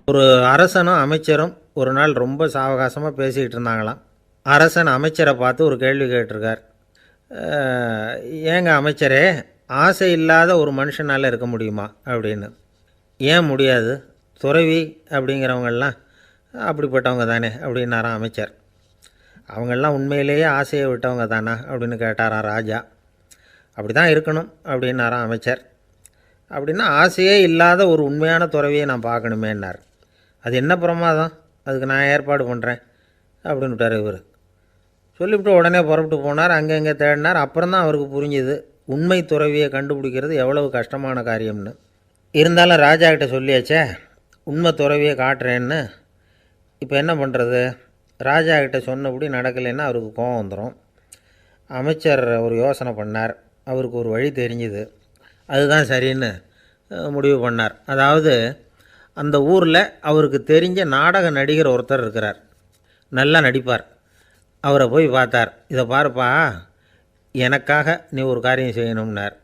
ஒரு அரசனும் அமைச்சரும் ஒரு நாள் ரொம்ப சாவகாசமாக பேசிக்கிட்டு இருந்தாங்களாம். அரசன் அமைச்சரை பார்த்து ஒரு கேள்வி கேட்டிருக்கார். ஏங்க அமைச்சரே, ஆசை இல்லாத ஒரு மனுஷனால் இருக்க முடியுமா அப்படின்னு. ஏன் முடியாது, துறவி அப்படிங்கிறவங்கெல்லாம் அப்படிப்பட்டவங்க தானே அப்படின்னாராம் அமைச்சர். அவங்கெல்லாம் உண்மையிலேயே ஆசையை விட்டவங்க தானா அப்படின்னு கேட்டாராம் ராஜா. அப்படி தான் இருக்கணும் அப்படின்னாராம் அமைச்சர். அப்படின்னா ஆசையே இல்லாத ஒரு உண்மையான துறவியை நான் பார்க்கணுமேன்னார். அது என்ன பிரமாதம், அதுக்கு நான் ஏற்பாடு பண்ணுறேன் அப்படின்னு விட்டார் இவர். சொல்லிவிட்டு உடனே புறப்பட்டு போனார். அங்கங்கே தேடினார். அப்புறம் தான் அவருக்கு புரிஞ்சுது உண்மை துறவியை கண்டுபிடிக்கிறது எவ்வளவு கஷ்டமான காரியம்னு. இருந்தாலும் ராஜா கிட்ட சொல்லியாச்சே உண்மை துறவியை காட்டுறேன்னு. இப்போ என்ன பண்ணுறது? ராஜா கிட்ட சொன்னபடி நடக்கலைன்னா அவருக்கு கோபம் வந்துடும். அமைச்சர் ஒரு யோசனை பண்ணார். அவருக்கு ஒரு வழி தெரிஞ்சுது. அதுதான் சரின்னு முடிவு பண்ணார். அதாவது அந்த ஊரில் அவருக்கு தெரிஞ்ச நாடக நடிகர் ஒருத்தர் இருக்கிறார், நல்லா நடிப்பார். அவரை போய் பார்த்தார். இதை பாருப்பா, எனக்காக நீ ஒரு காரியம் செய்யணும்னார்.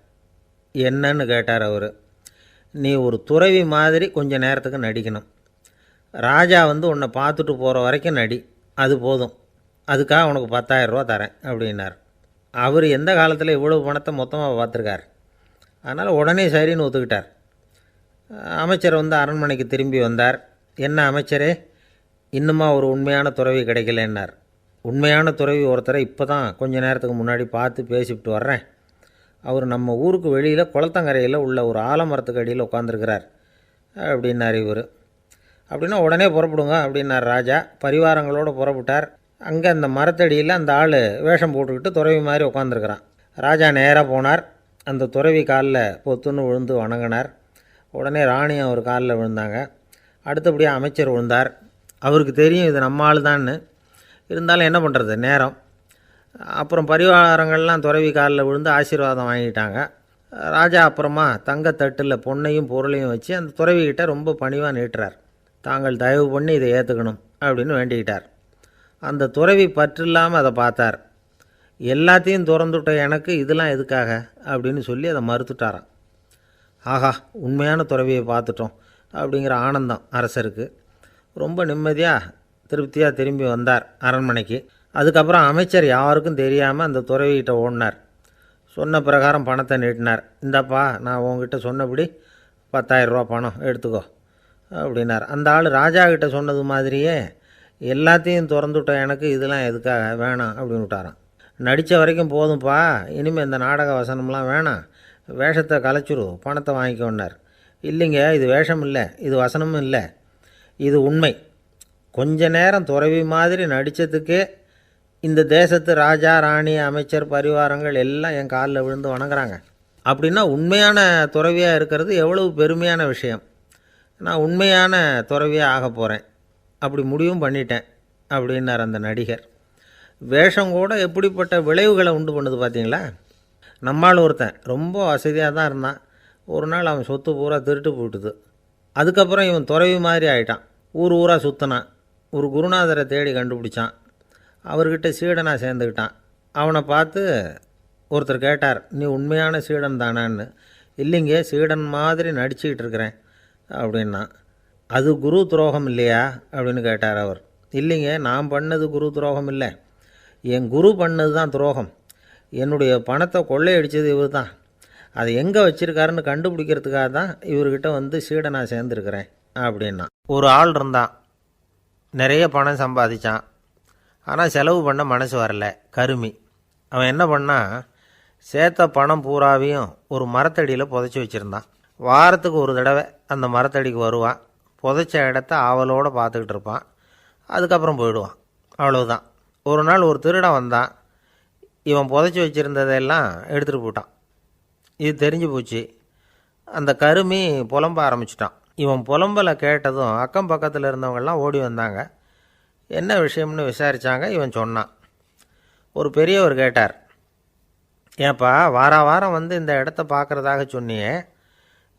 என்னன்னு கேட்டார் அவர். நீ ஒரு துறவி மாதிரி கொஞ்சம் நேரத்துக்கு நடிக்கணும். ராஜா உன்னை பார்த்துட்டு போகிற வரைக்கும் நடி, அது போதும். அதுக்காக உனக்கு 10,000 ரூபா தரேன் அப்படின்னார். அவர் எந்த காலத்தில் இவ்வளவு பணத்தை மொத்தமாக பார்த்துருக்கார். அதனால் உடனே சரின்னு ஒத்துக்கிட்டார். அமைச்சர் அரண்மனைக்கு திரும்பி வந்தார். என்ன அமைச்சரே, இன்னுமா ஒரு உண்மையான துறவி கிடைக்கலன்னார். உண்மையான துறவி ஒருத்தரை இப்போ தான் கொஞ்ச நேரத்துக்கு முன்னாடி பார்த்து பேசிவிட்டு வர்றேன். அவர் நம்ம ஊருக்கு வெளியில் குளத்தங்கரையில் உள்ள ஒரு ஆலமரத்துக்கு அடியில் உட்காந்துருக்கிறார் அப்படின்னார் இவர். அப்படின்னா உடனே புறப்படுங்க அப்படின்னார் ராஜா. பரிவாரங்களோடு புறப்பட்டார். அங்கே அந்த மரத்தடியில் அந்த ஆள் வேஷம் போட்டுக்கிட்டு துறவி மாதிரி உட்காந்துருக்கிறான். ராஜா நேராக போனார். அந்த துறவி காலில் பொத்துன்னு விழுந்து வணங்கினார். உடனே ராணியும் அவர் காலில் விழுந்தாங்க. அடுத்தபடியாக அமைச்சர் விழுந்தார். அவருக்கு தெரியும் இது நம்ம ஆள் தான்னு. இருந்தாலும் என்ன பண்ணுறது, நேரம். அப்புறம் பரிவாரங்கள்லாம் துறவி காலில் விழுந்து ஆசீர்வாதம் வாங்கிட்டாங்க. ராஜா அப்புறமா தங்கத்தட்டில் பொன்னையும் பொருளையும் வச்சு அந்த துறவிக்கிட்ட ரொம்ப பணிவாக நீட்டுறார். தாங்கள் தயவு பண்ணி இதை ஏற்றுக்கணும் அப்படின்னு வேண்டிக்கிட்டார். அந்த துறவி பற்றில்லாமல் அதை பார்த்தார். எல்லாத்தையும் திறந்துவிட்ட எனக்கு இதெல்லாம் எதுக்காக அப்படின்னு சொல்லி அதை மறுத்துட்டாராம். ஆஹா, உண்மையான துறவியை பார்த்துட்டோம் அப்படிங்கிற ஆனந்தம் அரசருக்கு. ரொம்ப நிம்மதியாக திருப்தியாக திரும்பி வந்தார் அரண்மனைக்கு. அதுக்கப்புறம் அமைச்சர் யாருக்கும் தெரியாமல் அந்த துறவிகிட்ட ஓடினார். சொன்ன பிரகாரம் பணத்தை நீட்டினார். இந்தாப்பா, நான் உங்ககிட்ட சொன்னபடி 10,000 ரூபா பணம் எடுத்துக்கோ அப்படின்னார். அந்த ஆள் ராஜா கிட்ட சொன்னது மாதிரியே எல்லாத்தையும் திறந்துவிட்ட எனக்கு இதெல்லாம் எதுக்காக வேணாம் அப்படின்னு விட்டாராம். நடித்த வரைக்கும் போதும்ப்பா, இனிமேல் இந்த நாடக வசனம்லாம் வேணாம், வேஷத்தை கலைச்சிரு, பணத்தை வாங்கிக்கோன்னார். இல்லைங்க, இது வேஷம் இல்லை, இது வசனமும் இல்லை, இது உண்மை. கொஞ்ச நேரம் துறவி மாதிரி நடித்ததுக்கே இந்த தேசத்து ராஜா, ராணி, அமைச்சர், பரிவாரங்கள் எல்லாம் என் காலில் விழுந்து வணங்குறாங்க. அப்படின்னா உண்மையான துறவியாக இருக்கிறது எவ்வளவு பெருமையான விஷயம். நான் உண்மையான துறவியாக ஆக போகிறேன், அப்படி முடிவும் பண்ணிட்டேன் அப்படின்னார் அந்த நடிகர். வேஷம் கூட எப்படிப்பட்ட விளைவுகளை உண்டு பண்ணுது பார்த்தீங்களா. நம்மால் ஒருத்தன் ரொம்ப வசதியாக தான் இருந்தான். ஒரு நாள் அவன் சொத்து பூரா திருட்டு போட்டுது. அதுக்கப்புறம் இவன் துறவி மாதிரி ஆகிட்டான். ஊர் ஊராக சுற்றினான். ஒரு குருநாதரை தேடி கண்டுபிடிச்சான். அவர்கிட்ட சீடனாக சேர்ந்துக்கிட்டான். அவனை பார்த்து ஒருத்தர் கேட்டார், நீ உண்மையான சீடன் தானான்னு. இல்லைங்க, சீடன் மாதிரி நடிச்சுக்கிட்டு இருக்கிறேன் அப்படின்னா. அது குரு துரோகம் இல்லையா அப்படின்னு கேட்டார் அவர். இல்லைங்க, நான் பண்ணது குரு துரோகம் இல்லை, என் குரு பண்ணது தான் துரோகம். என்னுடைய பணத்தை கொள்ளையடித்தது இவர் தான். அதை எங்கே வச்சுருக்காருன்னு கண்டுபிடிக்கிறதுக்காக தான் இவர்கிட்ட சீடனாக சேர்ந்துருக்கிறேன் அப்படின்னா. ஒரு ஆள் இருந்தான், நிறைய பணம் சம்பாதிச்சான். ஆனால் செலவு பண்ண மனசு வரல, கருமி. அவன் என்ன பண்ணான், சேர்த்த பணம் பூராவையும் ஒரு மரத்தடியில் புதைச்சி வச்சுருந்தான். வாரத்துக்கு ஒரு தடவை அந்த மரத்தடிக்கு வருவான். புதைச்ச இடத்த ஆவலோடு பார்த்துக்கிட்டு இருப்பான். அதுக்கப்புறம் போயிடுவான். அவ்வளவுதான். ஒரு நாள் ஒரு திருடன் வந்தான். இவன் புதைச்சி வச்சுருந்ததெல்லாம் எடுத்துகிட்டு போட்டான். இது தெரிஞ்சு போச்சு. அந்த கருமி புலம்ப ஆரம்பிச்சிட்டான். இவன் புலம்பலை கேட்டதும் அக்கம் பக்கத்தில் இருந்தவங்கெல்லாம் ஓடி வந்தாங்க. என்ன விஷயம்னு விசாரித்தாங்க. இவன் சொன்னான். ஒரு பெரியவர் கேட்டார், ஏன்ப்பா வாரம் இந்த இடத்த பார்க்குறதாக சொன்னியே,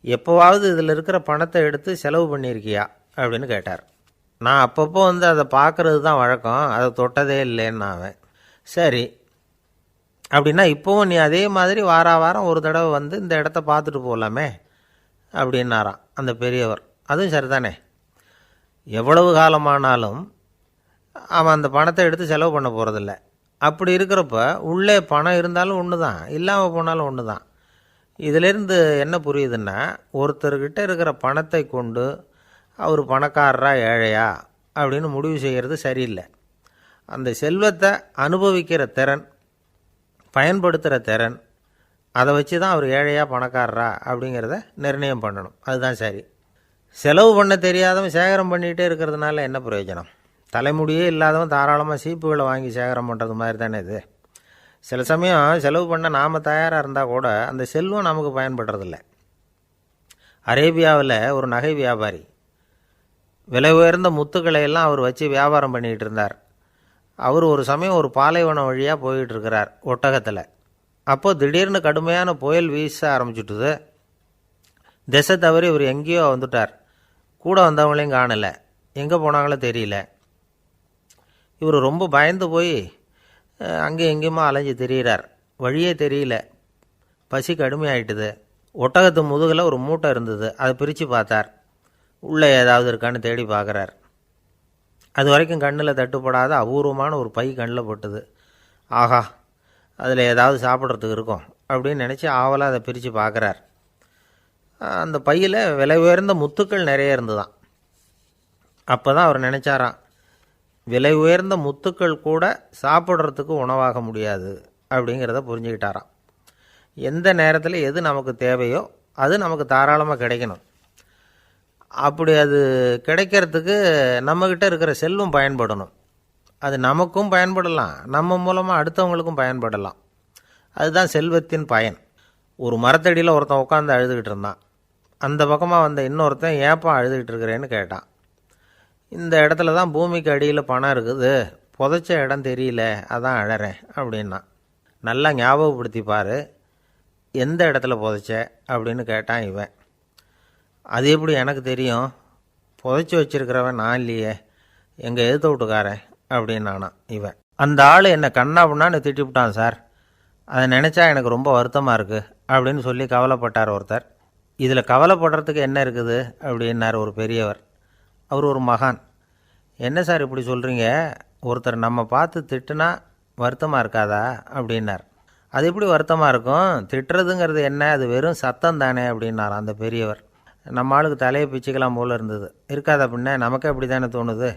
எப்போவாவது இதில் இருக்கிற பணத்தை எடுத்து செலவு பண்ணியிருக்கியா அப்படின்னு கேட்டார். நான் அப்பப்போ அதை பார்க்குறது தான் வழக்கம், அதை தொட்டதே இல்லைன்னு அவன். சரி, அப்படின்னா இப்போவும் நீ அதே மாதிரி வாரம் ஒரு தடவை இந்த இடத்த பார்த்துட்டு போகலாமே அப்படின்னாராம் அந்த பெரியவர். அதுவும் சரிதானே. எவ்வளவு காலமானாலும் அவன் அந்த பணத்தை எடுத்து செலவு பண்ண போகிறதில்ல. அப்படி இருக்கிறப்ப உள்ளே பணம் இருந்தாலும் ஒன்று தான், இல்லாமல் போனாலும் ஒன்று தான். இதிலேருந்து என்ன புரியுதுன்னா, ஒருத்தர்கிட்ட இருக்கிற பணத்தை கொண்டு அவர் பணக்காரரா ஏழையா அப்படின்னு முடிவு செய்கிறது சரியில்லை. அந்த செல்வத்தை அனுபவிக்கிற திறன், பயன்படுத்துகிற திறன், அதை வச்சு தான் அவர் ஏழையா பணக்காரரா அப்படிங்கிறத நிர்ணயம் பண்ணணும். அதுதான் சரி. செலவு பண்ண தெரியாதவன் சேகரம் பண்ணிகிட்டே இருக்கிறதுனால என்ன பிரயோஜனம்? தலைமுடியே இல்லாதவன் தாராளமாக சீப்புகளை வாங்கி சேகரம் பண்ணுறது மாதிரி தானே இது. சில சமயம் செலவு பண்ண நாம் தயாராக இருந்தால் கூட அந்த செல்வம் நமக்கு பயன்படுறதில்ல. அரேபியாவில் ஒரு நகை வியாபாரி விலை உயர்ந்த முத்துக்களை எல்லாம் அவர் வச்சு வியாபாரம் பண்ணிகிட்டு இருந்தார். அவர் ஒரு சமயம் ஒரு பாலைவனம் வழியாக போயிட்டுருக்கிறார் ஒட்டகத்தில். அப்போது திடீர்னு கடுமையான புயல் வீச ஆரம்பிச்சுட்டுது. திசை தவறி இவர் எங்கேயோ வந்துட்டார். கூட வந்தவங்களையும் காணலை, எங்கே போனாங்களோ தெரியல. இவர் ரொம்ப பயந்து போய் அங்கே எங்கேயுமா அலைஞ்சு திரியிறார். வழியே தெரியல. பசி கடுமையாயிட்டுது. ஒட்டகத்து முதுகில் ஒரு மூட்டை இருந்தது. அதை பிரித்து பார்த்தார். உள்ளே ஏதாவது இருக்கான்னு தேடி பார்க்குறார். அது வரைக்கும் கண்ணில் தட்டுப்படாத அபூர்வமான ஒரு பை கண்ணில் பட்டுது. ஆஹா, அதில் ஏதாவது சாப்பிட்றதுக்கு இருக்கும் அப்படின்னு நினச்சி ஆவலாக அதை பிரித்து பார்க்குறார். அந்த பையில் விலை உயர்ந்த முத்துக்கள் நிறைய இருந்துதான். அப்போ தான் அவர் நினச்சாராம், விலை உயர்ந்த முத்துக்கள் கூட சாப்பிட்றதுக்கு உணவாக முடியாது அப்படிங்கிறத புரிஞ்சுக்கிட்டாராம். எந்த நேரத்தில் எது நமக்கு தேவையோ அது நமக்கு தாராளமாக கிடைக்கணும். அப்படி அது கிடைக்கிறதுக்கு நம்மக்கிட்ட இருக்கிற செல்வம் பயன்படணும். அது நமக்கும் பயன்படலாம், நம்ம மூலமாக அடுத்தவங்களுக்கும் பயன்படலாம். அதுதான் செல்வத்தின் பயன். ஒரு மரத்தடியில் ஒருத்தன் உட்காந்து அழுதுகிட்டு இருந்தான். அந்த பக்கமாக வந்த இன்னொருத்தன் ஏப்பா அழுதுகிட்டு இருக்கிறேன்னு கேட்டான். இந்த இடத்துல தான் பூமிக்கு அடியில் பணம் இருக்குது, புதைச்ச இடம் தெரியல, அதான் அழறேன் அப்படின்னா. நல்லா ஞாபகப்படுத்திப்பார், எந்த இடத்துல புதைச்ச அப்படின்னு கேட்டான் இவன். அது எப்படி எனக்கு தெரியும், புதைச்சி வச்சிருக்கிறவன் நான் இல்லையே, எங்கள் எதிர்த்த வீட்டுக்காரன் அப்படின்னானா இவன். அந்த ஆள் என்னை கண்ணாப்புண்ணான்னு திட்டிவிட்டான் சார், அதை நினச்சா எனக்கு ரொம்ப வருத்தமாக இருக்குது அப்படின்னு சொல்லி கவலைப்பட்டார் ஒருத்தர். இதில் கவலைப்படுறதுக்கு என்ன இருக்குது அப்படின்னார் ஒரு பெரியவர். அவர் ஒரு மகான். என்ன சார் இப்படி சொல்கிறீங்க, ஒருத்தர் நம்ம பார்த்து திட்டுனா வருத்தமாக இருக்காதா அப்படின்னார். அது எப்படி வருத்தமாக இருக்கும், திட்டுறதுங்கிறது என்ன, அது வெறும் சத்தம் தானே அப்படின்னார் அந்த பெரியவர். நம்ம ஆளுக்கு தலையை பிச்சுக்கலாம் போல் இருந்தது. இருக்காத அப்படின்னா நமக்கே அப்படி தானே தோணுது.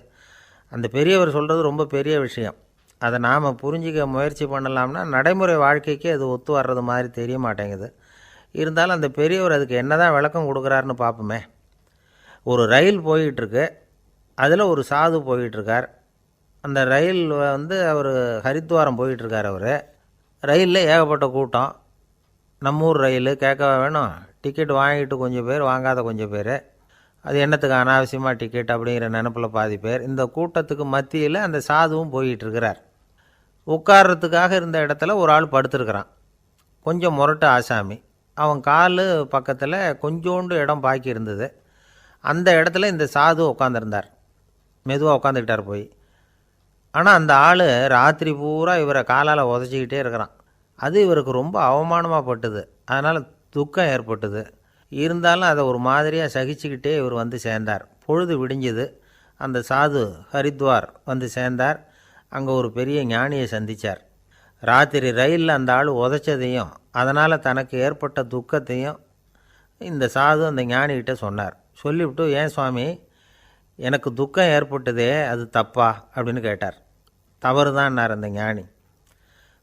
அந்த பெரியவர் சொல்கிறது ரொம்ப பெரிய விஷயம். அதை நாம் புரிஞ்சிக்க முயற்சி பண்ணலாம்னா நடைமுறை வாழ்க்கைக்கு அது ஒத்து வர்றது மாதிரி தெரிய மாட்டேங்குது. இருந்தாலும் அந்த பெரியவர் அதுக்கு என்ன தான் விளக்கம் கொடுக்குறாருன்னு பார்ப்போமே. ஒரு ரயில் போயிட்டுருக்கு, அதில் ஒரு சாது போயிட்டுருக்கார். அந்த ரயில் அவர் ஹரித்வாரம் போயிட்டுருக்கார். அவர் ரயிலில் ஏகப்பட்ட கூட்டம். நம்ம ஊர் ரயில் கேட்க வேணும், டிக்கெட் வாங்கிட்டு கொஞ்சம் பேர், வாங்காத கொஞ்சம் பேர். அது என்னத்துக்கு அனாவசியமாக டிக்கெட் அப்படிங்கிற நினப்பில் பாதி பேர். இந்த கூட்டத்துக்கு மத்தியில் அந்த சாதுவும் போயிட்டுருக்கிறார். உட்கார்றதுக்காக இருந்த இடத்துல ஒரு ஆள் படுத்துருக்கிறான், கொஞ்சம் முரட்டு ஆசாமி. அவன் கால் பக்கத்தில் கொஞ்சோண்டு இடம் பாக்கி இருந்தது. அந்த இடத்துல இந்த சாது உட்காந்துருந்தார். மெதுவாக உட்காந்துக்கிட்டார் போய். ஆனால் அந்த ஆள் ராத்திரி பூரா இவரை காலால் உதச்சிக்கிட்டே இருக்கிறான். அது இவருக்கு ரொம்ப அவமானமாக பட்டுது. அதனால் துக்கம் ஏற்பட்டுது. இருந்தாலும் அதை ஒரு மாதிரியாக சகிச்சுக்கிட்டே இவர் வந்து சேர்ந்தார். பொழுது விடிஞ்சுது. அந்த சாது ஹரித்வார் வந்து சேர்ந்தார். அங்கே ஒரு பெரிய ஞானியை சந்தித்தார். ராத்திரி ரயிலில் அந்த ஆள் உதைச்சதையும் அதனால் தனக்கு ஏற்பட்ட துக்கத்தையும் இந்த சாது அந்த ஞானிகிட்ட சொன்னார். சொல்லிவிட்டு, ஏன் சுவாமி, எனக்கு துக்கம் ஏற்பட்டதே அது தப்பா அப்படின்னு கேட்டார். தவறு தான்னார் அந்த ஞானி.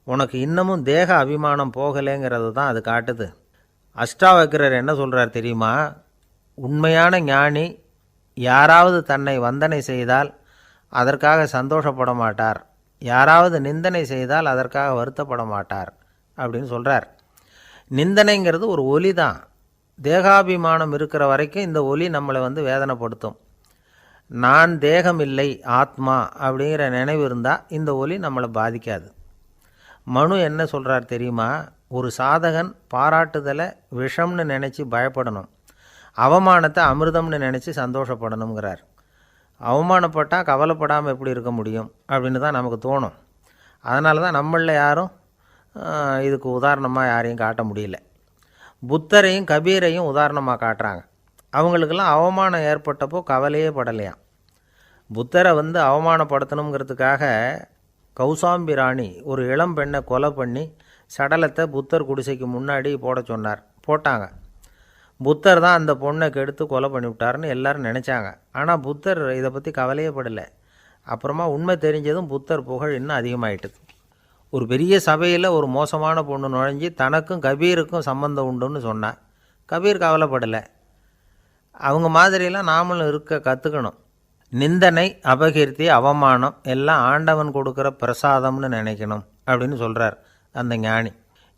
உனக்கு இன்னமும் தேக அபிமானம் போகலைங்கிறது தான் அது காட்டுது. அஷ்டாவக்கிரர் என்ன சொல்கிறார் தெரியுமா, உண்மையான ஞானி யாராவது தன்னை வந்தனை செய்தால் அதற்காக சந்தோஷப்பட மாட்டார், யாராவது நிந்தனை செய்தால் அதற்காக வருத்தப்பட மாட்டார் அப்படின்னு சொல்கிறார். நிந்தனைங்கிறது ஒரு ஒலி தான். தேகாபிமானம் இருக்கிற வரைக்கும் இந்த ஒலி நம்மளை வேதனைப்படுத்தும். நான் தேகம் இல்லை, ஆத்மா அப்படிங்கிற நினைவு இருந்தால் இந்த ஒலி நம்மளை பாதிக்காது. மனு என்ன சொல்கிறார் தெரியுமா, ஒரு சாதகன் பாராட்டுதலை விஷம்னு நினச்சி பயப்படணும், அவமானத்தை அமிர்தம்னு நினச்சி சந்தோஷப்படணுங்கிறார். அவமானப்பட்டால் கவலைப்படாமல் எப்படி இருக்க முடியும் அப்படின்னு தான் நமக்கு தோணும். அதனால தான் நம்மளில் யாரும் இதுக்கு உதாரணமாக யாரையும் காட்ட முடியல. புத்தரையும் கபீரையும் உதாரணமாக காட்டுறாங்க. அவங்களுக்கெல்லாம் அவமானம் ஏற்பட்டப்போ கவலையே படலையாம். புத்தரை அவமானப்படுத்தணுங்கிறதுக்காக கௌசாம்பி ராணி ஒரு இளம் பெண்ணை கொலை பண்ணி சடலத்தை புத்தர் குடிசைக்கு முன்னாடி போட சொன்னார். போட்டாங்க. புத்தர் தான் அந்த பொண்ணை கெடுத்து கொலை பண்ணிவிட்டார்னு எல்லோரும் நினச்சாங்க. ஆனால் புத்தர் இதை பற்றி கவலையே படலை. அப்புறமா உண்மை தெரிஞ்சதும் புத்தர் புகழ் இன்னும் அதிகமாயிட்டுது. ஒரு பெரிய சபையில் ஒரு மோசமான பொண்ணு நுழைஞ்சி தனக்கும் கபீருக்கும் சம்பந்தம் உண்டுன்னு சொன்னான். கபீர் கவலைப்படலை. அவங்க மாதிரியெல்லாம் நாமளும் இருக்க கற்றுக்கணும். நிந்தனை, அபகீர்த்தி, அவமானம் எல்லாம் ஆண்டவன் கொடுக்குற பிரசாதம்னு நினைக்கணும் அப்படின்னு சொல்கிறார் அந்த ஞானி.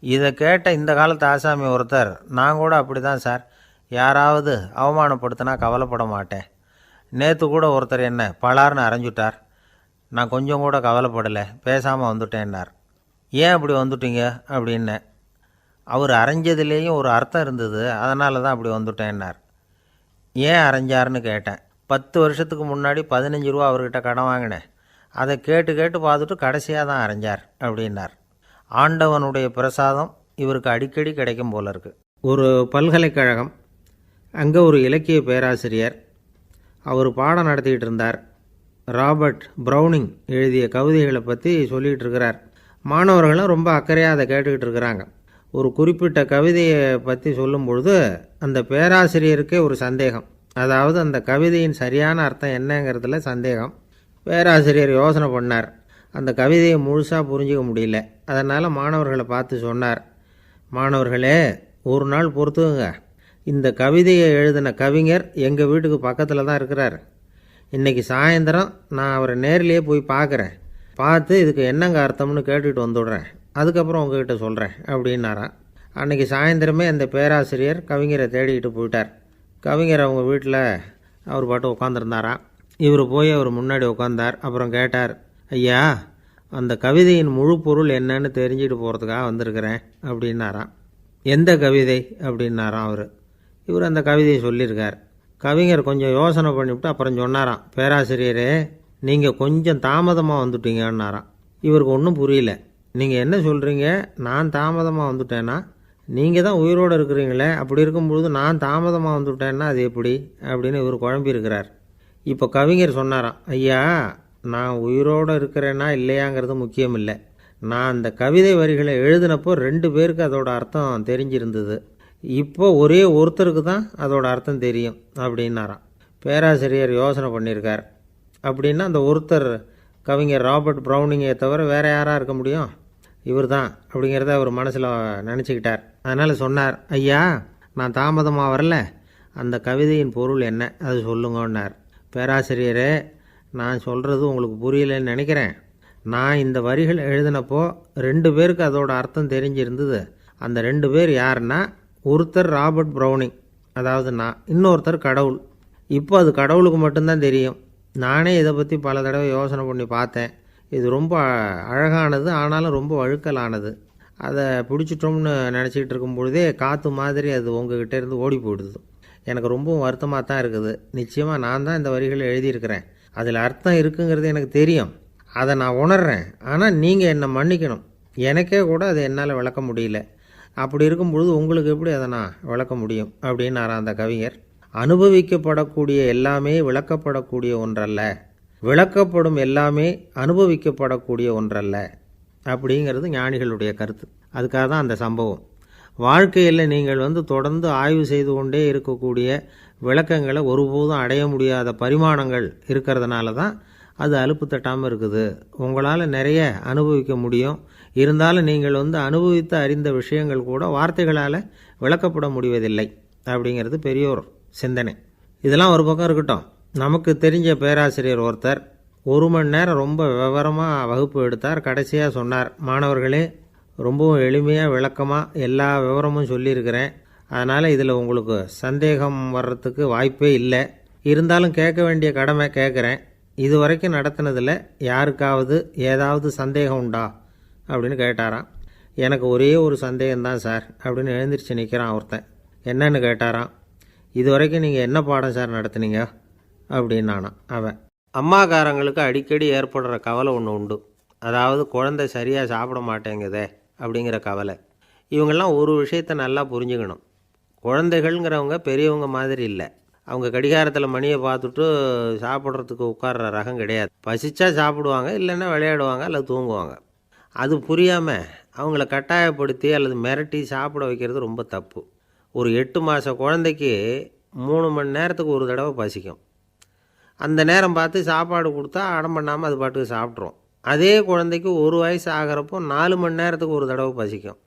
இதை கேட்ட இந்த காலத்து ஆசாமி ஒருத்தர், நான் கூட அப்படி தான் சார், யாராவது அவமானப்படுத்தினா கவலைப்பட மாட்டேன். நேற்று கூட ஒருத்தர் என்ன பலார்னு அரைஞ்சுட்டார், நான் கொஞ்சம் கூட கவலைப்படலை, பேசாமல் வந்துட்டேன்னார். ஏன் அப்படி வந்துட்டீங்க அப்படின்னேன். அவர் அரைஞ்சதுலேயும் ஒரு அர்த்தம் இருந்தது, அதனால தான் அப்படி வந்துட்டேன்னார். ஏன் அரைஞ்சாருன்னு கேட்டேன். 10 வருஷத்துக்கு முன்னாடி 15 ரூபா அவர்கிட்ட கடன் வாங்கினேன், அதை கேட்டு கேட்டு பார்த்துட்டு கடைசியாக தான் அரைஞ்சார் அப்படின்னார். ஆண்டவனுடைய பிரசாதம் இவருக்கு அடிக்கடி கிடைக்கும் போல இருக்குது. ஒரு பல்கலைக்கழகம், அங்கே ஒரு இலக்கிய பேராசிரியர், அவர் பாடம் நடத்திக்கிட்டு இருந்தார். ராபர்ட் ப்ரௌனிங் எழுதிய கவிதைகளை பற்றி சொல்லிகிட்டு இருக்கிறார். மாணவர்களும் ரொம்ப அக்கறையாக அதை கேட்டுக்கிட்டு இருக்கிறாங்க. ஒரு குறிப்பிட்ட கவிதையை பற்றி சொல்லும் பொழுது அந்த பேராசிரியருக்கே ஒரு சந்தேகம். அதாவது அந்த கவிதையின் சரியான அர்த்தம் என்னங்கிறதுல சந்தேகம். பேராசிரியர் யோசனை பண்ணார். அந்த கவிதையை முழுசாக புரிஞ்சிக்க முடியல. அதனால் மாணவர்களை பார்த்து சொன்னார், மாணவர்களே, ஒரு நாள் பொறுத்துங்க, இந்த கவிதையை எழுதின கவிஞர் எங்கள் வீட்டுக்கு பக்கத்தில் தான் இருக்கிறார். இன்றைக்கி சாயந்தரம் நான் அவரை நேரிலேயே போய் பார்க்குறேன். பார்த்து இதுக்கு என்னங்க அர்த்தம்னு கேட்டுட்டு வந்துவிடுறேன். அதுக்கப்புறம் உங்ககிட்ட சொல்கிறேன் அப்படின்னாராம். அன்றைக்கி சாயந்தரமே அந்த பேராசிரியர் கவிஞரை தேடிக்கிட்டு போயிட்டார். கவிஞர் அவங்க வீட்டில் அவர் பாட்டு உட்காந்துருந்தாராம். இவர் போய் அவர் முன்னாடி உட்காந்தார். அப்புறம் கேட்டார், ஐயா, அந்த கவிதையின் முழு பொருள் என்னன்னு தெரிஞ்சுட்டு போகிறதுக்காக வந்திருக்கிறேன் அப்படின்னாராம். எந்த கவிதை அப்படின்னாராம் அவர். இவர் அந்த கவிதையை சொல்லியிருக்கார். கவிஞர் கொஞ்சம் யோசனை பண்ணிவிட்டு அப்புறம் சொன்னாராம், பேராசிரியரே, நீங்கள் கொஞ்சம் தாமதமாக வந்துட்டீங்கன்னாராம். இவருக்கு ஒன்றும் புரியல. நீங்கள் என்ன சொல்கிறீங்க, நான் தாமதமாக வந்துட்டேன்னா? நீங்கள் தான் உயிரோடு இருக்கிறீங்களே, அப்படி இருக்கும்பொழுது நான் தாமதமாக வந்துவிட்டேன்னா அது எப்படி அப்படின்னு இவர் குழம்பியிருக்கிறார். இப்போ கவிஞர் சொன்னாராம், ஐயா, நான் உயிரோடு இருக்கிறேன்னா இல்லையாங்கிறது முக்கியம் இல்லை. நான் அந்த கவிதை வரிகளை எழுதினப்போ 2 பேருக்கு அதோட அர்த்தம் தெரிஞ்சிருந்தது. இப்போ ஒரே ஒருத்தருக்கு தான் அதோட அர்த்தம் தெரியும் அப்படின்னாராம். பேராசிரியர் யோசனை பண்ணியிருக்கார். அப்படின்னா அந்த ஒருத்தர் கவிஞர் ராபர்ட் ப்ரௌனிங்கை தவிர வேறு யாராக இருக்க முடியும்? இவர் தான் அப்படிங்கிறத அவர் மனசில் நினச்சிக்கிட்டார். அதனால் சொன்னார், ஐயா, நான் தாமதமாக வரல, அந்த கவிதையின் பொருள் என்ன அது சொல்லுங்கன்னார். பேராசிரியரே, நான் சொல்கிறது உங்களுக்கு புரியலைன்னு நினைக்கிறேன். நான் இந்த வரிகள் எழுதினப்போ 2 பேருக்கு அதோட அர்த்தம் தெரிஞ்சிருந்தது. அந்த 2 பேர் யாருன்னா, ஒருத்தர் ராபர்ட் ப்ரௌனிங், அதாவது நான், இன்னொருத்தர் கடவுள். இப்போ அது கடவுளுக்கு மட்டும்தான் தெரியும். நானே இதை பற்றி பல தடவை யோசனை பண்ணி பார்த்தேன். இது ரொம்ப அழகானது, ஆனாலும் ரொம்ப வழுக்கலானது. அதை பிடிச்சிட்டோம்னு நினச்சிக்கிட்டு இருக்கும் பொழுதே காற்று மாதிரி அது உங்ககிட்ட இருந்து ஓடி போயிடுது. எனக்கு ரொம்பவும் வருத்தமாக தான் இருக்குது. நிச்சயமாக நான் தான் இந்த வரிகளை எழுதியிருக்கிறேன். அதில் அர்த்தம் இருக்குங்கிறது எனக்கு தெரியும், அதை நான் உணர்றேன். ஆனால் நீங்கள் என்னை மன்னிக்கணும். எனக்கே கூட அதை என்னால் விளக்க முடியல. அப்படி இருக்கும்பொழுது உங்களுக்கு எப்படி அதை நான் விளக்க முடியும் அப்படின்னாராம் அந்த கவிஞர். அனுபவிக்கப்படக்கூடிய எல்லாமே விளக்கப்படக்கூடிய ஒன்றல்ல, விளக்கப்படும் எல்லாமே அனுபவிக்கப்படக்கூடிய ஒன்றல்ல அப்படிங்கிறது ஞானிகளுடைய கருத்து. அதுக்காக தான் அந்த சம்பவம். வாழ்க்கையில் நீங்கள் தொடர்ந்து ஆய்வு செய்து கொண்டே இருக்கக்கூடிய விளக்கங்களை ஒருபோதும் அடைய முடியாத பரிமாணங்கள் இருக்கிறதுனால தான் அது அலுப்பு தட்டாமல் இருக்குது. உங்களால் நிறைய அனுபவிக்க முடியும், இருந்தாலும் நீங்கள் அனுபவித்து அறிந்த விஷயங்கள் கூட வார்த்தைகளால் விளக்கப்பட முடிவதில்லை அப்படிங்கிறது பெரியோர் சிந்தனை. இதெல்லாம் ஒரு பக்கம் இருக்கட்டும். நமக்கு தெரிஞ்ச பேராசிரியர் ஒருத்தர் 1 மணி நேரம் ரொம்ப விவரமாக வகுப்பு எடுத்தார். கடைசியாக சொன்னார், மாணவர்களே, ரொம்பவும் எளிமையாக விளக்கமாக எல்லா விவரமும் சொல்லியிருக்கிறேன். அதனால் இதில் உங்களுக்கு சந்தேகம் வர்றதுக்கு வாய்ப்பே இல்லை. இருந்தாலும் கேட்க வேண்டிய கடமை கேட்குறேன். இது வரைக்கும் நடத்தினதில் யாருக்காவது ஏதாவது சந்தேகம் உண்டா அப்படின்னு கேட்டாராம். எனக்கு ஒரே ஒரு சந்தேகம்தான் சார் அப்படின்னு எழுந்திரிச்சு நிற்கிறான் ஒருத்தன். என்னன்னு கேட்டாராம். இது வரைக்கும் நீங்கள் என்ன பாடம் சார் நடத்துனீங்க அப்படின்னானான் அவன். அம்மாக்காரங்களுக்கு அடிக்கடி ஏற்படுற கவலை ஒன்று உண்டு. அதாவது குழந்தை சரியாக சாப்பிட மாட்டேங்குதே அப்படிங்கிற கவலை. இவங்கெல்லாம் ஒரு விஷயத்தை நல்லா புரிஞ்சுக்கணும். குழந்தைகள்ங்கிறவங்க பெரியவங்க மாதிரி இல்லை. அவங்க கடிகாரத்தில் மணியை பார்த்துட்டு சாப்பிட்றதுக்கு உட்கார்ற ரகம் கிடையாது. பசிச்சா சாப்பிடுவாங்க, இல்லைன்னா விளையாடுவாங்க அல்லது தூங்குவாங்க. அது புரியாமல் அவங்கள கட்டாயப்படுத்தி அல்லது மிரட்டி சாப்பிட வைக்கிறது ரொம்ப தப்பு. ஒரு 8 மாத குழந்தைக்கு 3 மணி நேரத்துக்கு ஒரு தடவை பசிக்கும். அந்த நேரம் பார்த்து சாப்பாடு கொடுத்தா அடம் பண்ணாமல் அது பாட்டுக்கு சாப்பிட்ரும். அதே குழந்தைக்கு 1 வயசு ஆகிறப்போ 4 மணி நேரத்துக்கு ஒரு தடவை பசிக்கும்.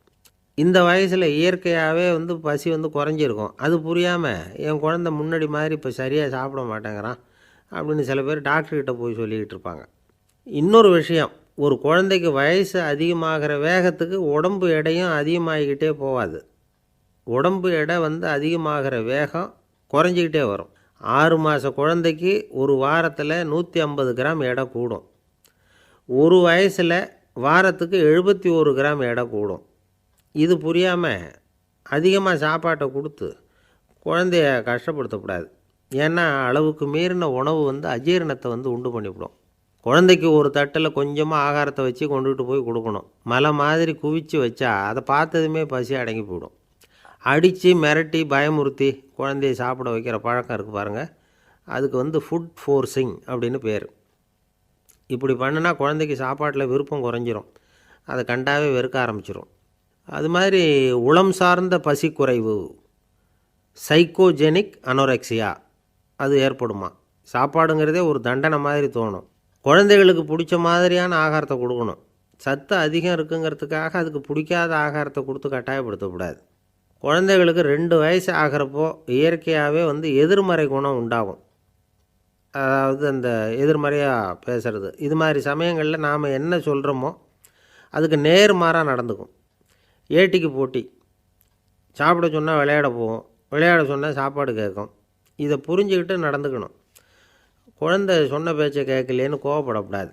இந்த வயசில் இயற்கையாகவே பசி குறைஞ்சிருக்கும். அது புரியாமல் என் குழந்தை முன்னாடி மாதிரி இப்போ சரியாக சாப்பிட மாட்டேங்கிறான் அப்படின்னு சில பேர் டாக்டர்கிட்ட போய் சொல்லிக்கிட்டு இருப்பாங்க. இன்னொரு விஷயம், ஒரு குழந்தைக்கு வயசு அதிகமாகிற வேகத்துக்கு உடம்பு எடையும் அதிகமாகிக்கிட்டே போகாது. உடம்பு எடை அதிகமாகிற வேகம் குறைஞ்சிக்கிட்டே வரும். 6 மாத குழந்தைக்கு ஒரு வாரத்தில் 150 கிராம் எடை கூடும். ஒரு வயசில் வாரத்துக்கு 71 கிராம் எடை கூடும். இது புரியாமல் அதிகமாக சாப்பாட்டை கொடுத்து குழந்தைய கஷ்டப்படுத்தக்கூடாது. ஏன்னா அளவுக்கு மீறின உணவு அஜீரணத்தை உண்டு பண்ணிவிடும். குழந்தைக்கு ஒரு தட்டில் கொஞ்சமாக ஆகாரத்தை வச்சு கொண்டுகிட்டு போய் கொடுக்கணும். மலை மாதிரி குவிச்சு வச்சா அதை பார்த்ததுமே பசி அடங்கி போயிடும். அடித்து மிரட்டி பயமுறுத்தி குழந்தைய சாப்பிட வைக்கிற பழக்கம் இருக்குது பாருங்கள், அதுக்கு ஃபுட் ஃபோர்ஸிங் அப்படின்னு பேர். இப்படி பண்ணுனா குழந்தைக்கு சாப்பாட்டில் விருப்பம் குறைஞ்சிரும், அதை கண்டாவே வெறுக்க ஆரம்பிச்சிடும். அது மாதிரி உளம் சார்ந்த பசி குறைவு, சைக்கோஜெனிக் அனோரெக்சியா, அது ஏற்படுமா. சாப்பாடுங்கிறதே ஒரு தண்டனை மாதிரி தோணும். குழந்தைகளுக்கு பிடிச்ச மாதிரியான ஆகாரத்தை கொடுக்கணும். சத்து அதிகம் இருக்குங்கிறதுக்காக அதுக்கு பிடிக்காத ஆகாரத்தை கொடுத்து கட்டாயப்படுத்தக்கூடாது. குழந்தைகளுக்கு 2 வயசு ஆகிறப்போ இயற்கையாகவே எதிர்மறை குணம் உண்டாகும். அதாவது அந்த எதிர்மறையாக பேசுகிறது. இது மாதிரி சமயங்களில் நாம் என்ன சொல்கிறோமோ அதுக்கு நேர்மாறாக நடந்துக்கும். ஏட்டிக்கு போட்டி. சாப்பிட சொன்னால் விளையாட போகும், விளையாட சொன்னால் சாப்பாடு கேட்கும். இதை புரிஞ்சுக்கிட்டு நடந்துக்கணும். குழந்தை சொன்ன பேச்சை கேட்கலேன்னு கோவப்படக்கூடாது.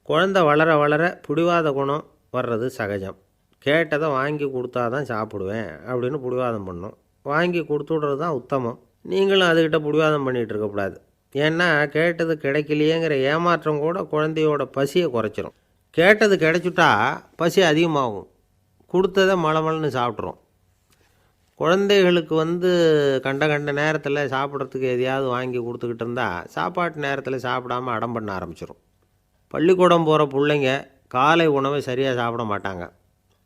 குழந்தை வளர வளர பிடிவாத குணம் வர்றது சகஜம். கேட்டதை வாங்கி கொடுத்தா தான் சாப்பிடுவேன் அப்படின்னு பிடிவாதம் பண்ணும். வாங்கி கொடுத்துடுறது தான் உத்தமம். நீங்களும் அதுக்கிட்ட பிடிவாதம் பண்ணிகிட்டு இருக்கக்கூடாது. ஏன்னா கேட்டது கிடைக்கலையேங்கிற ஏமாற்றம் கூட குழந்தையோட பசியை குறைச்சிரும். கேட்டது கிடைச்சிட்டா பசி அதிகமாகும், கொடுத்ததை மலமலன்னு சாப்பிட்றோம். குழந்தைகளுக்கு கண்ட நேரத்தில் சாப்பிட்றதுக்கு எதையாவது வாங்கி கொடுத்துக்கிட்டு இருந்தால் சாப்பாட்டு நேரத்தில் சாப்பிடாமல் அடம் பண்ண ஆரம்பிச்சிடும். பள்ளிக்கூடம் போகிற பிள்ளைங்க காலை உணவை சரியாக சாப்பிட மாட்டாங்க.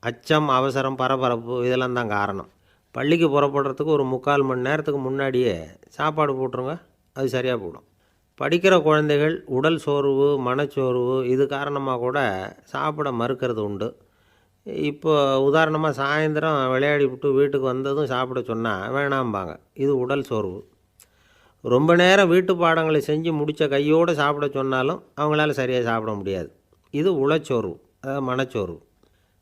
அச்சம், அவசரம், பரபரப்பு இதெல்லாம் தான் காரணம். பள்ளிக்கு புறப்படுறதுக்கு ஒரு 3/4 மணி நேரத்துக்கு முன்னாடியே சாப்பாடு போட்டுருங்க, அது சரியாக போடும். படிக்கிற குழந்தைகள் உடல் சோர்வு, மனச்சோர்வு இது காரணமாக கூட சாப்பிட மறுக்கிறது உண்டு. இப்போ உதாரணமாக சாயந்தரம் விளையாடி விட்டு வீட்டுக்கு வந்ததும் சாப்பிட சொன்னால் வேணாம்பாங்க. இது உடல் சோர்வு. ரொம்ப நேரம் வீட்டு பாடங்களை செஞ்சு முடித்த கையோடு சாப்பிட சொன்னாலும் அவங்களால சரியாக சாப்பிட முடியாது. இது உளச்சோர்வு, அதாவது மனச்சோர்வு.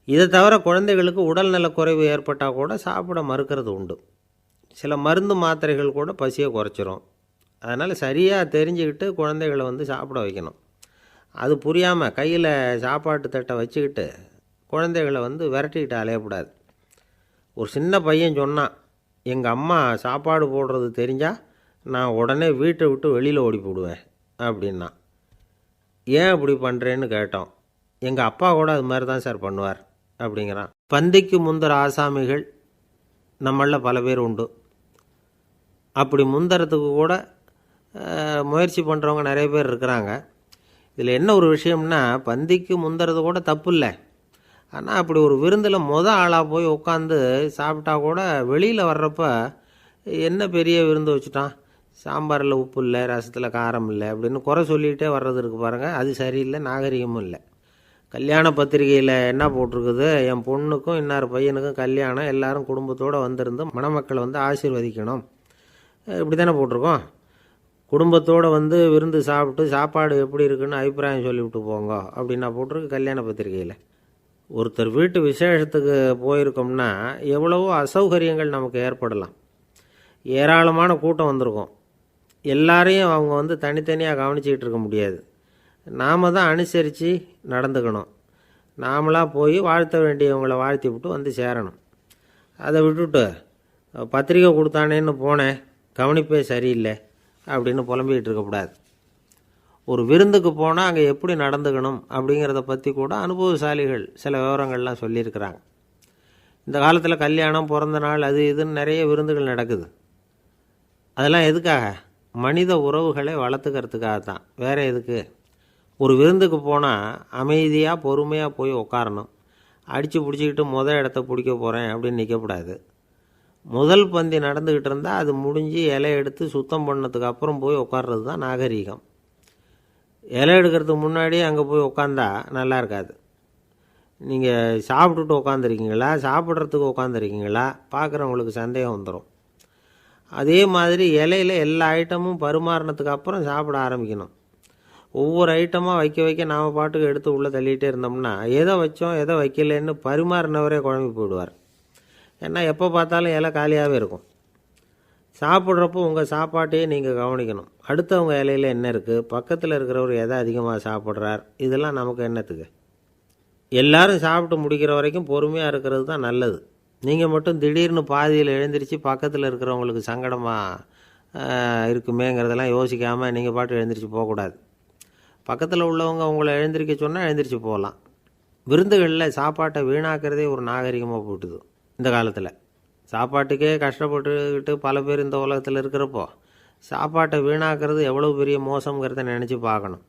இதை தவிர குழந்தைகளுக்கு உடல் நலக்குறைவு ஏற்பட்டால் கூட சாப்பிட மறுக்கிறது உண்டு. சில மருந்து மாத்திரைகள் கூட பசியை குறைச்சிரும். அதனால் சரியாக தெரிஞ்சுக்கிட்டு குழந்தைகளை சாப்பிட வைக்கணும். அது புரியாமல் கையில் சாப்பாட்டு தட்டை வச்சுக்கிட்டு குழந்தைகளை விரட்டிக்கிட்டு அலையக்கூடாது. ஒரு சின்ன பையன் சொன்னான், எங்கள் அம்மா சாப்பாடு போடுறது தெரிஞ்சால் நான் உடனே வீட்டை விட்டு வெளியில் ஓடி போடுவேன் அப்படின்னா. ஏன் அப்படி பண்ணுறேன்னு கேட்டோம். எங்கள் அப்பா கூட அது மாதிரி தான் சார் பண்ணுவார் அப்படிங்கிறான். பந்திக்கு முந்தர ஆசாமிகள் நம்மளில் பல பேர் உண்டு. அப்படி முந்தறதுக்கு கூட முயற்சி பண்ணுறவங்க நிறைய பேர் இருக்கிறாங்க. இதில் என்ன ஒரு விஷயம்னா, பந்திக்கு முந்தறது கூட தப்பு இல்லை. ஆனால் அப்படி ஒரு விருந்தில் ஆளாக போய் உட்காந்து சாப்பிட்டா கூட வெளியில் வர்றப்ப என்ன பெரிய விருந்து வச்சுட்டான், சாம்பாரில் உப்பு இல்லை, ரசத்தில் காரம் இல்லை அப்படின்னு குறை சொல்லிகிட்டே வர்றது இருக்குது பாருங்கள். அது சரியில்லை, நாகரிகமும் இல்லை. கல்யாண பத்திரிகையில் என்ன போட்டிருக்குது, என் பொண்ணுக்கும் இன்னார் பையனுக்கும் கல்யாணம், எல்லாரும் குடும்பத்தோடு வந்திருந்து மணமக்களை ஆசீர்வதிக்கணும், இப்படி தானே போட்டிருக்கோம். குடும்பத்தோடு விருந்து சாப்பிட்டு சாப்பாடு எப்படி இருக்குன்னு அபிப்பிராயம் சொல்லிவிட்டு போங்க அப்படின்னா போட்டிருக்கு கல்யாண பத்திரிகையில். ஒருத்தர் வீட்டு விசேஷத்துக்கு போயிருக்கோம்னா எவ்வளவோ அசௌகரியங்கள் நமக்கு ஏற்படலாம். ஏராளமான கூட்டம் வந்திருக்கும். எல்லாரையும் அவங்க தனித்தனியாக கவனிச்சிக்கிட்டு இருக்க முடியாது. நாம் தான் அனுசரித்து நடந்துக்கணும். நாமளாக போய் வாழ்த்த வேண்டியவங்களை வாழ்த்தி விட்டு சேரணும். அதை விட்டுட்டு பத்திரிக்கை கொடுத்தானேன்னு போனேன், கவனிப்பே சரியில்லை அப்படின்னு புலம்பிக்கிட்டு இருக்கக்கூடாது. ஒரு விருந்துக்கு போனால் அங்கே எப்படி நடந்துக்கணும் அப்படிங்கிறத பற்றி கூட அனுபவசாலிகள் சில விவரங்கள்லாம் சொல்லியிருக்கிறாங்க. இந்த காலத்தில் கல்யாணம், பிறந்த நாள், அது இதுன்னு நிறைய விருந்துகள் நடக்குது. அதெல்லாம் எதுக்காக? மனித உறவுகளை வளர்த்துக்கிறதுக்காக தான், வேறு எதுக்கு? ஒரு விருந்துக்கு போனால் அமைதியாக பொறுமையாக போய் உட்காரணும். அடித்து பிடிச்சிக்கிட்டு இடத்த பிடிக்க போகிறேன் அப்படின்னு நிற்கக்கூடாது. முதல் பந்தி நடந்துக்கிட்டு இருந்தால் அது முடிஞ்சு இலை எடுத்து சுத்தம் பண்ணதுக்கு அப்புறம் போய் உட்கார்றது தான் நாகரீகம். இலை எடுக்கிறதுக்கு முன்னாடி அங்கே போய் உட்காந்தா நல்லா இருக்காது. நீங்கள் சாப்பிட்டுட்டு உட்காந்துருக்கீங்களா, சாப்பிட்றதுக்கு உட்காந்துருக்கீங்களா, பார்க்குறவங்களுக்கு சந்தேகம் வந்துடும். அதே மாதிரி இலையில் எல்லா ஐட்டமும் பரிமாறினதுக்கு அப்புறம் சாப்பிட ஆரம்பிக்கணும். ஒவ்வொரு ஐட்டமாக வைக்க நாம் பாட்டுக்கு எடுத்து உள்ளே தள்ளிகிட்டே இருந்தோம்னா எதை வச்சோம் எதை வைக்கலன்னு பரிமாறினவரே குழம்பி போயிடுவார். ஏன்னா எப்போ பார்த்தாலும் இலை காலியாகவே இருக்கும். சாப்பிட்றப்போ உங்கள் சாப்பாட்டையே நீங்கள் கவனிக்கணும். அடுத்தவங்க இலையில் என்ன இருக்குது, பக்கத்தில் இருக்கிறவர் எதை அதிகமாக சாப்பிட்றார், இதெல்லாம் நமக்கு என்னத்துக்கு? எல்லோரும் சாப்பிட்டு முடிக்கிற வரைக்கும் பொறுமையாக இருக்கிறது தான் நல்லது. நீங்கள் மட்டும் திடீர்னு பாதியில் எழுந்திரிச்சு பக்கத்தில் இருக்கிறவங்களுக்கு சங்கடமாக இருக்குமேங்கிறதெல்லாம் யோசிக்காமல் நீங்கள் பாட்டு எழுந்திரிச்சு போகக்கூடாது. பக்கத்தில் உள்ளவங்க உங்களை எழுந்திரிக்க சொன்னால் எழுந்திரிச்சு போகலாம். விருந்துகளில் சாப்பாட்டை வீணாக்கிறதே ஒரு நாகரிகமாக போட்டுது. இந்த காலத்தில் சாப்பாட்டுக்கே கஷ்டப்பட்டுக்கிட்டு பல பேர் இந்த உலகத்தில் இருக்கிறப்போ சாப்பாட்டை வீணாக்கிறது எவ்வளோ பெரிய மோசங்கிறத நினச்சி பார்க்கணும்.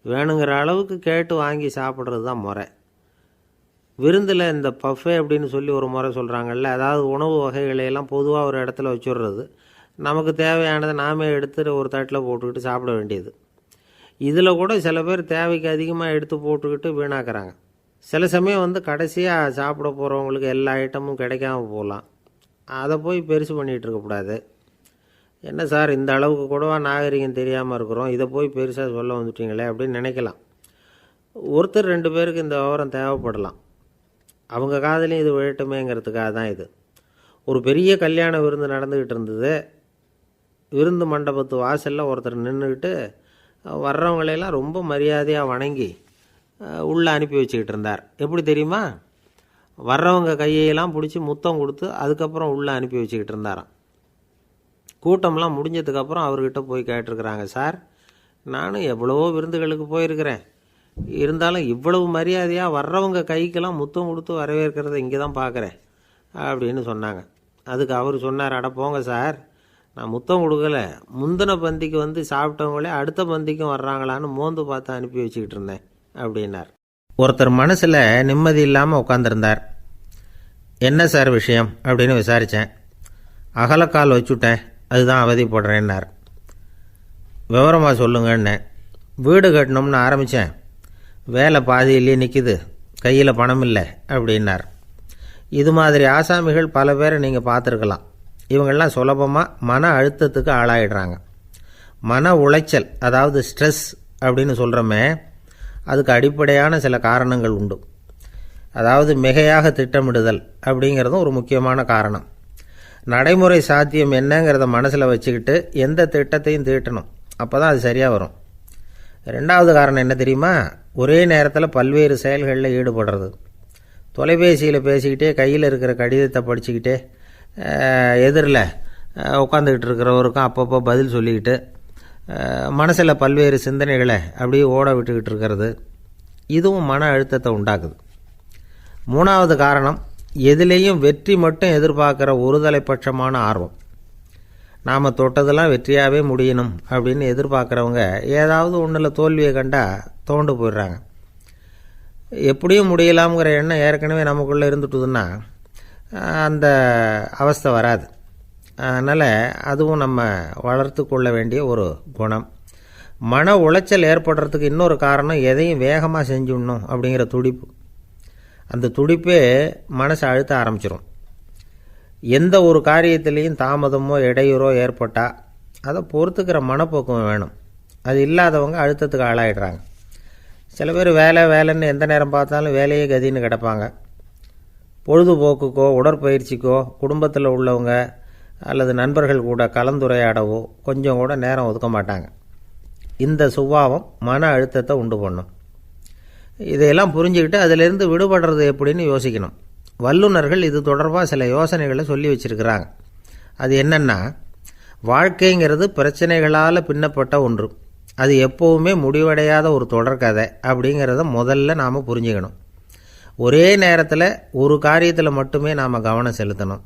வேணுங்கிற அளவுக்கு கேட்டு வாங்கி சாப்பிட்றது தான் முறை. விருந்தில் இந்த பஃபே அப்படின்னு சொல்லி ஒரு முறை சொல்கிறாங்கல்ல, அதாவது உணவு வகைகளையெல்லாம் பொதுவாக ஒரு இடத்துல வச்சுடுறது, நமக்கு தேவையானதை நாமே எடுத்து ஒரு தட்டில் போட்டுக்கிட்டு சாப்பிட வேண்டியது. இதில் கூட சில பேர் தேவைக்கு அதிகமாக எடுத்து போட்டுக்கிட்டு வீணாக்குறாங்க. சில சமயம் கடைசியாக சாப்பிட போகிறவங்களுக்கு எல்லா ஐட்டமும் கிடைக்காம போகலாம். அதை போய் பெருசு பண்ணிகிட்டு இருக்கக்கூடாது. என்ன சார் இந்த அளவுக்கு கூடவா நாகரிகம் தெரியாமல் இருக்கிறோம், இதை போய் பெருசாக சொல்ல வந்துட்டீங்களே அப்படின்னு நினைக்கலாம். ஒருத்தர் 2 பேருக்கு இந்த விவரம் தேவைப்படலாம். அவங்க காதலையும் இது விழட்டுமேங்கிறதுக்காக தான் இது. ஒரு பெரிய கல்யாண விருந்து நடந்துக்கிட்டு இருந்தது. விருந்து மண்டபத்து வாசலில் ஒருத்தர் நின்றுக்கிட்டு வர்றவங்களையெல்லாம் ரொம்ப மரியாதையாக வணங்கி உள்ளே அனுப்பி வச்சுக்கிட்டு இருந்தார். எப்படி தெரியுமா? வர்றவங்க கையெல்லாம் பிடிச்சி முத்தம் கொடுத்து அதுக்கப்புறம் உள்ளே அனுப்பி வச்சுக்கிட்டு இருந்தாராம். கூட்டம்லாம் முடிஞ்சதுக்கப்புறம் அவர்கிட்ட போய் கேட்டிருக்கிறாங்க, சார் நானும் எவ்வளவோ விருந்துகளுக்கு போயிருக்கிறேன், இருந்தாலும் இவ்வளவு மரியாதையாக வர்றவங்க கைக்கெல்லாம் முத்தம் கொடுத்து வரவேற்கிறத இங்கே தான் பார்க்குறேன் அப்படின்னு சொன்னாங்க. அதுக்கு அவர் சொன்னார், அட போங்க சார், நான் முத்தம் கொடுக்கல, முந்தின பந்திக்கு சாப்பிட்டவங்களே அடுத்த பந்திக்கும் வர்றாங்களான்னு மோந்து பார்த்து அனுப்பி வச்சுக்கிட்டு இருந்தேன் அப்படின்னார். ஒருத்தர் மனசில் நிம்மதி இல்லாமல் உட்காந்துருந்தார். என்ன சார் விஷயம் அப்படின்னு விசாரித்தேன். அகலக்கால் வச்சுட்டேன், அதுதான் அவதிப்படுறேன்னார். விவரமாக சொல்லுங்கன்னு. வீடு கட்டணும்னு ஆரம்பித்தேன், வேலை பாதியிலேயே நிற்கிது, கையில் பணம் இல்லை அப்படின்னார். இது மாதிரி ஆசாமிகள் பல பேரை நீங்கள் பார்த்துருக்கலாம். இவங்கெல்லாம் சுலபமாக மன அழுத்தத்துக்கு ஆளாயிடுறாங்க. மன உளைச்சல், அதாவது ஸ்ட்ரெஸ் அப்படின்னு சொல்கிறோமே, அதுக்கு அடிப்படையான சில காரணங்கள் உண்டு. அதாவது மிகையாக திட்டமிடுதல் அப்படிங்கிறதும் ஒரு முக்கியமான காரணம். நடைமுறை சாத்தியம் என்னங்கிறத மனசில் வச்சுக்கிட்டு எந்த திட்டத்தையும் தீட்டணும், அப்போ தான் அது சரியாக வரும். 2வது காரணம் என்ன தெரியுமா? ஒரே நேரத்தில் பல்வேறு செயல்களில் ஈடுபடுறது. தொலைபேசியில் பேசிக்கிட்டே கையில் இருக்கிற கடிதத்தை படிச்சுக்கிட்டே எதிரில் உட்காந்துக்கிட்டு இருக்கிறவருக்கும் அப்பப்போ பதில் சொல்லிக்கிட்டு மனசில் பல்வேறு சிந்தனைகளை அப்படியே ஓட விட்டுக்கிட்டு இருக்கிறது, இதுவும் மன அழுத்தத்தை உண்டாக்குது. 3வது காரணம், எதிலேயும் வெற்றி மட்டும் எதிர்பார்க்குற ஒருதலைப்பட்சமான ஆர்வம். நாம் தொட்டதெல்லாம் வெற்றியாகவே முடியணும் அப்படின்னு எதிர்பார்க்குறவங்க ஏதாவது ஒன்றில் தோல்வியை கண்டால் தோண்டு போயிடுறாங்க. எப்படியும் முடியலாம்ங்கிற எண்ணம் ஏற்கனவே நமக்குள்ளே இருந்துட்டுதுன்னா அந்த அவஸ்தை வராது. அதனால் அதுவும் நம்ம வளர்த்து கொள்ள வேண்டிய ஒரு குணம். மன உளைச்சல் ஏற்படுறதுக்கு இன்னொரு காரணம், எதையும் வேகமாக செஞ்சுடணும் அப்படிங்கிற துடிப்பு. அந்த துடிப்பே மனசை அழுத்த ஆரம்பிச்சிடும். எந்த ஒரு காரியத்திலையும் தாமதமோ இடையூறோ ஏற்பட்டால் அதை பொறுத்துக்கிற மனப்போக்கம் வேணும். அது இல்லாதவங்க அழுத்தத்துக்கு ஆளாயிடுறாங்க. சில பேர் வேலைன்னு எந்த நேரம் பார்த்தாலும் வேலையே கதின்னு கிடப்பாங்க. பொழுதுபோக்குக்கோ உடற்பயிற்சிக்கோ குடும்பத்தில் உள்ளவங்க அல்லது நண்பர்கள் கூட கலந்துரையாடவோ கொஞ்சம் கூட நேரம் ஒதுக்க மாட்டாங்க. இந்த சுபாவம் மன அழுத்தத்தை உண்டு பண்ணும். இதையெல்லாம் புரிஞ்சுக்கிட்டு அதிலிருந்து விடுபடுறது எப்படின்னு யோசிக்கணும். வல்லுநர்கள் இது தொடர்பாக சில யோசனைகளை சொல்லி வச்சுருக்கிறாங்க. அது என்னென்னா, வாழ்க்கைங்கிறது பிரச்சனைகளால் பின்னப்பட்ட ஒன்று, அது எப்போவுமே முடிவடையாத ஒரு தொடர்கதை அப்படிங்கிறத முதல்ல நாம் புரிஞ்சுக்கணும். ஒரே நேரத்தில் ஒரு காரியத்தில் மட்டுமே நாம் கவனம் செலுத்தணும்.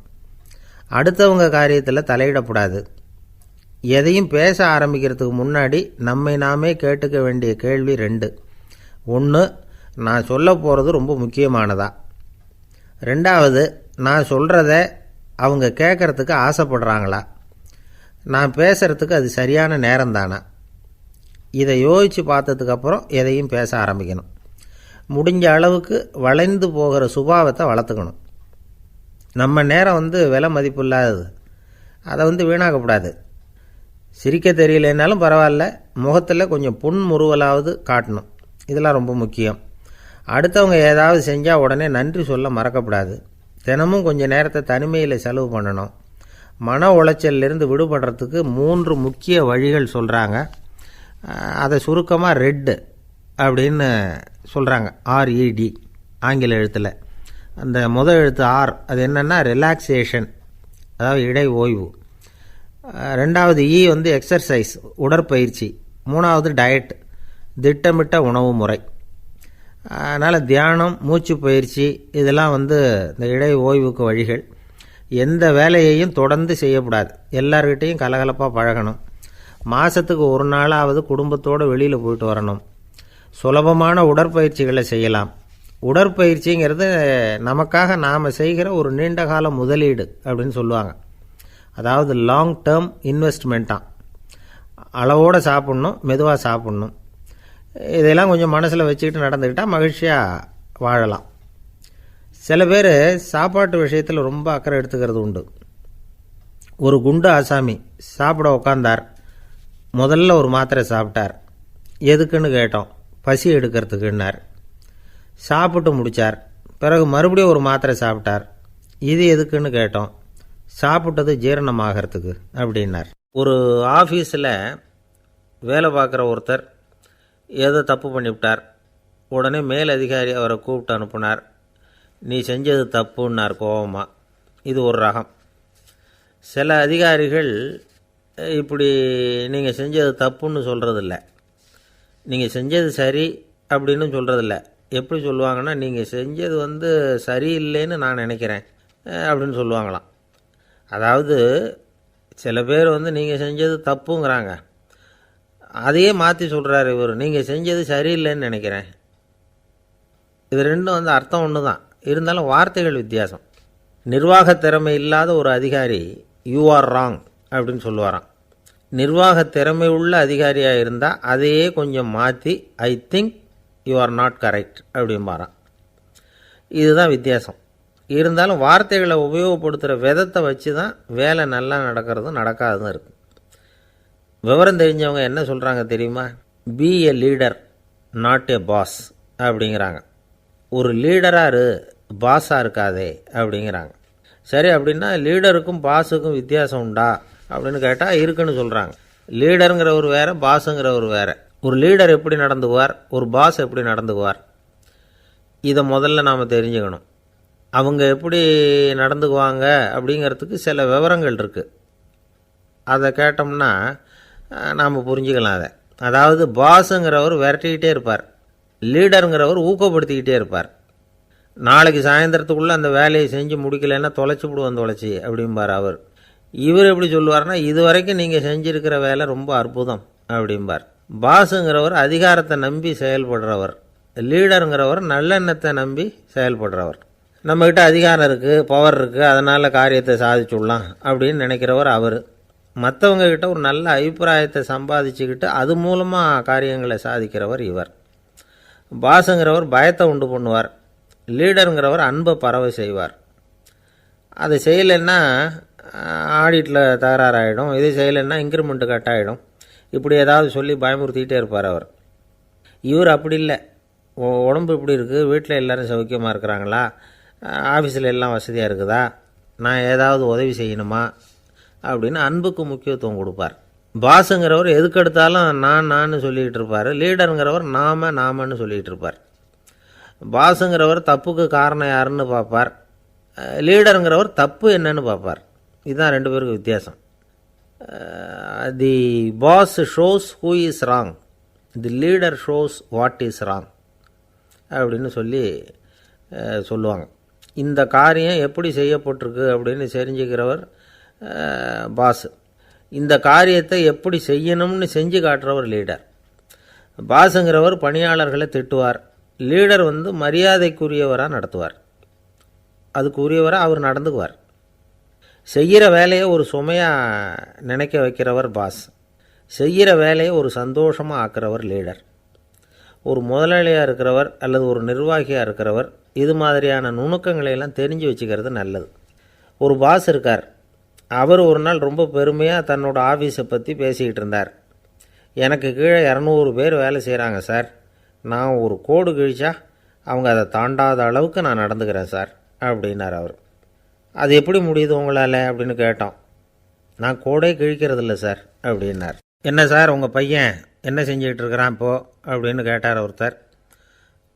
அடுத்தவங்க காரியத்தில் தலையிடக்கூடாது. எதையும் பேச ஆரம்பிக்கிறதுக்கு முன்னாடி நம்மை நாமே கேட்டுக்க வேண்டிய கேள்வி 2. ஒன்று, நான் சொல்ல போகிறது ரொம்ப முக்கியமானதா? 2வது, நான் சொல்கிறத அவங்க கேட்குறதுக்கு ஆசைப்படுறாங்களா? நான் பேசுகிறதுக்கு அது சரியான நேரம்தானா? இதை யோசித்து பார்த்ததுக்கப்புறம் எதையும் பேச ஆரம்பிக்கணும். முடிஞ்ச அளவுக்கு வளைந்து போகிற சுபாவத்தை வளர்த்துக்கணும். நம்ம நேரம் விலை மதிப்பு இல்லாதது, அதை வீணாக்கக்கூடாது. சிரிக்க தெரியலனாலும் பரவாயில்ல, முகத்தில் கொஞ்சம் புன்முறுவலாவது காட்டணும். இதெல்லாம் ரொம்ப முக்கியம். அடுத்தவங்க ஏதாவது செஞ்சால் உடனே நன்றி சொல்ல மறக்கக்கூடாது. தினமும் கொஞ்சம் நேரத்தை தனிமையில் செலவு பண்ணணும். மன உளைச்சலிருந்து விடுபடுறதுக்கு 3 முக்கிய வழிகள் சொல்கிறாங்க. அதை சுருக்கமாக ரெட் அப்படின்னு சொல்கிறாங்க. RED ஆங்கில எழுத்தில். அந்த முதல் எழுத்து R, அது என்னென்னா ரிலாக்ஸேஷன், அதாவது இடை ஓய்வு. 2வது E எக்ஸர்சைஸ், உடற்பயிற்சி. 3வது டயட், திட்டமிட்ட உணவு முறை. அதனால் தியானம், மூச்சு பயிற்சி இதெல்லாம் இந்த இடை ஓய்வுக்கு வழிகள். எந்த வேலையையும் தொடர்ந்து செய்யக்கூடாது. எல்லார்கிட்டையும் கலகலப்பாக பழகணும். மாதத்துக்கு ஒரு நாளாவது குடும்பத்தோடு வெளியில் போயிட்டு வரணும். சுலபமான உடற்பயிற்சிகளை செய்யலாம். உடற்பயிற்சிங்கிறது நமக்காக நாம் செய்கிற ஒரு நீண்டகால முதலீடு அப்படின்னு சொல்லுவாங்க. அதாவது லாங் டேர்ம் இன்வெஸ்ட்மெண்ட்டாக. அளவோடு சாப்பிட்ணும், மெதுவாக சாப்பிட்ணும். இதெல்லாம் கொஞ்சம் மனசில் வச்சுக்கிட்டு நடந்துக்கிட்டால் மகிழ்ச்சியாக வாழலாம். சில பேர் சாப்பாட்டு விஷயத்தில் ரொம்ப அக்கறை எடுத்துக்கிறது உண்டு. ஒரு குண்டு ஆசாமி சாப்பிட உக்காந்தார். முதல்ல ஒரு மாத்திரை சாப்பிட்டார். எதுக்குன்னு கேட்டோம். பசி எடுக்கிறதுக்குன்னார். சாப்பிட்டு முடித்தார். பிறகு மறுபடியும் ஒரு மாத்திரை சாப்பிட்டார். இது எதுக்குன்னு கேட்டோம். சாப்பிட்டது ஜீரணமாகறதுக்கு அப்படின்னார். ஒரு ஆஃபீஸில் வேலை பார்க்குற ஒருத்தர் ஏதோ தப்பு பண்ணிவிட்டார். உடனே மேலதிகாரி அவரை கூப்பிட்டு அனுப்புனார். நீ செஞ்சது தப்புன்னார் கோபமாக. இது ஒரு ரகம். சில அதிகாரிகள் இப்படி நீங்கள் செஞ்சது தப்புன்னு சொல்கிறதில்ல, நீங்கள் செஞ்சது சரி அப்படின்னு சொல்கிறதில்ல. எப்படி சொல்லுவாங்கன்னா, நீங்கள் செஞ்சது சரியில்லைன்னு நான் நினைக்கிறேன் அப்படின்னு சொல்லுவாங்களாம். அதாவது சில பேர் நீங்கள் செஞ்சது தப்புங்கிறாங்க, அதையே மாற்றி சொல்கிறாரு இவர், நீங்கள் செஞ்சது சரியில்லைன்னு நினைக்கிறேன். இது ரெண்டும் அர்த்தம் ஒன்று தான், இருந்தாலும் வார்த்தைகள் வித்தியாசம். நிர்வாக திறமை இல்லாத ஒரு அதிகாரி யூ ஆர் ராங் அப்படின்னு சொல்லுவாராம். நிர்வாக திறமை உள்ள அதிகாரியாக இருந்தால் அதையே கொஞ்சம் மாற்றி I think you are not correct அப்படிம்பாராம். இதுதான் வித்தியாசம். இருந்தாலும் வார்த்தைகளை உபயோகப்படுத்துகிற விதத்தை வச்சு தான் வேலை நல்லா நடக்கிறதும் நடக்காததும் இருக்குது. விவரம் தெரிஞ்சவங்க என்ன சொல்கிறாங்க தெரியுமா? Be a leader not a boss அப்படிங்கிறாங்க. ஒரு லீடராக பாஸாக இருக்காதே அப்படிங்கிறாங்க. சரி, அப்படின்னா லீடருக்கும் பாஸுக்கும் வித்தியாசம் உண்டா அப்படின்னு கேட்டால் இருக்குன்னு சொல்கிறாங்க. லீடருங்கிறவர் வேறு, பாஸுங்கிறவர் வேறு. ஒரு லீடர் எப்படி நடந்துக்குவார், ஒரு பாஸ் எப்படி நடந்துக்குவார், இதை முதல்ல நாம் தெரிஞ்சுக்கணும். அவங்க எப்படி நடந்துக்குவாங்க அப்படிங்கிறதுக்கு சில விவரங்கள் இருக்குது. அதை கேட்டோம்னா நாம் புரிஞ்சுக்கலாம் அதை. அதாவது பாஸுங்கிறவர் விரட்டிக்கிட்டே இருப்பார், லீடருங்கிறவர் ஊக்கப்படுத்திக்கிட்டே இருப்பார். நாளைக்கு சாயந்தரத்துக்குள்ளே அந்த வேலையை செஞ்சு முடிக்கலைன்னா தொலைச்சி விடுவோம் தொலைச்சி அப்படிம்பார் அவர். இவர் எப்படி சொல்லுவார்னா, இது வரைக்கும் நீங்கள் செஞ்சுருக்கிற வேலை ரொம்ப அற்புதம் அப்படிம்பார். பாஸுங்கிறவர் அதிகாரத்தை நம்பி செயல்படுறவர், லீடருங்கிறவர் நல்லெண்ணத்தை நம்பி செயல்படுறவர். நம்மக்கிட்ட அதிகாரம் இருக்குது, பவர் இருக்குது, அதனால் காரியத்தை சாதிச்சுடலாம் அப்படின்னு நினைக்கிறவர் அவர். மற்றவங்கக்கிட்ட ஒரு நல்ல அபிப்பிராயத்தை சம்பாதிச்சுக்கிட்டு அது மூலமாக காரியங்களை சாதிக்கிறவர் இவர். பாஸுங்கிறவர் பயத்தை உண்டு பண்ணுவார், லீடருங்கிறவர் அன்பை பரவ செய்வார். அதை செய்யலைன்னா ஆடிட்டில் தகராறாயிடும், இது செய்யலைன்னா இன்க்ரிமெண்ட்டு கட் ஆகிடும், இப்படி ஏதாவது சொல்லி பயமுறுத்திக்கிட்டே இருப்பார் அவர். இவர் அப்படி இல்லை. உடம்பு இப்படி இருக்குது, வீட்டில் எல்லோரும் சௌக்கியமாக இருக்கிறாங்களா, ஆஃபீஸில் எல்லாம் வசதியாக இருக்குதா, நான் ஏதாவது உதவி செய்யணுமா அப்படின்னு அன்புக்கு முக்கியத்துவம் கொடுப்பார். பாஸுங்கிறவர் எதுக்கெடுத்தாலும் நான் சொல்லிகிட்டு இருப்பார், லீடருங்கிறவர் நாமன்னு சொல்லிகிட்டு இருப்பார். பாஸுங்கிறவர் தப்புக்கு காரணம் யாருன்னு பார்ப்பார், லீடருங்கிறவர் தப்பு என்னன்னு பார்ப்பார். இதுதான் ரெண்டு பேருக்கு வித்தியாசம். The boss shows who is wrong, the leader shows what is wrong அப்படின்னு சொல்லுவாங்க. இந்த காரியம் எப்படி செய்யப்பட்டிருக்கு அப்படின்னு தெரிஞ்சுக்கிறவர் பாஸ். இந்த காரியத்தை எப்படி செய்யணும்னு செஞ்சு காட்டுறவர் லீடர். பாஸுங்கிறவர் பணியாளர்களை திட்டுவார், லீடர் மரியாதைக்குரியவராக நடத்துவார், அதுக்குரியவராக அவர் நடந்துக்குவார். செய்கிற வேலையை ஒரு சுமையாக நினைக்க வைக்கிறவர் பாஸ், செய்கிற வேலையை ஒரு சந்தோஷமாக ஆக்கிறவர் லீடர். ஒரு முதலாளியாக இருக்கிறவர் அல்லது ஒரு நிர்வாகியாக இருக்கிறவர் இது மாதிரியான நுணுக்கங்களையெல்லாம் தெரிஞ்சு வச்சுக்கிறது நல்லது. ஒரு பாஸ் இருக்கார், அவர் ஒரு நாள் ரொம்ப பெருமையாக தன்னோட ஆஃபீஸை பற்றி பேசிக்கிட்டு இருந்தார். எனக்கு கீழே 200 பேர் வேலை செய்கிறாங்க சார், நான் ஒரு கோடு கிழிச்சா அவங்க அதை தாண்டாத அளவுக்கு நான் நடந்துக்கிறேன் சார் அப்படின்னார் அவர். அது எப்படி முடியுது உங்களால் அப்படின்னு கேட்டோம். நான் கோடே கிழிக்கிறதில்ல சார் அப்படின்னார். என்ன சார் உங்கள் பையன் என்ன செஞ்சுக்கிட்டு இருக்கிறான் இப்போது அப்படின்னு கேட்டார் ஒருத்தர்.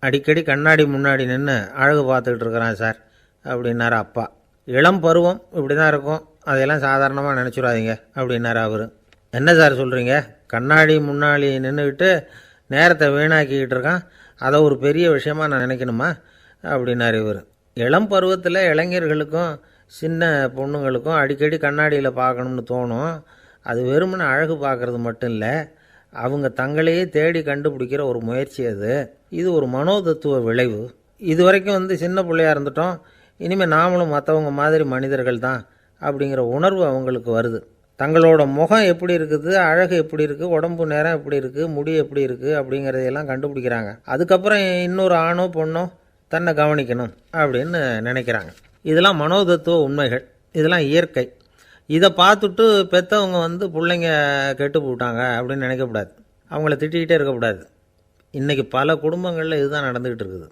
அடிக்கடி கண்ணாடி முன்னாடி நின்று அழகு பார்த்துக்கிட்டு இருக்கிறான் சார் அப்படின்னார் அப்பா. இளம் பருவம் இப்படி தான் இருக்கும், அதையெல்லாம் சாதாரணமாக நினச்சிடாதீங்க அப்படின்னார் அவர். என்ன சார் சொல்கிறீங்க, கண்ணாடி முன்னாடி நின்றுக்கிட்டு நேரத்தை வீணாக்கிக்கிட்டு இருக்கான், அதை ஒரு பெரிய விஷயமா நான் நினைக்கணுமா அப்படின்னார் இவர். இளம் பருவத்தில் இளைஞர்களுக்கும் சின்ன பொண்ணுங்களுக்கும் அடிக்கடி கண்ணாடியில் பார்க்கணும்னு தோணும். அது வெறுமனே அழகு பார்க்குறது மட்டும் இல்லை, அவங்க தங்களையே தேடி கண்டுபிடிக்கிற ஒரு முயற்சி அது. இது ஒரு மனோதத்துவ விளைவு. இது வரைக்கும் சின்ன பிள்ளையாக இருந்துட்டோம், இனிமேல் நாமளும் மற்றவங்க மாதிரி மனிதர்கள் தான் அப்படிங்கிற உணர்வு அவங்களுக்கு வருது. தங்களோட முகம் எப்படி இருக்குது, அழகு எப்படி இருக்குது, உடம்பு நேரம் எப்படி இருக்குது, முடி எப்படி இருக்குது அப்படிங்கிறதையெல்லாம் கண்டுபிடிக்கிறாங்க. அதுக்கப்புறம் இன்னொரு ஆணோ பொண்ணோ தன்னை கவனிக்கணும் அப்படின்னு நினைக்கிறாங்க. இதெல்லாம் மனோதத்துவ உண்மைகள், இதெல்லாம் இயற்கை. இதை பார்த்துட்டு பெற்றவங்க பிள்ளைங்க கெட்டு போட்டாங்க அப்படின்னு நினைக்கக்கூடாது, அவங்கள திட்டிக்கிட்டே இருக்கக்கூடாது. இன்றைக்கி பல குடும்பங்களில் இதுதான் நடந்துக்கிட்டு இருக்குது.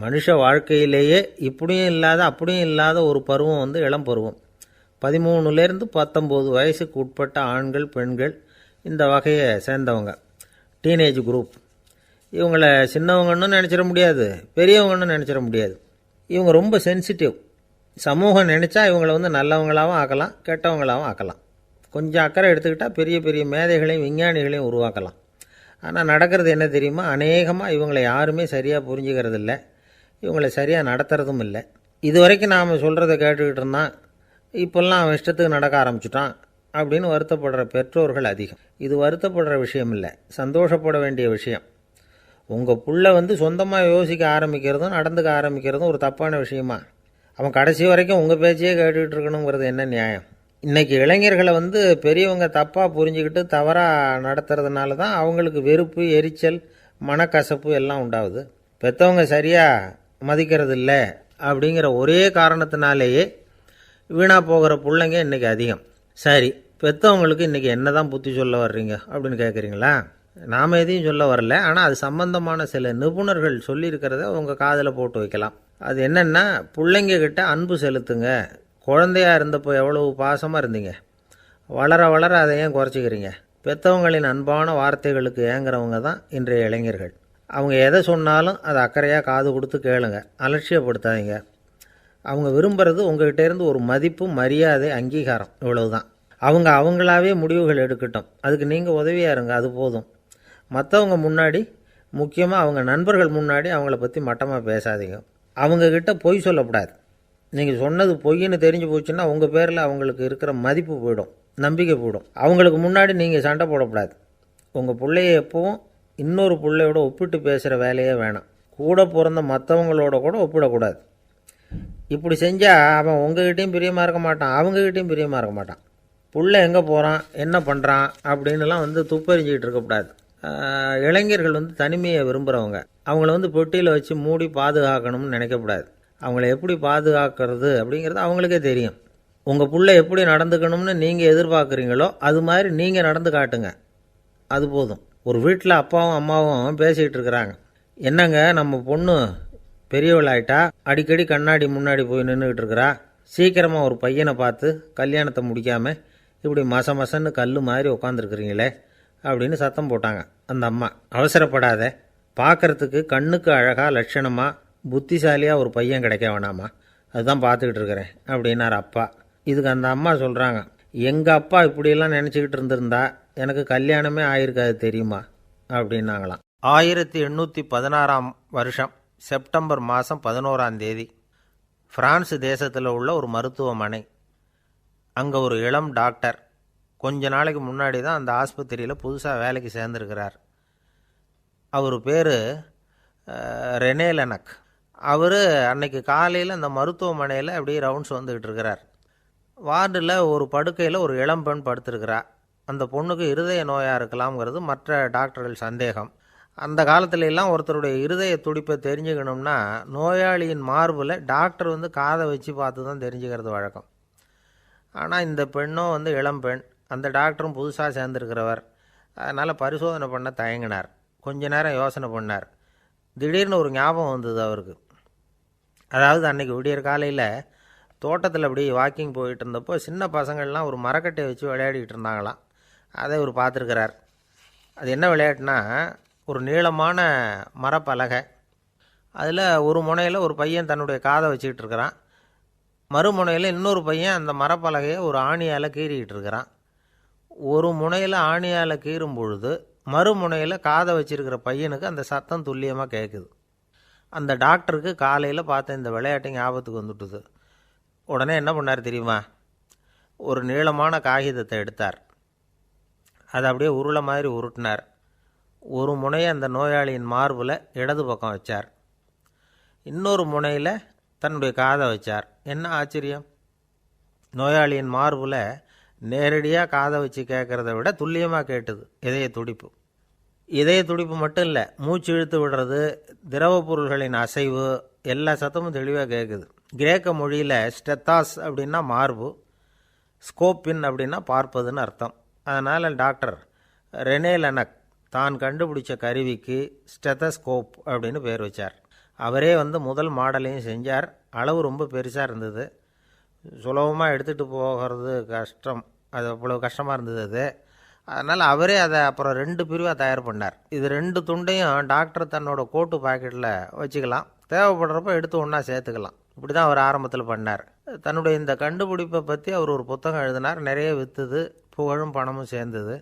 மனுஷ வாழ்க்கையிலேயே இப்படியும் இல்லாத அப்படியும் இல்லாத ஒரு பருவம் இளம் பருவம். 13லேருந்து 19 வயசுக்கு உட்பட்ட ஆண்கள் பெண்கள் இந்த வகையை சேர்ந்தவங்க, டீனேஜ் குரூப். இவங்கள சின்னவங்கன்னு நினச்சிட முடியாது, பெரியவங்கன்னு நினச்சிட முடியாது. இவங்க ரொம்ப சென்சிட்டிவ். சமூகம் நினச்சா இவங்களை நல்லவங்களாகவும் ஆக்கலாம், கெட்டவங்களாகவும் ஆக்கலாம். கொஞ்சம் அக்கறை எடுத்துக்கிட்டால் பெரிய பெரிய மேதைகளையும் விஞ்ஞானிகளையும் உருவாக்கலாம். ஆனால் நடக்கிறது என்ன தெரியுமா, அநேகமாக இவங்களை யாருமே சரியாக புரிஞ்சுக்கிறது இல்லை, இவங்களை சரியாக நடத்துறதும் இல்லை. இது வரைக்கும் நாம் சொல்கிறத கேட்டுக்கிட்டு இருந்தான், இப்போல்லாம் அவன் இஷ்டத்துக்கு நடக்க ஆரம்பிச்சுட்டான் அப்படின்னு வருத்தப்படுற பெற்றோர்கள் அதிகம். இது வருத்தப்படுற விஷயம் இல்லை, சந்தோஷப்பட வேண்டிய விஷயம். உங்கள் புள்ள சொந்தமாக யோசிக்க ஆரம்பிக்கிறதும் நடந்துக்க ஆரம்பிக்கிறதும் ஒரு தப்பான விஷயமா? அவன் கடைசி வரைக்கும் உங்கள் பேச்சையே கேட்டுக்கிட்டு இருக்கணுங்கிறது என்ன நியாயம்? இன்றைக்கி இளைஞர்களை பெரியவங்க தப்பாக புரிஞ்சுக்கிட்டு தவறாக நடத்துறதுனால தான் அவங்களுக்கு வெறுப்பு, எரிச்சல், மனக்கசப்பு எல்லாம் உண்டாகுது. பெற்றவங்க சரியாக மதிக்கிறது இல்லை அப்படிங்கிற ஒரே காரணத்தினாலேயே வீணாக போகிற பிள்ளைங்க இன்றைக்கி அதிகம். சரி, பெற்றவங்களுக்கு இன்றைக்கி என்ன தான் புத்தி சொல்ல வர்றீங்க அப்படின்னு கேட்குறீங்களா? நாம் எதையும் சொல்ல வரல, ஆனால் அது சம்பந்தமான சில நிபுணர்கள் சொல்லியிருக்கிறத உங்கள் காதில் போட்டு வைக்கலாம். அது என்னென்னா, பிள்ளைங்க கிட்ட அன்பு செலுத்துங்க. குழந்தையாக இருந்தப்போ எவ்வளவு பாசமாக இருந்தீங்க, வளர வளர அதை ஏன் குறைச்சிக்கிறீங்க? பெற்றவங்களின் அன்பான வார்த்தைகளுக்கு ஏங்குறவங்க தான் இன்றைய இளைஞர்கள். அவங்க எதை சொன்னாலும் அதை அக்கறையாக காது கொடுத்து கேளுங்க, அலட்சியப்படுத்தாதீங்க. அவங்க விரும்புகிறது உங்கள்கிட்டேருந்து ஒரு மதிப்பு, மரியாதை, அங்கீகாரம், இவ்வளவுதான். அவங்க அவங்களாவே முடிவுகள் எடுக்கட்டும், அதுக்கு நீங்கள் உதவியாக இருங்க, அது போதும். மற்றவங்க முன்னாடி, முக்கியமாக அவங்க நண்பர்கள் முன்னாடி அவங்கள பற்றி மட்டமாக பேசாதீங்க. அவங்கக்கிட்ட பொய் சொல்லக்கூடாது. நீங்கள் சொன்னது பொய்ன்னு தெரிஞ்சு போச்சுன்னா உங்கள் பேரில் அவங்களுக்கு இருக்கிற மதிப்பு போயிடும், நம்பிக்கை போயிடும். அவங்களுக்கு முன்னாடி நீங்கள் சண்டை போடக்கூடாது. உங்கள் பிள்ளைய எப்பவும் இன்னொரு பிள்ளையோட ஒப்பிட்டு பேசுகிற வேலையே வேணாம். கூட பிறந்த மற்றவங்களோட கூட ஒப்பிடக்கூடாது. இப்படி செஞ்சால் அவன் உங்ககிட்டையும் பிரியமாக இருக்க மாட்டான், அவங்ககிட்டையும் பிரியமாக இருக்க மாட்டான். புள்ள எங்கே போகிறான், என்ன பண்ணுறான் அப்படின்னுலாம் துப்பறிஞ்சிக்கிட்டு இருக்கக்கூடாது. இளைஞர்கள் தனிமையை விரும்புகிறவங்க. அவங்கள பெட்டியில் வச்சு மூடி பாதுகாக்கணும்னு நினைக்கக்கூடாது. அவங்கள எப்படி பாதுகாக்கிறது அப்படிங்கிறது அவங்களுக்கே தெரியும். உங்கள் புள்ள எப்படி நடந்துக்கணும்னு நீங்கள் எதிர்பார்க்குறீங்களோ அது மாதிரி நீங்கள் நடந்து காட்டுங்க, அது போதும். ஒரு வீட்டில் அப்பாவும் அம்மாவும் பேசிகிட்டு இருக்கிறாங்க. என்னங்க, நம்ம பொண்ணு பெரியவளாயிட்டா, அடிக்கடி கண்ணாடி முன்னாடி போய் நின்றுக்கிட்டு இருக்கிறா, சீக்கிரமாக ஒரு பையனை பார்த்து கல்யாணத்தை முடிக்காமல் இப்படி மசன்னு கல் மாதிரி உட்காந்துருக்குறீங்களே அப்படின்னு சத்தம் போட்டாங்க அந்த அம்மா. அவசரப்படாத, பார்க்குறதுக்கு கண்ணுக்கு அழகாக லட்சணமாக புத்திசாலியாக ஒரு பையன் கிடைக்க வேணாமா, அதுதான் பார்த்துக்கிட்டு இருக்கிறேன் அப்படின்னார் அப்பா. இதுக்கு அந்த அம்மா சொல்கிறாங்க, எங்கள் அப்பா இப்படியெல்லாம் நினச்சிக்கிட்டு இருந்திருந்தா எனக்கு கல்யாணமே ஆயிருக்காது தெரியுமா அப்படின்னாங்களாம். 1816 வருஷம் செப்டம்பர் மாதம் 11 பிரான்ஸ் தேசத்தில் உள்ள ஒரு மருத்துவமனை. அங்கே ஒரு இளம் டாக்டர் கொஞ்ச நாளைக்கு முன்னாடி தான் அந்த ஆஸ்பத்திரியில் புதுசாக வேலைக்கு சேர்ந்துருக்கிறார். அவர் பேர் ரெனே லெனக். அவர் அன்னைக்கு காலையில் அந்த மருத்துவமனையில் அப்படியே ரவுண்ட்ஸ் வந்துக்கிட்டு இருக்கிறார். வார்டில் ஒரு படுக்கையில் ஒரு இளம்பெண் படுத்திருக்கிறா. அந்த பொண்ணுக்கு இருதய நோயாக இருக்கலாம்ங்கிறது மற்ற டாக்டர்கள் சந்தேகம். அந்த காலத்துல எல்லாம் ஒருத்தருடைய இருதய துடிப்பை தெரிஞ்சுக்கணும்னா நோயாளியின் மார்பில் டாக்டர் வந்து காதை வச்சு பார்த்து தான் தெரிஞ்சுக்கிறது வழக்கம். ஆனால் இந்த பெண்ணும் வந்து இளம்பெண், அந்த டாக்டரும் புதுசாக சேர்ந்துருக்கிறவர். அதனால் பரிசோதனை பண்ண தயங்கினார். கொஞ்ச நேரம் யோசனை பண்ணார். திடீர்னு ஒரு ஞாபகம் வந்தது அவருக்கு. அதாவது அன்றைக்கி விடியற் காலையில் தோட்டத்தில் அப்படி வாக்கிங் போயிட்டு இருந்தப்போ சின்ன பசங்கள்லாம் ஒரு மரக்கட்டையை வச்சு விளையாடிக்கிட்டு இருந்தாங்களாம். அதை இவர் பார்த்துருக்கிறார். அது என்ன விளையாட்டுனா, ஒரு நீளமான மரப்பலகை, அதில் ஒரு முனையில் ஒரு பையன் தன்னுடைய காதை வச்சுக்கிட்டு இருக்கிறான், மறுமுனையில் இன்னொரு பையன் அந்த மரப்பலகையை ஒரு ஆணியால் கீறிக்கிட்டு இருக்கிறான். ஒரு முனையில் ஆணியால் கீறும் பொழுது மறுமுனையில் காதை வச்சிருக்கிற பையனுக்கு அந்த சத்தம் துல்லியமாக கேட்குது. அந்த டாக்டருக்கு காலையில் பார்த்த இந்த விளையாட்டு ஞாபகத்துக்கு வந்துட்டுது. உடனே என்ன பண்ணார் தெரியுமா? ஒரு நீளமான காகிதத்தை எடுத்தார். அதை அப்படியே உருளை மாதிரி உருட்டினார். ஒரு முனையை அந்த நோயாளியின் மார்பில் இடது பக்கம் வச்சார், இன்னொரு முனையில் தன்னுடைய காதை வச்சார். என்ன ஆச்சரியம்! நோயாளியின் மார்பில் நேரடியாக காதை வச்சு கேட்குறத விட துல்லியமாக கேட்டுது இதய துடிப்பு. இதய துடிப்பு மட்டும் இல்லை, மூச்சு இழுத்து விடுறது, திரவ பொருள்களின் அசைவு, எல்லா சத்தமும் தெளிவாக கேட்குது. கிரேக்க மொழியில் ஸ்டெத்தாஸ் அப்படின்னா மார்பு, ஸ்கோப்பின் அப்படின்னா பார்ப்பதுன்னு அர்த்தம். அதனால் டாக்டர் ரெனே லெனக் தான் கண்டுபிடிச்ச கருவிக்கு ஸ்டெத்தஸ்கோப் அப்படின்னு பேர் வச்சார். அவரே வந்து முதல் மாடலையும் செஞ்சார். அளவு ரொம்ப பெருசாக இருந்தது, சுலபமாக எடுத்துகிட்டு போகிறது கஷ்டம், அது அவ்வளோ கஷ்டமாக இருந்தது அது. அதனால் அவரே அதை அப்புறம் 2 பிரிவாக தயார் பண்ணார். இது 2 துண்டையும் டாக்டர் தன்னோட கோட்டு பாக்கெட்டில் வச்சுக்கலாம், தேவைப்படுறப்ப எடுத்து ஒன்றா சேர்த்துக்கலாம். இப்படி தான் அவர் ஆரம்பத்தில் பண்ணார். தன்னுடைய இந்த கண்டுபிடிப்பை பற்றி அவர் ஒரு புத்தகம் எழுதினார். நிறைய விற்றுது, புகழும் பணமும் சேர்ந்தது.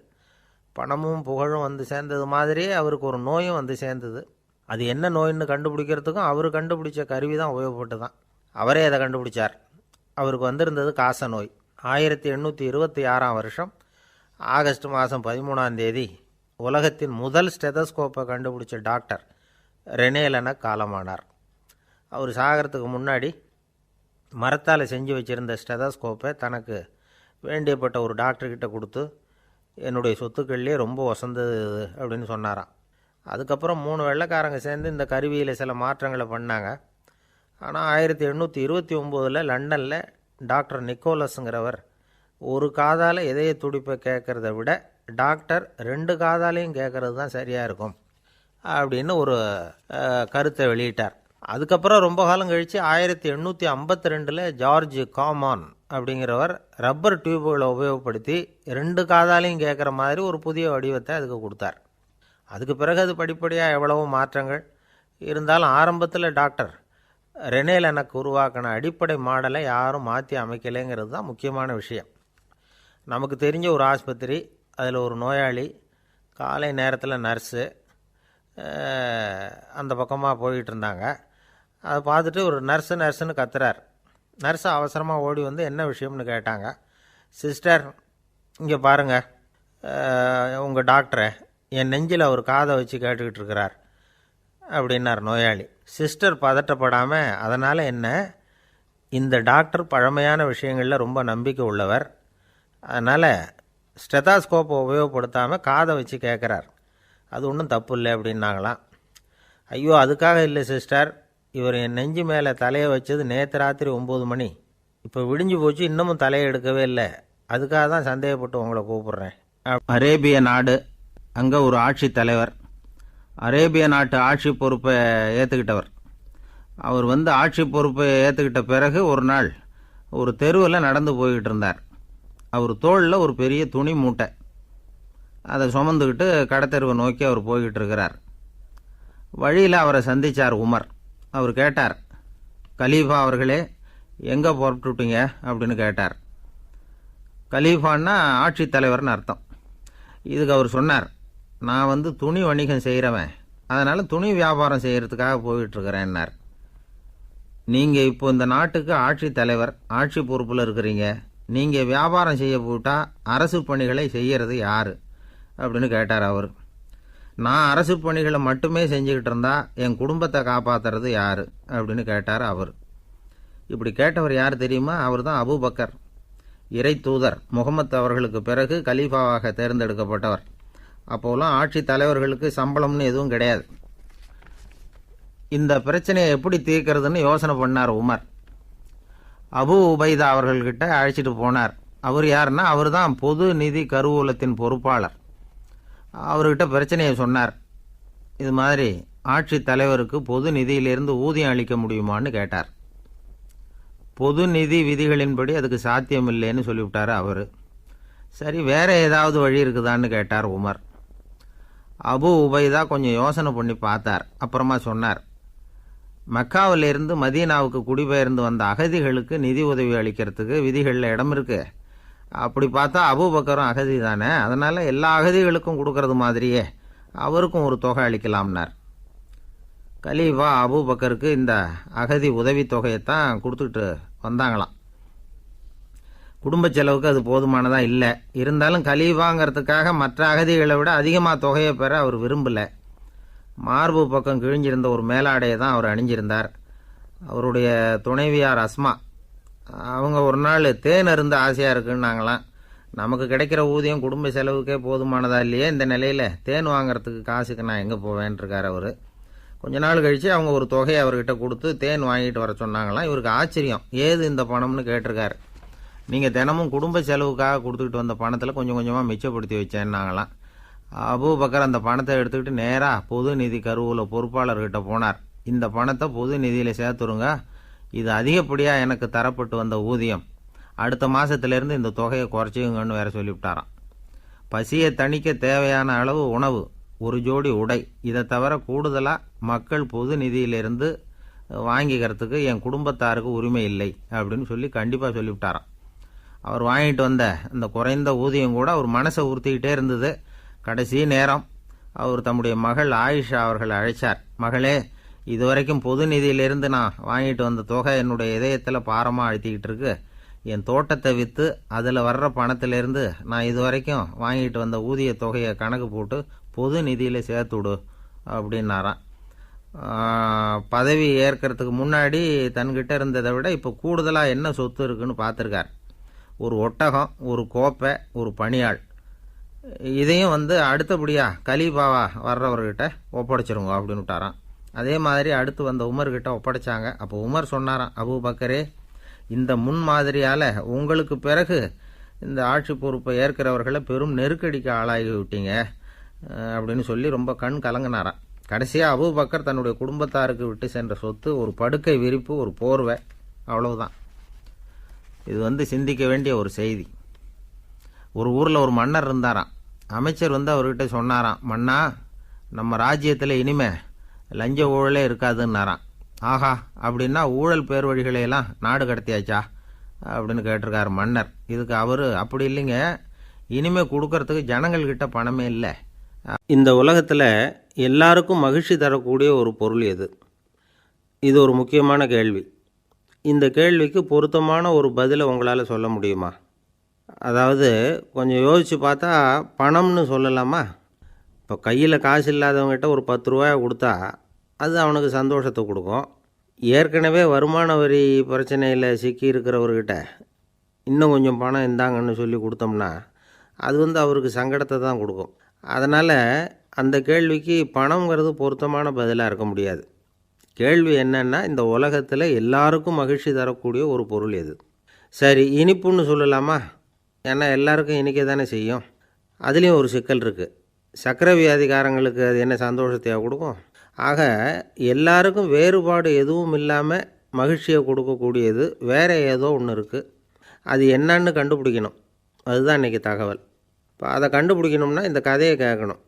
பணமும் புகழும் வந்து சேர்ந்தது மாதிரியே அவருக்கு ஒரு நோயும் வந்து சேர்ந்தது. அது என்ன நோயின்னு கண்டுபிடிக்கிறதுக்கும் அவர் கண்டுபிடிச்ச கருவி தான் உபயோகப்பட்டு தான். அவரே அதை கண்டுபிடிச்சார். அவருக்கு வந்திருந்தது காச நோய். 1826ஆம் வருஷம் ஆகஸ்ட் மாதம் 13ஆம் தேதி உலகத்தின் முதல் ஸ்டெதஸ்கோப்பை கண்டுபிடிச்ச டாக்டர் ரெனே லெனக் காலமானார். அவர் சாகிறதுக்கு முன்னாடி மரத்தால் செஞ்சு வச்சுருந்த ஸ்டெதஸ்கோப்பை தனக்கு வேண்டியப்பட்ட ஒரு டாக்டர்கிட்ட கொடுத்து, என்னுடைய சொத்துக்கள்லேயே ரொம்ப வசந்தது அப்படின்னு சொன்னாராம். அதுக்கப்புறம் 3 வெள்ளைக்காரங்க சேர்ந்து இந்த கருவியில் சில மாற்றங்களை பண்ணாங்க. ஆனால் 1829 லண்டனில் டாக்டர் நிக்கோலஸுங்கிறவர் ஒரு காதால் இதய துடிப்பை கேட்குறத விட டாக்டர் 2 காதாலையும் கேட்குறது தான் சரியாக இருக்கும் அப்படின்னு ஒரு கருத்தை வெளியிட்டார். அதுக்கப்புறம் ரொம்ப காலம் கழித்து 1852 ஜார்ஜ் காமான் அப்படிங்கிறவர் ரப்பர் டியூப்களை உபயோகப்படுத்தி 2 காதாலையும் கேட்குற மாதிரி ஒரு புதிய வடிவத்தை அதுக்கு கொடுத்தார். அதுக்கு பிறகு அது படிப்படியாக எவ்வளவோ மாற்றங்கள் இருந்தாலும் ஆரம்பத்தில் டாக்டர் ரெனே லெனக் உருவாக்கின அடிப்படை மாடலை யாரும் மாற்றி அமைக்கலைங்கிறது தான் முக்கியமான விஷயம். நமக்கு தெரிஞ்ச ஒரு ஆஸ்பத்திரி, அதில் ஒரு நோயாளி, காலை நேரத்தில் நர்ஸு அந்த பக்கமாக போயிட்டு இருந்தாங்க. அதை பார்த்துட்டு ஒரு நர்ஸுன்னு கத்துறார். நர்ஸு அவசரமாக ஓடி வந்து என்ன விஷயம்னு கேட்டாங்க. சிஸ்டர், இங்கே பாருங்கள், உங்கள் டாக்டரை என் நெஞ்சில் அவர் காதை வச்சு கேட்டுக்கிட்டு இருக்கிறார் அப்படின்னார் நோயாளி. சிஸ்டர் பதட்டப்படாமல், அதனால் என்ன, இந்த டாக்டர் பழமையான விஷயங்களில் ரொம்ப நம்பிக்கை உள்ளவர், அதனால் ஸ்டெதாஸ்கோப்பை உபயோகப்படுத்தாமல் காதை வச்சு கேட்குறார், அது ஒன்றும் தப்பு இல்லை அப்படின்னாங்களாம். ஐயோ, அதுக்காக இல்லை சிஸ்டர், இவர் என் நெஞ்சு மேலே தலையை வச்சது நேற்று ராத்திரி 9 மணி, இப்போ விடிஞ்சு போச்சு, இன்னமும் தலையை எடுக்கவே இல்லை, அதுக்காக தான் சந்தேகப்பட்டு உங்களை கூப்பிட்றேன். அரேபிய நாடு, அங்கே ஒரு ஆட்சி தலைவர், அரேபிய நாட்டு ஆட்சி பொறுப்பை ஏற்றுக்கிட்டவர். அவர் வந்து ஆட்சி பொறுப்பை ஏற்றுக்கிட்ட பிறகு ஒரு நாள் ஒரு தெருவில் நடந்து போய்கிட்டு இருந்தார். அவர் தோளில் ஒரு பெரிய துணி மூட்டை, அதை சுமந்துக்கிட்டு கடத்தெருவை நோக்கி அவர் போய்கிட்டு இருக்கிறார். வழியில் அவரை சந்தித்தார் உமர். அவர் கேட்டார், கலீஃபா அவர்களே, எங்கே புறப்பட்டுட்டீங்க அப்படின்னு கேட்டார். கலீஃபான்னா ஆட்சி தலைவர்னு அர்த்தம். இதுக்கு அவர் சொன்னார், நான் வந்து துணி வணிகம் செய்கிறவன், அதனால் துணி வியாபாரம் செய்கிறதுக்காக போயிட்டுருக்கிறேன்னார். நீங்கள் இப்போ இந்த நாட்டுக்கு ஆட்சி தலைவர், ஆட்சி பொறுப்பில் இருக்கிறீங்க, நீங்கள் வியாபாரம் செய்ய போட்டால் அரசு பணிகளை செய்கிறது யார் அப்படின்னு கேட்டார் அவர். நான் அரசு பணிகளை மட்டுமே செஞ்சுக்கிட்டு இருந்தா என் குடும்பத்தை காப்பாற்றுறது யார் அப்படின்னு கேட்டார் அவர். இப்படி கேட்டவர் யார் தெரியுமா? அவர் தான் அபூபக்கர், இறை தூதர் முகமது அவர்களுக்கு பிறகு கலீஃபாவாக தேர்ந்தெடுக்கப்பட்டவர். அப்போலாம் ஆட்சி தலைவர்களுக்கு சம்பளம்னு எதுவும் கிடையாது. இந்த பிரச்சனையை எப்படி தீர்க்கிறதுன்னு யோசனை பண்ணார் உமர். அபு உபைதா அவர்கள்கிட்ட அழைச்சிட்டு போனார். அவர் யாருன்னா அவர் தான் பொது நிதி கருவூலத்தின் பொறுப்பாளர். அவர்கிட்ட பிரச்சனையை சொன்னார். இது மாதிரி ஆட்சி தலைவருக்கு பொது நிதியிலிருந்து ஊதியம் அளிக்க முடியுமான்னு கேட்டார். பொது நிதி விதிகளின்படி அதுக்கு சாத்தியம் இல்லைன்னு சொல்லிவிட்டார் அவர். சரி, வேற ஏதாவது வழி இருக்குதான்னு கேட்டார் உமர். அபு உபைதா கொஞ்சம் யோசனை பண்ணி பார்த்தார். அப்புறமா சொன்னார், மக்காவிலிருந்து மதீனாவுக்கு குடிபெயர்ந்து வந்த அகதிகளுக்கு நிதி உதவி அளிக்கிறதுக்கு விதிகளில் இடம் இருக்கு. அப்படி பார்த்தா அபூபக்கரும் அகதி தானே, அதனால எல்லா அகதிகளுக்கும் கொடுக்கறது மாதிரியே அவருக்கும் ஒரு தொகை அளிக்கலாம்னார். கலீஃபா அபூபக்கருக்கு இந்த அகதி உதவி தொகையைத்தான் கொடுத்துட்டு வந்தாங்களாம். குடும்ப செலவுக்கு அது போதுமானதாக இல்லை. இருந்தாலும் கலீஃபாங்கிறதுக்காக மற்ற அகதிகளை விட அதிகமாக தொகையை பெற அவர் விரும்பலை. மார்பு பக்கம் கிழிஞ்சிருந்த ஒரு மேலாடையை தான் அவர் அணிஞ்சிருந்தார். அவருடைய துணைவியார் அஸ்மா அவங்க ஒரு நாள் தேன் அருந்த ஆசையாக இருக்குன்னாங்களாம். நமக்கு கிடைக்கிற ஊதியம் குடும்ப செலவுக்கே போதுமானதா இல்லையே, இந்த நிலையில் தேன் வாங்கிறதுக்கு காசுக்கு நான் எங்கே போவேன்ருக்கார் அவர். கொஞ்ச நாள் கழித்து அவங்க ஒரு தொகையை அவர்கிட்ட கொடுத்து தேன் வாங்கிட்டு வர சொன்னாங்களாம். இவருக்கு ஆச்சரியம், ஏது இந்த பணம்னு கேட்டிருக்காரு. நீங்கள் தினமும் குடும்ப செலவுக்காக கொடுத்துக்கிட்டு வந்த பணத்தில் கொஞ்சம் கொஞ்சமாக மிச்சப்படுத்தி வச்சேன்னாங்களாம். அபூபக்கர் அந்த பணத்தை எடுத்துக்கிட்டு நேராக பொது நிதி கருவூல பொறுப்பாளர்கிட்ட போனார். இந்த பணத்தை பொது நிதியில் சேர்த்துருங்க, இது அதிகப்படியாக எனக்கு தரப்பட்டு வந்த ஊதியம், அடுத்த மாதத்திலேருந்து இந்த தொகையை குறைச்சிங்கன்னு வேற சொல்லிவிட்டாராம். பசியை தணிக்க தேவையான அளவு உணவு, ஒரு ஜோடி உடை, இதை தவிர கூடுதலாக மக்கள் பொது நிதியிலிருந்து வாங்கிக்கிறதுக்கு என் குடும்பத்தாருக்கு உரிமை இல்லை அப்படின்னு சொல்லி கண்டிப்பாக சொல்லிவிட்டாராம். அவர் வாங்கிட்டு வந்த இந்த குறைந்த ஊதியம் கூட அவர் மனசை உறுத்திக்கிட்டே இருந்தது. கடைசி நேரம் அவர் தம்முடைய மகள் ஆயிஷா அவர்களை அழைச்சார். மகளே, இதுவரைக்கும் பொது நிதியிலிருந்து நான் வாங்கிட்டு வந்த தொகை என்னுடைய இதயத்தில் பாரமாக அழுத்திக்கிட்டு இருக்கு. என் தோட்டத்தை விற்று அதில் வர்ற பணத்திலிருந்து நான் இதுவரைக்கும் வாங்கிட்டு வந்த ஊதிய தொகையை கணக்கு போட்டு பொது நிதியில் சேர்த்துடு அப்படின்னாராம். பதவி ஏற்கிறதுக்கு முன்னாடி தன்கிட்ட இருந்ததை விட இப்போ கூடுதலாக என்ன சொத்து இருக்குன்னு பார்த்துருக்கார். ஒரு ஒட்டகம், ஒரு கோப்பை, ஒரு பணியாள். இதையும் அடுத்தபடியாக கலீஃபாவா வர்றவர்கிட்ட ஒப்படைச்சிருங்க அப்படின்னு விட்டாராம். அதே மாதிரி அடுத்து வந்த உமர்கிட்ட ஒப்படைச்சாங்க. அப்போ உமர் சொன்னாராம், அபூபக்கரே, இந்த முன்மாதிரியால் உங்களுக்கு பிறகு இந்த ஆட்சி பொறுப்பை ஏற்கிறவர்களை பெரும் நெருக்கடிக்கு ஆளாகி விட்டீங்க அப்படின்னு சொல்லி ரொம்ப கண் கலங்கினாராம். கடைசியாக அபூபக்கர் தன்னுடைய குடும்பத்தாருக்கு விட்டு சென்ற சொத்து ஒரு படுக்கை விரிப்பு, ஒரு போர்வை, அவ்வளவுதான். இது சிந்திக்க வேண்டிய ஒரு செய்தி. ஒரு ஊரில் ஒரு மன்னர் இருந்தாராம். அமைச்சர் அவர்கிட்ட சொன்னாராம், மன்னா, நம்ம ராஜ்யத்தில் இனிமே லஞ்ச ஊழலே இருக்காதுன்னாராம். ஆஹா, அப்படின்னா ஊழல் பேர் வழிகளையெல்லாம் நாடு கடத்தியாச்சா அப்படின்னு கேட்டிருக்காரு மன்னர். இதுக்கு அவர், அப்படி இல்லைங்க, இனிமே கொடுக்கறதுக்கு ஜனங்கள்கிட்ட பணமே இல்லை. இந்த உலகத்தில் எல்லாருக்கும் மகிழ்ச்சி தரக்கூடிய ஒரு பொருள் எது? இது ஒரு முக்கியமான கேள்வி. இந்த கேள்விக்கு பொருத்தமான ஒரு பதிலை உங்களால் சொல்ல முடியுமா? அதாவது கொஞ்சம் யோசித்து பார்த்தா பணம்னு சொல்லலாமா? இப்போ கையில் காசு இல்லாதவங்ககிட்ட ஒரு 10 ரூபாய் கொடுத்தா அது அவனுக்கு சந்தோஷத்தை கொடுக்கும். ஏற்கனவே வருமான வரி பிரச்சனையில் சிக்கி இருக்கிறவர்கிட்ட இன்னும் கொஞ்சம் பணம் இந்தாங்கன்னு சொல்லி கொடுத்தோம்னா அது அவருக்கு சங்கடத்தை தான் கொடுக்கும். அதனால் அந்த கேள்விக்கு பணங்கிறது பொருத்தமான பதிலாக இருக்க முடியாது. கேள்வி என்னன்னா, இந்த உலகத்தில் எல்லாருக்கும் மகிழ்ச்சி தரக்கூடிய ஒரு பொருள் எது? சரி, இனிப்புன்னு சொல்லலாமா? ஏன்னா எல்லாருக்கும் இனிக்க தானே செய்யும். அதுலேயும் ஒரு சிக்கல் இருக்குது. சர்க்கரை வியாதிக்காரங்களுக்கு அது என்ன சந்தோஷத்தையா கொடுக்கும்? ஆக எல்லாருக்கும் வேறுபாடு எதுவும் இல்லாமல் மகிழ்ச்சியை கொடுக்கக்கூடியது வேறு ஏதோ ஒன்று இருக்குது. அது என்னன்னு கண்டுபிடிக்கணும். அதுதான் இன்றைக்கி தகவல். இப்போ அதை கண்டுபிடிக்கணும்னா இந்த கதையை கேட்கணும்.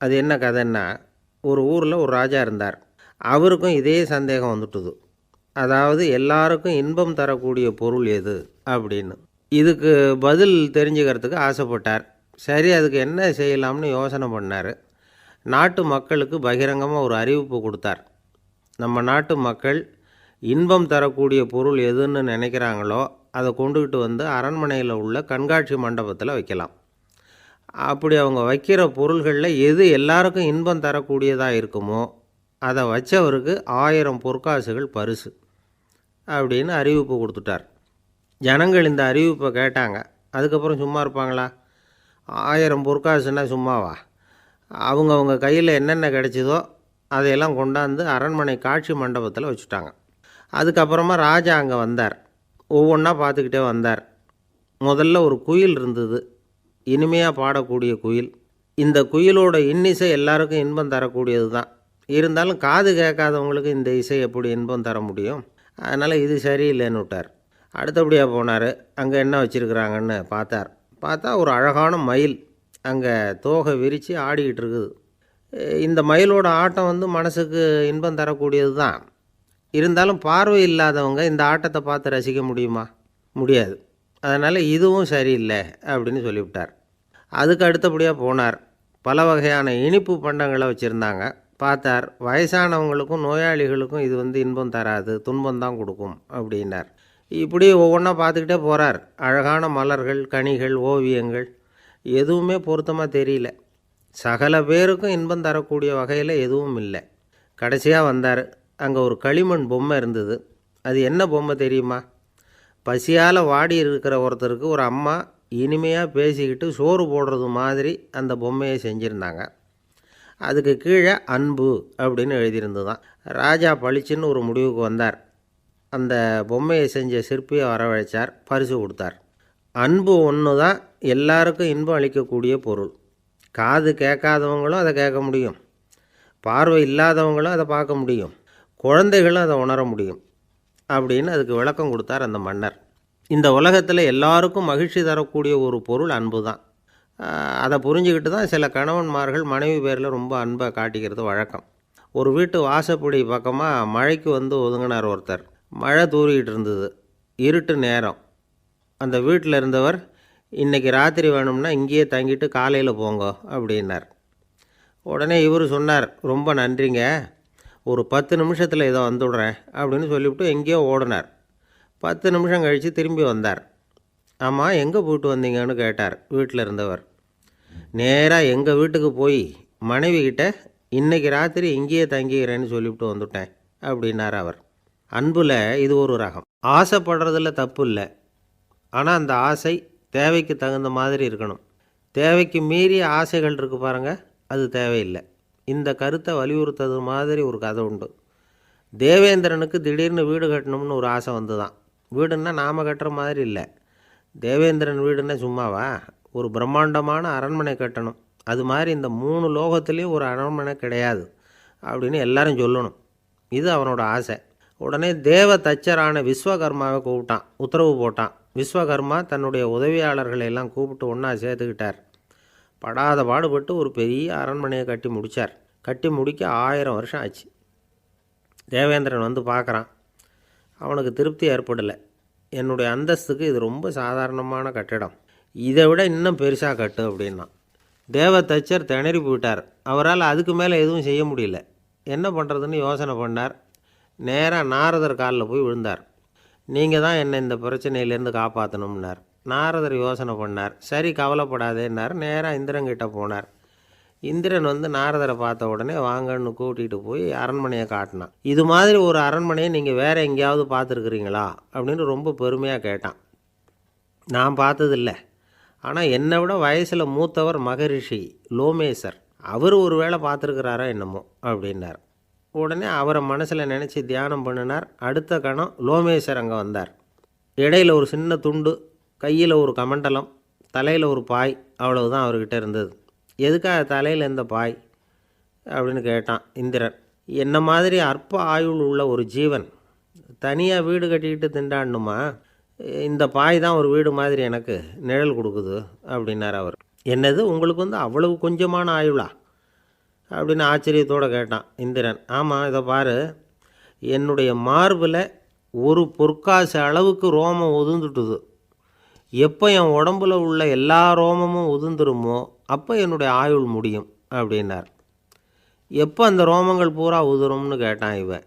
அது என்ன கதைன்னா, ஒரு ஊரில் ஒரு ராஜா இருந்தார். அவருக்கும் இதே சந்தேகம் வந்துட்டுது. அதாவது எல்லாருக்கும் இன்பம் தரக்கூடிய பொருள் எது அப்படின்னு. இதுக்கு பதில் தெரிஞ்சுக்கிறதுக்கு ஆசைப்பட்டார். சரி, அதுக்கு என்ன செய்யலாம்னு யோசனை பண்ணார். நாட்டு மக்களுக்கு பகிரங்கமாக ஒரு அறிவிப்பு கொடுத்தார். நம்ம நாட்டு மக்கள் இன்பம் தரக்கூடிய பொருள் எதுன்னு நினைக்கிறாங்களோ அதை கொண்டுக்கிட்டு வந்து அரண்மனையில் உள்ள கண்காட்சி மண்டபத்தில் வைக்கலாம். அப்படி அவங்க வைக்கிற பொருள்களில் எது எல்லாருக்கும் இன்பம் தரக்கூடியதாக இருக்குமோ அதை வச்சவருக்கு 1000 பொற்காசுகள் பரிசு அப்படின்னு அறிவிப்பு கொடுத்துட்டார். ஜனங்கள் இந்த அறிவிப்பை கேட்டாங்க. அதுக்கப்புறம் சும்மா இருப்பாங்களா? 1000 பொற்காசுன்னா சும்மாவா? அவங்க கையில் என்னென்ன கிடைச்சதோ அதையெல்லாம் கொண்டாந்து அரண்மனை காட்சி மண்டபத்தில் வச்சுட்டாங்க. அதுக்கப்புறமா ராஜா அங்கே வந்தார். ஒவ்வொன்றா பார்த்துக்கிட்டே வந்தார். முதல்ல ஒரு குயில் இருந்தது, இனிமையாக பாடக்கூடிய குயில். இந்த குயிலோட இன்னிசை எல்லாருக்கும் இன்பம் தரக்கூடியது தான். இருந்தாலும் காது கேட்காதவங்களுக்கு இந்த இசை எப்படி இன்பம் தர முடியும்? அதனால் இது சரியில்லைன்னு விட்டார். அடுத்தபடியாக போனார். அங்கே என்ன வச்சுருக்குறாங்கன்னு பார்த்தா ஒரு அழகான மயில் அங்கே தோகை விரித்து ஆடிக்கிட்டு இருக்குது. இந்த மயிலோட ஆட்டம் வந்து மனசுக்கு இன்பம் தரக்கூடியது தான். இருந்தாலும் பார்வை இல்லாதவங்க இந்த ஆட்டத்தை பார்த்து ரசிக்க முடியுமா? முடியாது. அதனால் இதுவும் சரியில்லை அப்படின்னு சொல்லிவிட்டார். அதுக்கு அடுத்தபடியாக போனார். பல வகையான இனிப்பு பண்டங்களை வச்சுருந்தாங்க. பார்த்தார், வயசானவங்களுக்கும் நோயாளிகளுக்கும் இது வந்து இன்பம் தராது, துன்பம்தான் கொடுக்கும் அப்படின்னார். இப்படி ஒவ்வொன்றா பார்த்துக்கிட்டே போகிறார். அழகான மலர்கள், கனிகள், ஓவியங்கள் எதுவுமே பொருத்தமாக தெரியல. சகல பேருக்கும் இன்பம் தரக்கூடிய வகையில் எதுவும் இல்லை. கடைசியாக வந்தார். அங்கே ஒரு களிமண் பொம்மை இருந்தது. அது என்ன பொம்மை தெரியுமா? பசியால் வாடி இருக்கிற ஒருத்தருக்கு ஒரு அம்மா இனிமையாக பேசிக்கிட்டு சோறு போடுறது மாதிரி அந்த பொம்மையை செஞ்சுருந்தாங்க. அதுக்கு கீழே அன்பு அப்படின்னு எழுதியிருந்து தான். ராஜா பளிச்சுன்னு ஒரு முடிவுக்கு வந்தார். அந்த பொம்மையை செஞ்ச சிற்பியை வரவழைச்சார், பரிசு கொடுத்தார். அன்பு ஒன்று தான் எல்லாருக்கும் இன்பம் அளிக்கக்கூடிய பொருள். காது கேட்காதவங்களும் அதை கேட்க முடியும், பார்வை இல்லாதவங்களும் அதை பார்க்க முடியும், குழந்தைகளும் அதை உணர முடியும் அப்படின்னு அதுக்கு விளக்கம் கொடுத்தார் அந்த மன்னர். இந்த உலகத்தில் எல்லாருக்கும் மகிழ்ச்சி தரக்கூடிய ஒரு பொருள் அன்பு தான். அதை புரிஞ்சுக்கிட்டு தான் சில கணவன்மார்கள் மனைவி பேரில் ரொம்ப அன்பை காட்டிக்கிறது வழக்கம். ஒரு வீட்டு வாசப்படி பக்கமாக மழைக்கு வந்து ஒதுங்கினார் ஒருத்தர். மழை தூரிக்கிட்டு இருந்தது, இருட்டு நேரம். அந்த வீட்டில் இருந்தவர், இன்றைக்கி ராத்திரி வேணும்னா இங்கேயே தங்கிட்டு காலையில் போங்க அப்படின்னார். உடனே இவர் சொன்னார், ரொம்ப நன்றிங்க, ஒரு 10 நிமிஷத்தில் இதை வந்துவிடுறேன் அப்படின்னு சொல்லிவிட்டு எங்கேயோ ஓடினார். 10 நிமிஷம் கழித்து திரும்பி வந்தார். ஆமாம், எங்கே போயிட்டு வந்தீங்கன்னு கேட்டார் வீட்டில் இருந்தவர். நேராக எங்கள் வீட்டுக்கு போய் மனைவிக்கிட்ட இன்றைக்கி ராத்திரி இங்கேயே தங்கிக்கிறேன்னு சொல்லிவிட்டு வந்துவிட்டேன் அப்படின்னார் அவர். அன்பில் இது ஒரு ரகம். ஆசைப்படுறதில்ல தப்பு இல்லை, ஆனால் அந்த ஆசை தேவைக்கு தகுந்த மாதிரி இருக்கணும். தேவைக்கு மீறிய ஆசைகள் இருக்குது பாருங்கள், அது தேவையில்லை. இந்த கருத்தை வலியுறுத்தது மாதிரி ஒரு கதை உண்டு. தேவேந்திரனுக்கு திடீர்னு வீடு கட்டணும்னு ஒரு ஆசை வந்து தான். வீடுன்னா நாம் கட்டுற மாதிரி இல்லை. தேவேந்திரன் வீடுன்னா சும்மாவா? ஒரு பிரம்மாண்டமான அரண்மனை கட்டணும். அது மாதிரி இந்த 3 லோகத்துலேயும் ஒரு அரண்மனை கிடையாது அப்படின்னு எல்லாரும் சொல்லணும். இது அவனோட ஆசை. உடனே தேவ தச்சரான விஸ்வகர்மாவை கூப்பிட்டான், உத்தரவு போட்டான். விஸ்வகர்மா தன்னுடைய உதவியாளர்களை எல்லாம் கூப்பிட்டு ஒன்றா சேர்த்துக்கிட்டார். படாத பாடுபட்டு ஒரு பெரிய அரண்மனையை கட்டி முடித்தார். கட்டி முடிக்க 1000 வருஷம் ஆச்சு. தேவேந்திரன் வந்து பார்க்குறான். அவனுக்கு திருப்தி ஏற்படலை. என்னுடைய அந்தஸ்துக்கு இது ரொம்ப சாதாரணமான கட்டிடம், இதை விட இன்னும் பெருசாக கட்டு அப்படின்னா. தேவ தச்சர் திணறி போயிட்டார். அவரால் அதுக்கு மேலே எதுவும் செய்ய முடியல. என்ன பண்ணுறதுன்னு யோசனை பண்ணார். நேராக நாரதர் காலில் போய் விழுந்தார். நீங்கள் தான் என்னை இந்த பிரச்சனையிலேருந்து காப்பாற்றணும்னார். நாரதர் யோசனை பண்ணார். சரி, கவலைப்படாதேன்னார். நேராக இந்திரன்கிட்ட போனார். இந்திரன் வந்து நாரதரை பார்த்த உடனே வாங்கன்னு கூட்டிகிட்டு போய் அரண்மனையை காட்டினான். இது மாதிரி ஒரு அரண்மனையை நீங்கள் வேறு எங்கேயாவது பார்த்துருக்குறீங்களா அப்படின்னு ரொம்ப பெருமையாக கேட்டான். நான் பார்த்ததில்லை, ஆனால் என்னை விட வயசில் மூத்தவர் மகரிஷி லோமேசர், அவர் ஒரு வேளை பார்த்துருக்கிறாரா என்னமோ அப்படின்னார். உடனே அவரை மனசில் நினச்சி தியானம் பண்ணினார். அடுத்த கணம் லோமேசர் அங்கே வந்தார். இடையில் ஒரு சின்ன துண்டு, கையில் ஒரு கமண்டலம், தலையில் ஒரு பாய், அவ்வளவுதான் அவர்கிட்ட இருந்தது. எதுக்காக தலையில் இந்த பாய் அப்படின்னு கேட்டான் இந்திரன். என்ன மாதிரி அற்ப ஆயுள் உள்ள ஒரு ஜீவன் தனியாக வீடு கட்டிக்கிட்டு திண்டாடணுமா? இந்த பாய் தான் ஒரு வீடு மாதிரி எனக்கு நிழல் கொடுக்குது அப்படின்னார் அவர். என்னது, உங்களுக்கு வந்து அவ்வளவு கொஞ்சமான ஆயுளா அப்படின்னு ஆச்சரியத்தோடு கேட்டான் இந்திரன். ஆமாம், இதை பாரு, என்னுடைய மார்பில் ஒரு பொற்காசு அளவுக்கு ரோமம் உதிர்ந்துட்டுது. எப்போ என் உடம்புல உள்ள எல்லா ரோமமும் உதிர்ந்துருமோ அப்போ என்னுடைய ஆயுள் முடியும் அப்படின்னார். எப்போ அந்த ரோமங்கள் பூரா உதிரும்னு கேட்டான் இவன்.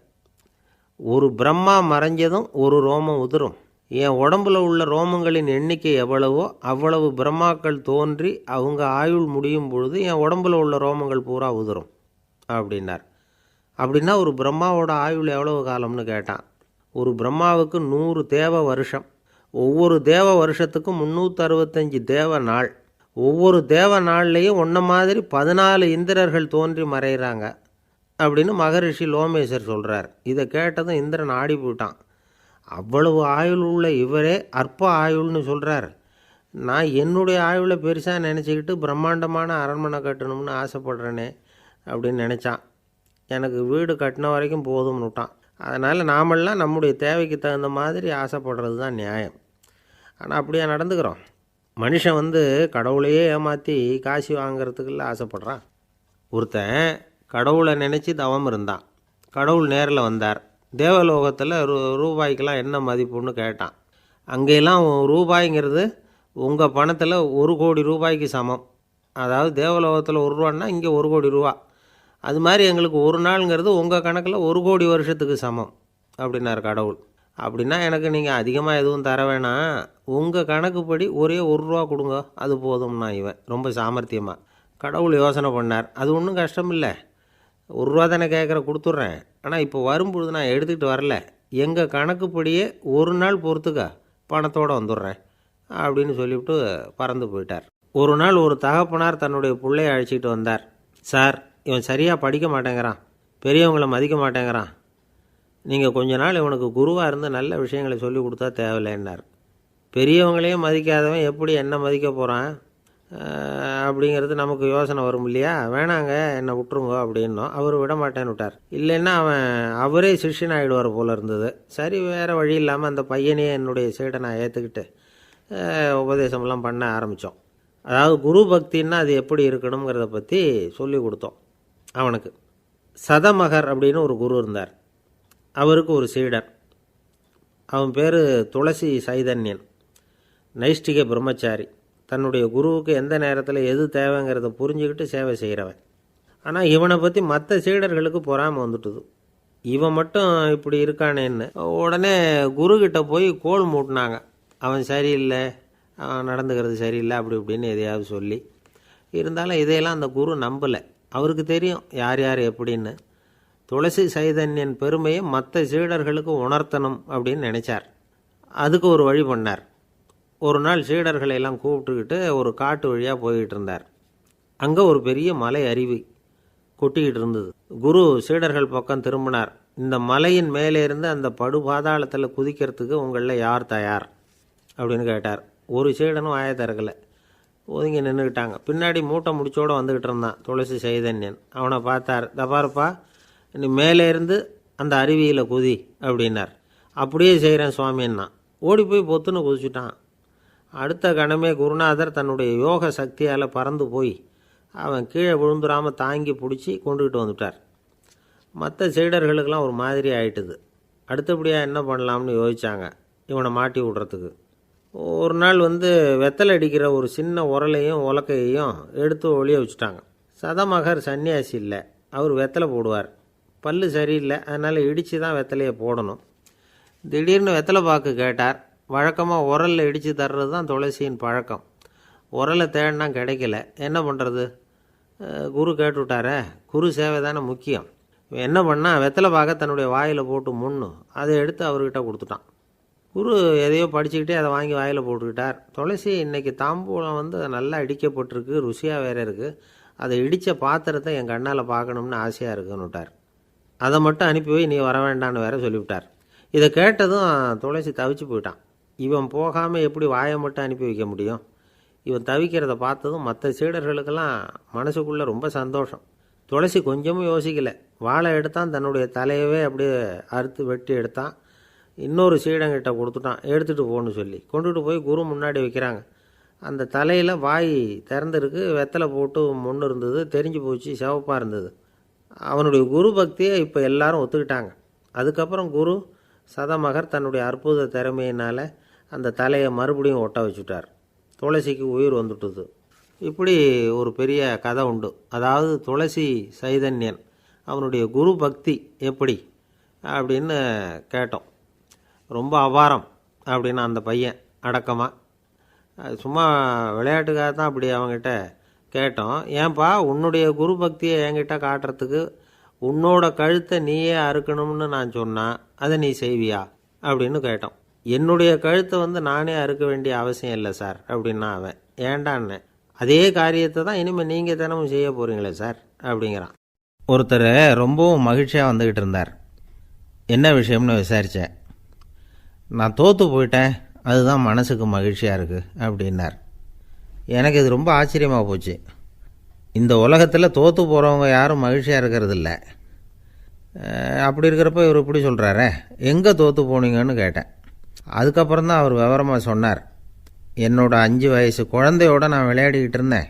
ஒரு பிரம்மா மறைஞ்சதும் ஒரு ரோமம் உதிரும். என் உடம்புல உள்ள ரோமங்களின் எண்ணிக்கை எவ்வளவோ அவ்வளவு பிரம்மாக்கள் தோன்றி அவங்க ஆயுள் முடியும் பொழுது என் உடம்புல உள்ள ரோமங்கள் பூரா உதிரும் அப்படின்னார். அப்படின்னா ஒரு பிரம்மாவோட ஆயுள் எவ்வளவு காலம்னு கேட்டான். ஒரு பிரம்மாவுக்கு 100 தேவ வருஷம். ஒவ்வொரு தேவ வருஷத்துக்கும் 365 தேவ நாள். ஒவ்வொரு தேவ நாள்லேயும் ஒன்றை மாதிரி 14 இந்திரர்கள் தோன்றி மறைகிறாங்க அப்படின்னு மகரிஷி லோமேசர் சொல்கிறார். இதை கேட்டதும் இந்திரன் ஆடி போயிட்டான். அவ்வளவு ஆயுள் உள்ள இவரே அற்ப ஆயுள்னு சொல்கிறார். நான் என்னுடைய ஆயுளை பெருசாக நினச்சிக்கிட்டு பிரம்மாண்டமான அரண்மனை கட்டணும்னு ஆசைப்படுறேனே அப்படின்னு நினச்சான். எனக்கு வீடு கட்டின வரைக்கும் போதும்னு விட்டான். அதனால் நாமெல்லாம் நம்முடைய தேவைக்கு தகுந்த மாதிரி ஆசைப்படுறது தான் நியாயம். ஆனால் அப்படியே நடந்துக்கிறோம். மனுஷன் கடவுளையே ஏமாற்றி காசு வாங்கிறதுக்குள்ள ஆசைப்படுறான். ஒருத்தன் கடவுளை நினச்சி தவம் இருந்தான். கடவுள் நேரில் வந்தார். தேவலோகத்தில் ரூபாய்க்கெல்லாம் என்ன மதிப்புன்னு கேட்டான். அங்கெல்லாம் ரூபாய்ங்கிறது உங்கள் பணத்தில் 1 கோடி ரூபாய்க்கு சமம். அதாவது தேவலோகத்தில் 1 ரூபான்னா இங்கே 1 கோடி ரூபா. அது மாதிரி எங்களுக்கு ஒரு நாளுங்கிறது உங்கள் கணக்கில் 1 கோடி வருஷத்துக்கு சமம் அப்படின்னார் கடவுள். அப்படின்னா எனக்கு நீங்கள் அதிகமாக எதுவும் தர வேணாம், உங்கள் கணக்குப்படி ஒரே 1 ரூபா கொடுங்க, அது போதும்னா இவன் ரொம்ப சாமர்த்தியமாக. கடவுள் யோசனை பண்ணார். அது ஒன்றும் கஷ்டம் இல்லை, 1 ரூபா தானே கேட்குற, கொடுத்துட்றேன். ஆனால் இப்போ வரும்பொழுது நான் எடுத்துக்கிட்டு வரல, எங்கள் கணக்குப்படியே 1 நாள் பொறுத்துக்க பணத்தோடு வந்துடுறேன் அப்படின்னு சொல்லிவிட்டு பறந்து போயிட்டார். ஒரு நாள் ஒரு தகப்பனார் தன்னுடைய பிள்ளையை அழைச்சிக்கிட்டு வந்தார். சார், இவன் சரியாக படிக்க மாட்டேங்கிறான், பெரியவங்களை மதிக்க மாட்டேங்கிறான், நீங்கள் கொஞ்ச நாள் இவனுக்கு குருவாக இருந்து நல்ல விஷயங்களை சொல்லி கொடுத்தா தேவையில்லைன்னார். பெரியவங்களையும் மதிக்காதவன் எப்படி என்ன மதிக்க போகிறான் அப்படிங்கிறது நமக்கு யோசனை வரும் இல்லையா? வேணாங்க, என்னை விட்டுருங்க அப்படின்னோம். அவர் விட மாட்டேன்னு விட்டார். இல்லைன்னா அவரே சிஷ்யன் ஆகிடுவார் போல இருந்தது. சரி, வேறு வழி இல்லாமல் அந்த பையனையே என்னுடைய சீடை நான் ஏற்றுக்கிட்டு உபதேசமெல்லாம் பண்ண ஆரம்பித்தோம். அதாவது குரு பக்தின்னா அது எப்படி இருக்கணுங்கிறத பற்றி சொல்லி கொடுத்தோம் அவனுக்கு. சதமகர் அப்படின்னு ஒரு குரு இருந்தார். அவருக்கு ஒரு சீடர். அவன் பேர் துளசி சைதன்யன். நைஷ்டிக பிரம்மச்சாரி. தன்னுடைய குருவுக்கு எந்த நேரத்தில் எது தேவைங்கிறத புரிஞ்சுக்கிட்டு சேவை செய்கிறவன். ஆனால் இவனை பற்றி மற்ற சீடர்களுக்கு பொறாமை வந்துட்டுது. இவன் மட்டும் இப்படி இருக்கானேன்னு உடனே குருக்கிட்ட போய் கோல் மூட்டினாங்க. அவன் சரியில்லை, அவன் நடந்துக்கிறது சரியில்லை, அப்படி இப்படின்னு எதையாவது சொல்லி. இருந்தாலும் இதையெல்லாம் அந்த குரு நம்பலை. அவருக்கு தெரியும் யார் யார் எப்படின்னு. துளசி சைதன்யன் பெருமையை மற்ற சீடர்களுக்கு உணர்த்தணும் அப்படின்னு நினச்சார். அதுக்கு ஒரு வழி பண்ணார். ஒரு நாள் சீடர்களை எல்லாம் கூப்பிட்டுக்கிட்டு ஒரு காட்டு வழியாக போய்கிட்டு இருந்தார். அங்கே ஒரு பெரிய மலை அருவி கொட்டிக்கிட்டு இருந்தது. குரு சீடர்கள் பக்கம் திரும்பினார். இந்த மலையின் மேலே இருந்து அந்த படுபாதாளத்தில் குதிக்கிறதுக்கு உங்களில் யார் தயார் அப்படின்னு கேட்டார். ஒரு சீடனும் வாயை திறக்கலை, ஒதுங்கி நின்றுக்கிட்டாங்க. பின்னாடி மூட்டை முடிச்சோடு வந்துக்கிட்டு இருந்தான் துளசி சைதன்யன். அவனை பார்த்தார். தப்பாருப்பா, நீ மேலே இருந்து அந்த அருவியில் குதி அப்படின்னார். அப்படியே செய்கிறேன் சுவாமின்னா ஓடி போய் பொத்துன்னு குதிச்சுட்டான். அடுத்த கணமே குருநாதர் தன்னுடைய யோக சக்தியால் பறந்து போய் அவன் கீழே விழுந்துடாமல் தாங்கி பிடிச்சி கொண்டுக்கிட்டு வந்துட்டார். மற்ற சீடர்களுக்கெல்லாம் ஒரு மாதிரி ஆயிட்டுது. அடுத்தபடியாக என்ன பண்ணலாம்னு யோசித்தாங்க இவனை மாட்டி விடுறதுக்கு. ஒரு நாள் வெத்தலை அடிக்கிற ஒரு சின்ன உரலையும் உலக்கையையும் எடுத்து ஒளிய வச்சுட்டாங்க. சதமகர் சன்னியாசி இல்லை, அவர் வெத்தலை போடுவார். பல்லு சரியில்லை, அதனால் இடித்து தான் வெத்தலையை போடணும். திடீர்னு வெத்தலை பாக்கு கேட்டார். வழக்கமாக உரலில் இடித்து தர்றது தான் துளசியின் பழக்கம். உரலை தேடினா கிடைக்கல, என்ன பண்ணுறது? குரு கேட்டுவிட்டாரே, குரு சேவை தானே முக்கியம். என்ன பண்ணால் வெத்தலை பாக்க தன்னுடைய வாயில் போட்டு முன்னு அதை எடுத்து அவர்கிட்ட கொடுத்துட்டான். குரு எதையோ படிச்சுக்கிட்டே அதை வாங்கி வாயில் போட்டுக்கிட்டார். துளசி இன்றைக்கி தாம்பூலம் நல்லா இடிக்கப்பட்டிருக்கு, ருசியாக வேறு இருக்குது, அதை இடித்த பாத்திரத்தை என் கண்ணால் பார்க்கணும்னு ஆசையாக இருக்குன்னு விட்டார். அதை மட்டும் அனுப்பி போய் நீ வர வேண்டான்னு வேற சொல்லிவிட்டார். இதை கேட்டதும் துளசி தவிச்சு போயிட்டான். இவன் போகாமல் எப்படி வாயை மட்டும் அனுப்பி வைக்க முடியும்? இவன் தவிக்கிறத பார்த்ததும் மற்ற சீடர்களுக்கெல்லாம் மனசுக்குள்ளே ரொம்ப சந்தோஷம். துளசி கொஞ்சமும் யோசிக்கலை. வாழை எடுத்தான், தன்னுடைய தலையவே அப்படியே அறுத்து வெட்டி எடுத்தான். இன்னொரு சீடங்கிட்ட கொடுத்துட்டான், எடுத்துகிட்டு போன்னு சொல்லி. கொண்டுகிட்டு போய் குரு முன்னாடி வைக்கிறாங்க. அந்த தலையில் வாய் திறந்துருக்கு, வெத்தலை போட்டு முன்னு இருந்தது, தெரிஞ்சு போச்சு, சிவப்பாக இருந்தது. அவனுடைய குரு பக்தியை இப்போ எல்லாரும் ஒத்துக்கிட்டாங்க. அதுக்கப்புறம் குரு சதமகர் தன்னுடைய அற்புத திறமையினால் அந்த தலையை மறுபடியும் ஒட்ட வச்சுட்டார். துளசிக்கு உயிர் வந்துட்டுது. இப்படி ஒரு பெரிய கதை உண்டு. அதாவது துளசி சைதன்யன் அவனுடைய குரு பக்தி எப்படி அப்படின்னு கேட்டோம். ரொம்ப அபாரம் அப்படின்னு அந்த பையன் அடக்கமாக சும்மா விளையாட்டுக்காக தான் அப்படி அவங்ககிட்ட கேட்டோம். ஏன்பா உன்னுடைய குரு பக்தியை என்கிட்ட காட்டுறதுக்கு உன்னோட கழுத்தை நீயே அறுக்கணும்னு நான் சொன்னால் அதை நீ செய்வியா அப்படின்னு கேட்டோம். என்னுடைய கழுத்தை நானே அறுக்க வேண்டிய அவசியம் இல்லை சார் அப்படின்னா அவன். ஏண்டான்னு அதே காரியத்தை தான் இனிமேல் நீங்கள் தினமும் செய்ய போகிறீங்களே சார் அப்படிங்கிறான். ஒருத்தர் ரொம்பவும் மகிழ்ச்சியாக வந்துக்கிட்டு இருந்தார். என்ன விஷயம்னு விசாரித்தேன். நான் தோற்று போயிட்டேன், அதுதான் மனசுக்கு மகிழ்ச்சியாக இருக்குது அப்படின்னார். எனக்கு இது ரொம்ப ஆச்சரியமாக போச்சு. இந்த உலகத்தில் தோற்று போகிறவங்க யாரும் மகிழ்ச்சியாக இருக்கிறது இல்லை. அப்படி இருக்கிறப்ப இவர் இப்படி சொல்கிறாரே, எங்கே தோற்று போனீங்கன்னு கேட்டேன். அதுக்கப்புறம் தான் அவர் விவரமாக சொன்னார். என்னோட 5 வயசு குழந்தையோடு நான் விளையாடிக்கிட்டு இருந்தேன்.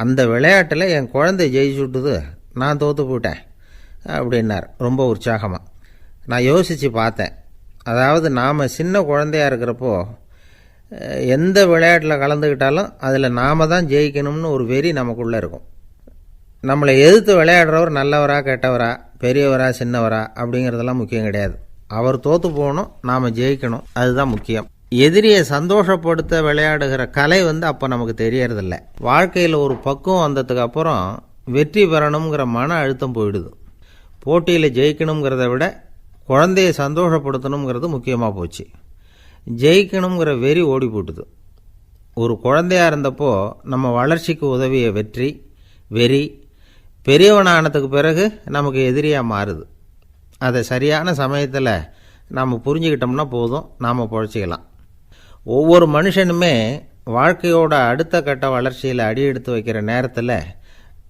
அந்த விளையாட்டில் என் குழந்தை ஜெயிச்சுட்டுது, நான் தோற்று போயிட்டேன் அப்படின்னார் ரொம்ப உற்சாகமாக. நான் யோசித்து பார்த்தேன். அதாவது நாம் சின்ன குழந்தையாக இருக்கிறப்போ எந்த விளையாட்டில் கலந்துக்கிட்டாலும் அதில் நாம் தான் ஜெயிக்கணும்னு ஒரு வெறி நமக்குள்ளே இருக்கும். நம்மளை எதிர்த்து விளையாடுறவர் நல்லவரா கெட்டவரா, பெரியவரா சின்னவரா அப்படிங்கிறதெல்லாம் முக்கியம் கிடையாது. அவர் தோற்று போகணும், நாம் ஜெயிக்கணும், அதுதான் முக்கியம். எதிரியை சந்தோஷப்படுத்த விளையாடுகிற கலை அப்போ நமக்கு தெரியறதில்ல. வாழ்க்கையில் ஒரு பக்குவம் வந்ததுக்கு அப்புறம் வெற்றி பெறணுங்கிற மன அழுத்தம் போயிடுது. போட்டியில் ஜெயிக்கணுங்கிறத விட குழந்தையை சந்தோஷப்படுத்தணுங்கிறது முக்கியமாக போச்சு. ஜெயிக்கணுங்கிற வெறி ஓடி போட்டுது. ஒரு குழந்தையாக இருந்தப்போ நம்ம வளர்ச்சிக்கு உதவிய வெறி பெரியவனானதுக்கு பிறகு நமக்கு எதிரியாக மாறுது. அதை சரியான சமயத்தில் நாம் புரிஞ்சுக்கிட்டோம்னா போதும், நாம் பொழைச்சிக்கலாம். ஒவ்வொரு மனுஷனுமே வாழ்க்கையோட அடுத்த கட்ட வளர்ச்சியில் அடி எடுத்து வைக்கிற நேரத்தில்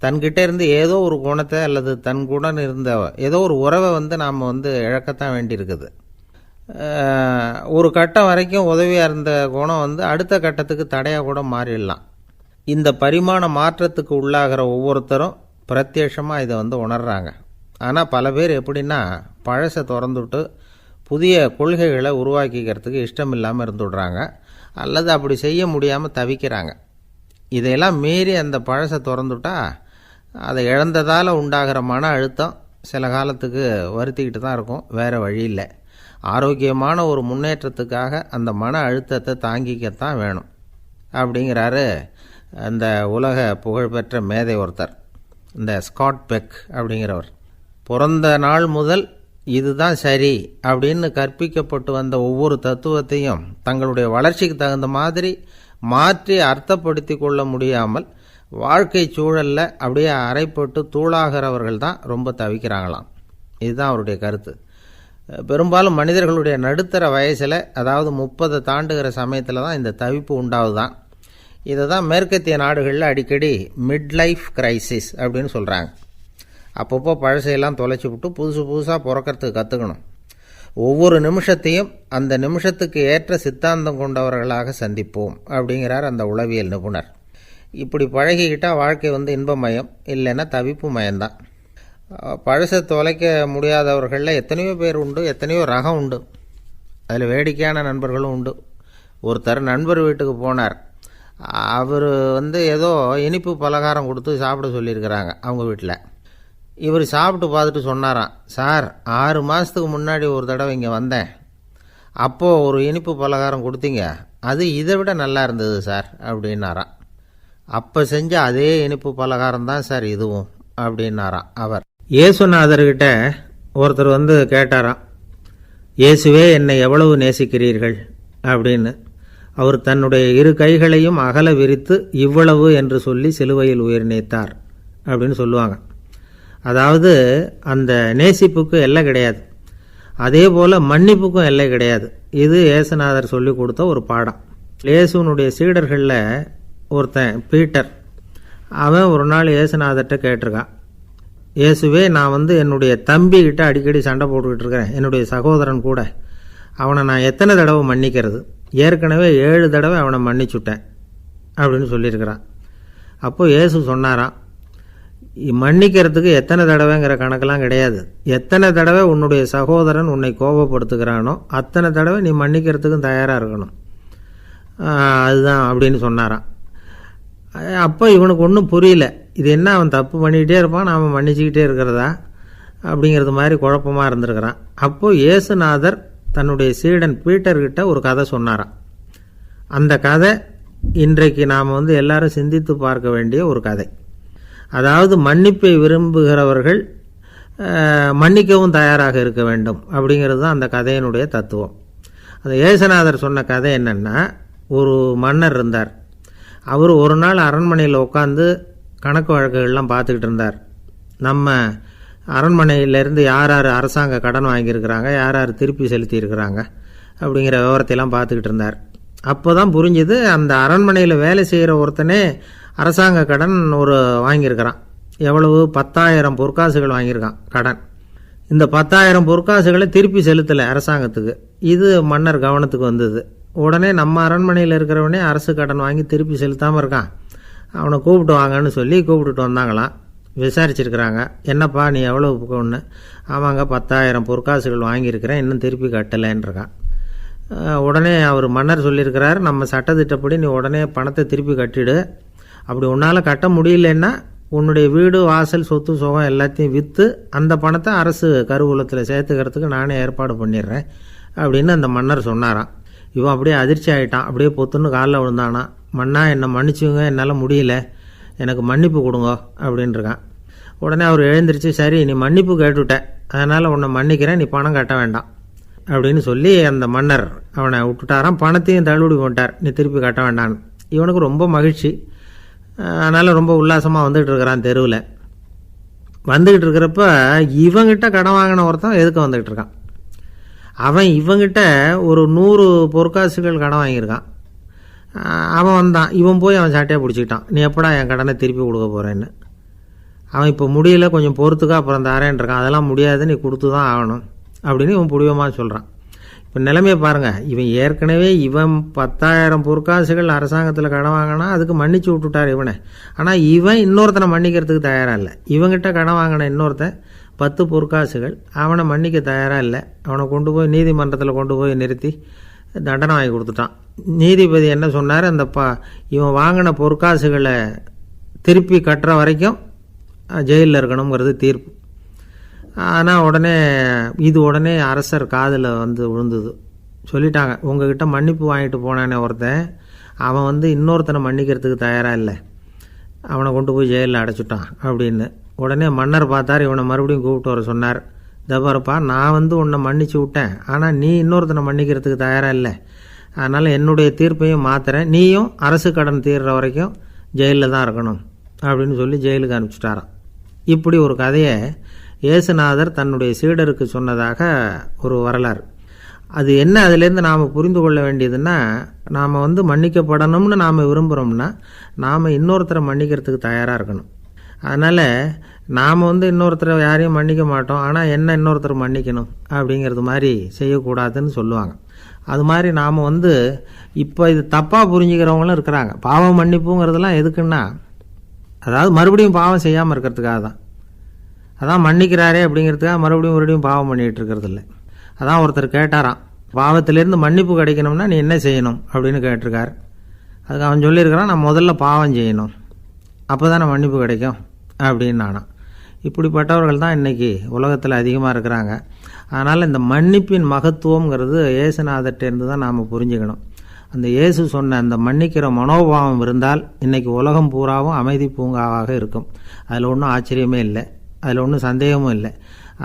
தன்கிட்ட இருந்து ஏதோ ஒரு குணத்தை அல்லது தன் குணம் இருந்த ஏதோ ஒரு உறவை நாம் இழக்கத்தான் வேண்டியிருக்குது. ஒரு கட்டம் வரைக்கும் உதவியாக இருந்த குணம் அடுத்த கட்டத்துக்கு தடையாக கூட மாறிடலாம். இந்த பரிமாண மாற்றத்துக்கு உள்ளாகிற ஒவ்வொருத்தரும் பிரத்யட்சமாக இதை உணர்றாங்க. ஆனால் பல பேர் எப்படின்னா பழசை திறந்துவிட்டு புதிய கொள்கைகளை உருவாக்கிக்கிறதுக்கு இஷ்டம் இல்லாமல் இருந்துவிடுறாங்க, அல்லது அப்படி செய்ய முடியாமல் தவிக்கிறாங்க. இதையெல்லாம் மீறி அந்த பழசை திறந்துவிட்டா அதை இழந்ததால் உண்டாகிற மன அழுத்தம் சில காலத்துக்கு வருத்திக்கிட்டு தான் இருக்கும், வேறு வழி இல்லை. ஆரோக்கியமான ஒரு முன்னேற்றத்துக்காக அந்த மன அழுத்தத்தை தாங்கிக்கத்தான் வேணும் அப்படிங்கிறாரு அந்த உலக புகழ்பெற்ற மேதை ஒருத்தர், இந்த ஸ்காட் பெக் அப்படிங்கிறவர். பிறந்த நாள் முதல் இதுதான் சரி அப்படின்னு கற்பிக்கப்பட்டு வந்த ஒவ்வொரு தத்துவத்தையும் தங்களுடைய வளர்ச்சிக்கு தகுந்த மாதிரி மாற்றி அர்த்தப்படுத்தி கொள்ள முடியாமல் வாழ்க்கை சூழலில் அப்படியே அரைப்பட்டு தூளாகிறவர்கள் தான் ரொம்ப தவிக்கிறாங்களாம். இதுதான் அவருடைய கருத்து. பெரும்பாலும் மனிதர்களுடைய நடுத்தர வயசில், அதாவது 30 தாண்டுகிற சமயத்தில் தான் இந்த தவிப்பு உண்டாகுதான். இதை தான் மேற்கத்திய நாடுகளில் அடிக்கடி மிட் லைஃப் கிரைசிஸ் அப்படின்னு சொல்கிறாங்க. அப்பப்போ பழசையெல்லாம் தொலைச்சி விட்டு புதுசாக பிறக்கிறதுக்கு கற்றுக்கணும். ஒவ்வொரு நிமிஷத்தையும் அந்த நிமிஷத்துக்கு ஏற்ற சித்தாந்தம் கொண்டவர்களாக சந்திப்போம் அப்படிங்கிறார் அந்த உளவியல் நிபுணர். இப்படி பழகிக்கிட்டால் வாழ்க்கை இன்பமயம், இல்லைன்னா தவிப்பு மயம்தான். பழசை தொலைக்க முடியாதவர்களில் எத்தனையோ பேர் உண்டு, எத்தனையோ ரகம் உண்டு. அதில் வேடிக்கையான நண்பர்களும் உண்டு. ஒருத்தர் நண்பர் வீட்டுக்கு போனார். அவர் ஏதோ இனிப்பு பலகாரம் கொடுத்து சாப்பிட சொல்லியிருக்கிறாங்க அவங்க வீட்டில். இவர் சாப்பிட்டு பார்த்துட்டு சொன்னாராம், சார் 6 மாதத்துக்கு முன்னாடி ஒரு தடவை இங்கே வந்தேன், அப்போது ஒரு இனிப்பு பலகாரம் கொடுத்தீங்க, அது இதை விட நல்லா இருந்தது சார் அப்படின்னாராம். அப்போ செஞ்ச அதே இனிப்பு பலகாரம் தான் சார் இதுவும் அப்படின்னாராம் அவர். இயேசுநாதர்கிட்ட ஒருத்தர் கேட்டாராம், இயேசுவே என்னை எவ்வளவு நேசிக்கிறீர்கள் அப்படின்னு. அவர் தன்னுடைய 2 கைகளையும் அகல விரித்து இவ்வளவு என்று சொல்லி சிலுவையில் உயிர் நீத்தார் அப்படின்னு சொல்லுவாங்க. அதாவது அந்த நேசிப்புக்கு எல்லை கிடையாது, அதே போல் மன்னிப்புக்கும் எல்லை கிடையாது. இது இயேசுநாதர் சொல்லி கொடுத்த ஒரு பாடம். இயேசுனுடைய சீடர்களில் ஒருத்தன் பீட்டர், அவன் ஒரு நாள் இயேசுநாதர்கிட்ட கேட்டிருக்கான், இயேசுவே நான் என்னுடைய தம்பிக்கிட்ட அடிக்கடி சண்டை போட்டுக்கிட்டு இருக்கிறேன், என்னுடைய சகோதரன் கூட, அவனை நான் எத்தனை தடவை மன்னிக்கிறது? ஏற்கனவே 7 தடவை அவனை மன்னிச்சுட்டேன் அப்படின்னு சொல்லியிருக்கிறான். அப்போது இயேசு சொன்னாராம், மன்னிக்கிறதுக்கு எத்தனை தடவைங்கிற கணக்கெல்லாம் கிடையாது. எத்தனை தடவை உன்னுடைய சகோதரன் உன்னை கோபப்படுத்துகிறானோ அத்தனை தடவை நீ மன்னிக்கிறதுக்கும் தயாராக இருக்கணும், அதுதான் அப்படின்னு சொன்னாராம். அப்போ இவனுக்கு ஒன்றும் புரியல, இது என்ன அவன் தப்பு பண்ணிக்கிட்டே இருப்பான், நாம் மன்னிச்சுக்கிட்டே இருக்கிறதா அப்படிங்கிறது மாதிரி குழப்பமாக இருந்திருக்கிறான். அப்போது இயேசுநாதர் தன்னுடைய சீடன் பீட்டர்கிட்ட ஒரு கதை சொன்னாராம். அந்த கதை இன்றைக்கு நாம் எல்லாரும் சிந்தித்து பார்க்க வேண்டிய ஒரு கதை. அதாவது மன்னிப்பை விரும்புகிறவர்கள் மன்னிக்கவும் தயாராக இருக்க வேண்டும் அப்படிங்கிறது தான் அந்த கதையினுடைய தத்துவம். அந்த இயேசுநாதர் சொன்ன கதை என்னென்னா, ஒரு மன்னர் இருந்தார். அவர் ஒரு நாள் அரண்மனையில் உட்காந்து கணக்கு வழக்குகள்லாம் பார்த்துக்கிட்டு இருந்தார். நம்ம அரண்மனையிலேருந்து யார் யார் அரசாங்க கடன் வாங்கியிருக்கிறாங்க, யார் யார் திருப்பி செலுத்தியிருக்கிறாங்க அப்படிங்கிற விவரத்தையெல்லாம் பார்த்துக்கிட்டு இருந்தார். அப்போ தான் புரிஞ்சுது, அந்த அரண்மனையில் வேலை செய்கிற ஒருத்தனே அரசாங்க கடன் வாங்கியிருக்கிறான். எவ்வளவு? 10,000 பொற்காசுகள் வாங்கியிருக்கான் கடன். இந்த 10,000 பொற்காசுகளை திருப்பி செலுத்தலை அரசாங்கத்துக்கு. இது மன்னர் கவனத்துக்கு வந்தது. உடனே நம்ம அரண்மனையில் இருக்கிறவனே அரசு கடன் வாங்கி திருப்பி செலுத்தாமல் இருக்கான், அவனை கூப்பிட்டு வாங்கன்னு சொல்லி கூப்பிட்டுட்டு வந்தாங்களாம். விசாரிச்சிருக்கிறாங்க, என்னப்பா நீ எவ்வளோ ஒன்று? ஆமாங்க 10,000 பொற்காசுகள் வாங்கியிருக்கிறேன், இன்னும் திருப்பி கட்டலைன்றிருக்கான். உடனே அவர் மன்னர் சொல்லியிருக்கிறார், நம்ம சட்டத்திட்டப்படி நீ உடனே பணத்தை திருப்பி கட்டிடு. அப்படி உன்னால் கட்ட முடியலன்னா உன்னுடைய வீடு வாசல் சொத்து சுகம் எல்லாத்தையும் விற்று அந்த பணத்தை அரசு கருவூலத்தில் சேர்த்துக்கிறதுக்கு நானே ஏற்பாடு பண்ணிடுறேன் அப்படின்னு அந்த மன்னர் சொன்னாராம். இவன் அப்படியே அதிர்ச்சி ஆகிட்டான். அப்படியே பொத்துன்னு காலில் விழுந்தானா. மன்னா என்னை மன்னிச்சுங்க, என்னால் முடியல, எனக்கு மன்னிப்பு கொடுங்க அப்படின்ட்டுருக்கான். உடனே அவர் எழுந்திரிச்சு, சரி நீ மன்னிப்பு கேட்டுவிட்ட, அதனால் உன்னை மன்னிக்கிறேன், நீ பணம் கட்ட வேண்டாம் அப்படின்னு சொல்லி அந்த மன்னர் அவனை விட்டுட்டாராம். பணத்தையும் தள்ளுபடி பண்ணிட்டார், நீ திருப்பி கட்ட வேண்டான்னு. இவனுக்கு ரொம்ப மகிழ்ச்சி. அதனால் ரொம்ப உல்லாசமாக வந்துகிட்டு இருக்கிறான். தெருவில் வந்துக்கிட்டு இருக்கிறப்ப இவங்கிட்ட கடன் வாங்கின ஒருத்தன் எதுக்கு வந்துக்கிட்டு இருக்கான். அவன் இவங்கிட்ட ஒரு 100 பொற்காசுகள் கடன் வாங்கியிருக்கான். அவன் வந்தான். இவன் போய் அவன் சாட்டையாக பிடிச்சிக்கிட்டான், நீ எப்படா என் கடனை திருப்பி கொடுக்க போகிறேன்னு. அவன் இப்போ முடியல, கொஞ்சம் பொறுத்துக்கா, அப்புறம் தரேன் இருக்கான். அதெல்லாம் முடியாது, நீ கொடுத்து தான் ஆகணும் அப்படின்னு இவன் புடிவமாக சொல்கிறான். இப்போ நிலைமையை பாருங்கள், இவன் ஏற்கனவே 10,000 பொற்காசுகள் அரசாங்கத்தில் கடன் வாங்கினா அதுக்கு மன்னிச்சு விட்டுட்டார் இவனை. ஆனால் இவன் இன்னொருத்தனை மன்னிக்கிறதுக்கு தயாராக இல்லை. இவங்கிட்ட கடன் வாங்கின இன்னொருத்தன் 10 பொற்காசுகள், அவனை மன்னிக்க தயாராக இல்லை. அவனை கொண்டு போய் நீதிமன்றத்தில் கொண்டு போய் நிறுத்தி தண்டனை வாங்கி கொடுத்துட்டான். நீதிபதி என்ன சொன்னார், அந்த இவன் வாங்கின பொற்காசுகளை திருப்பி கட்டுற வரைக்கும் ஜெயிலில் இருக்கணுங்கிறது தீர்ப்பு. ஆனால் உடனே அரசர் காதில் விழுந்தது. சொல்லிட்டாங்க, உங்ககிட்ட மன்னிப்பு வாங்கிட்டு போனானே ஒருத்தன், அவன் இன்னொருத்தனை மன்னிக்கிறதுக்கு தயாராக இல்லை, அவனை கொண்டு போய் ஜெயிலில் அடைச்சிட்டான் அப்படின்னு. உடனே மன்னர் பார்த்தார், இவனை மறுபடியும் கூப்பிட்டு வர சொன்னார். தபாரப்பா, நான் உன்னை மன்னிச்சு விட்டேன், ஆனால் நீ இன்னொருத்தனை மன்னிக்கிறதுக்கு தயாராக இல்லை, அதனால் என்னுடைய தீர்ப்பையும் மாற்றுறேன், நீயும் அரசு கடன் தீர்ற வரைக்கும் ஜெயிலில் தான் இருக்கணும் அப்படின்னு சொல்லி ஜெயிலுக்கு அனுப்பிச்சிட்டாராம். இப்படி ஒரு கதையை இயேசுநாதர் தன்னுடைய சீடருக்கு சொன்னதாக ஒரு வரலாறு. அது என்ன, அதிலேருந்து நாம் புரிந்து கொள்ள வேண்டியதுன்னா, நாம் மன்னிக்கப்படணும்னு நாம் விரும்புகிறோம்னா நாம் இன்னொருத்தரை மன்னிக்கிறதுக்கு தயாராக இருக்கணும். அதனால் நாம் இன்னொருத்தரை யாரையும் மன்னிக்க மாட்டோம், ஆனால் என்ன இன்னொருத்தர் மன்னிக்கணும் அப்படிங்கிறது மாதிரி செய்யக்கூடாதுன்னு சொல்லுவாங்க. அது மாதிரி நாம் இப்போ இது தப்பாக புரிஞ்சுக்கிறவங்களும் இருக்கிறாங்க. பாவம் மன்னிப்புங்கிறதுலாம் எதுக்குன்னா, அதாவது மறுபடியும் பாவம் செய்யாமல் இருக்கிறதுக்காக தான். அதான் மன்னிக்கிறாரே அப்படிங்கிறதுக்காக மறுபடியும் பாவம் பண்ணிகிட்டு இருக்கிறது இல்லை. அதான் ஒருத்தர் கேட்டாராம், பாவத்திலேருந்து மன்னிப்பு கிடைக்கணும்னா நீ என்ன செய்யணும் அப்படின்னு கேட்டிருக்கார். அதுக்கு அவன் சொல்லியிருக்கிறான், நான் முதல்ல பாவம் செய்யணும், அப்போ தானே மன்னிப்பு கிடைக்கும் அப்படின்னு நானாம். இப்படிப்பட்டவர்கள் தான் இன்றைக்கி உலகத்தில் அதிகமாக இருக்கிறாங்க. அதனால் இந்த மன்னிப்பின் மகத்துவங்கிறது இயேசுநாதர்கிட்டேருந்து தான் நாம் புரிஞ்சுக்கணும். அந்த இயேசு சொன்ன அந்த மன்னிக்கிற மனோபாவம் இருந்தால் இன்றைக்கி உலகம் பூராவும் அமைதி பூங்காவாக இருக்கும். அதில் ஒன்றும் ஆச்சரியமே இல்லை, அதில் ஒன்றும் சந்தேகமும் இல்லை.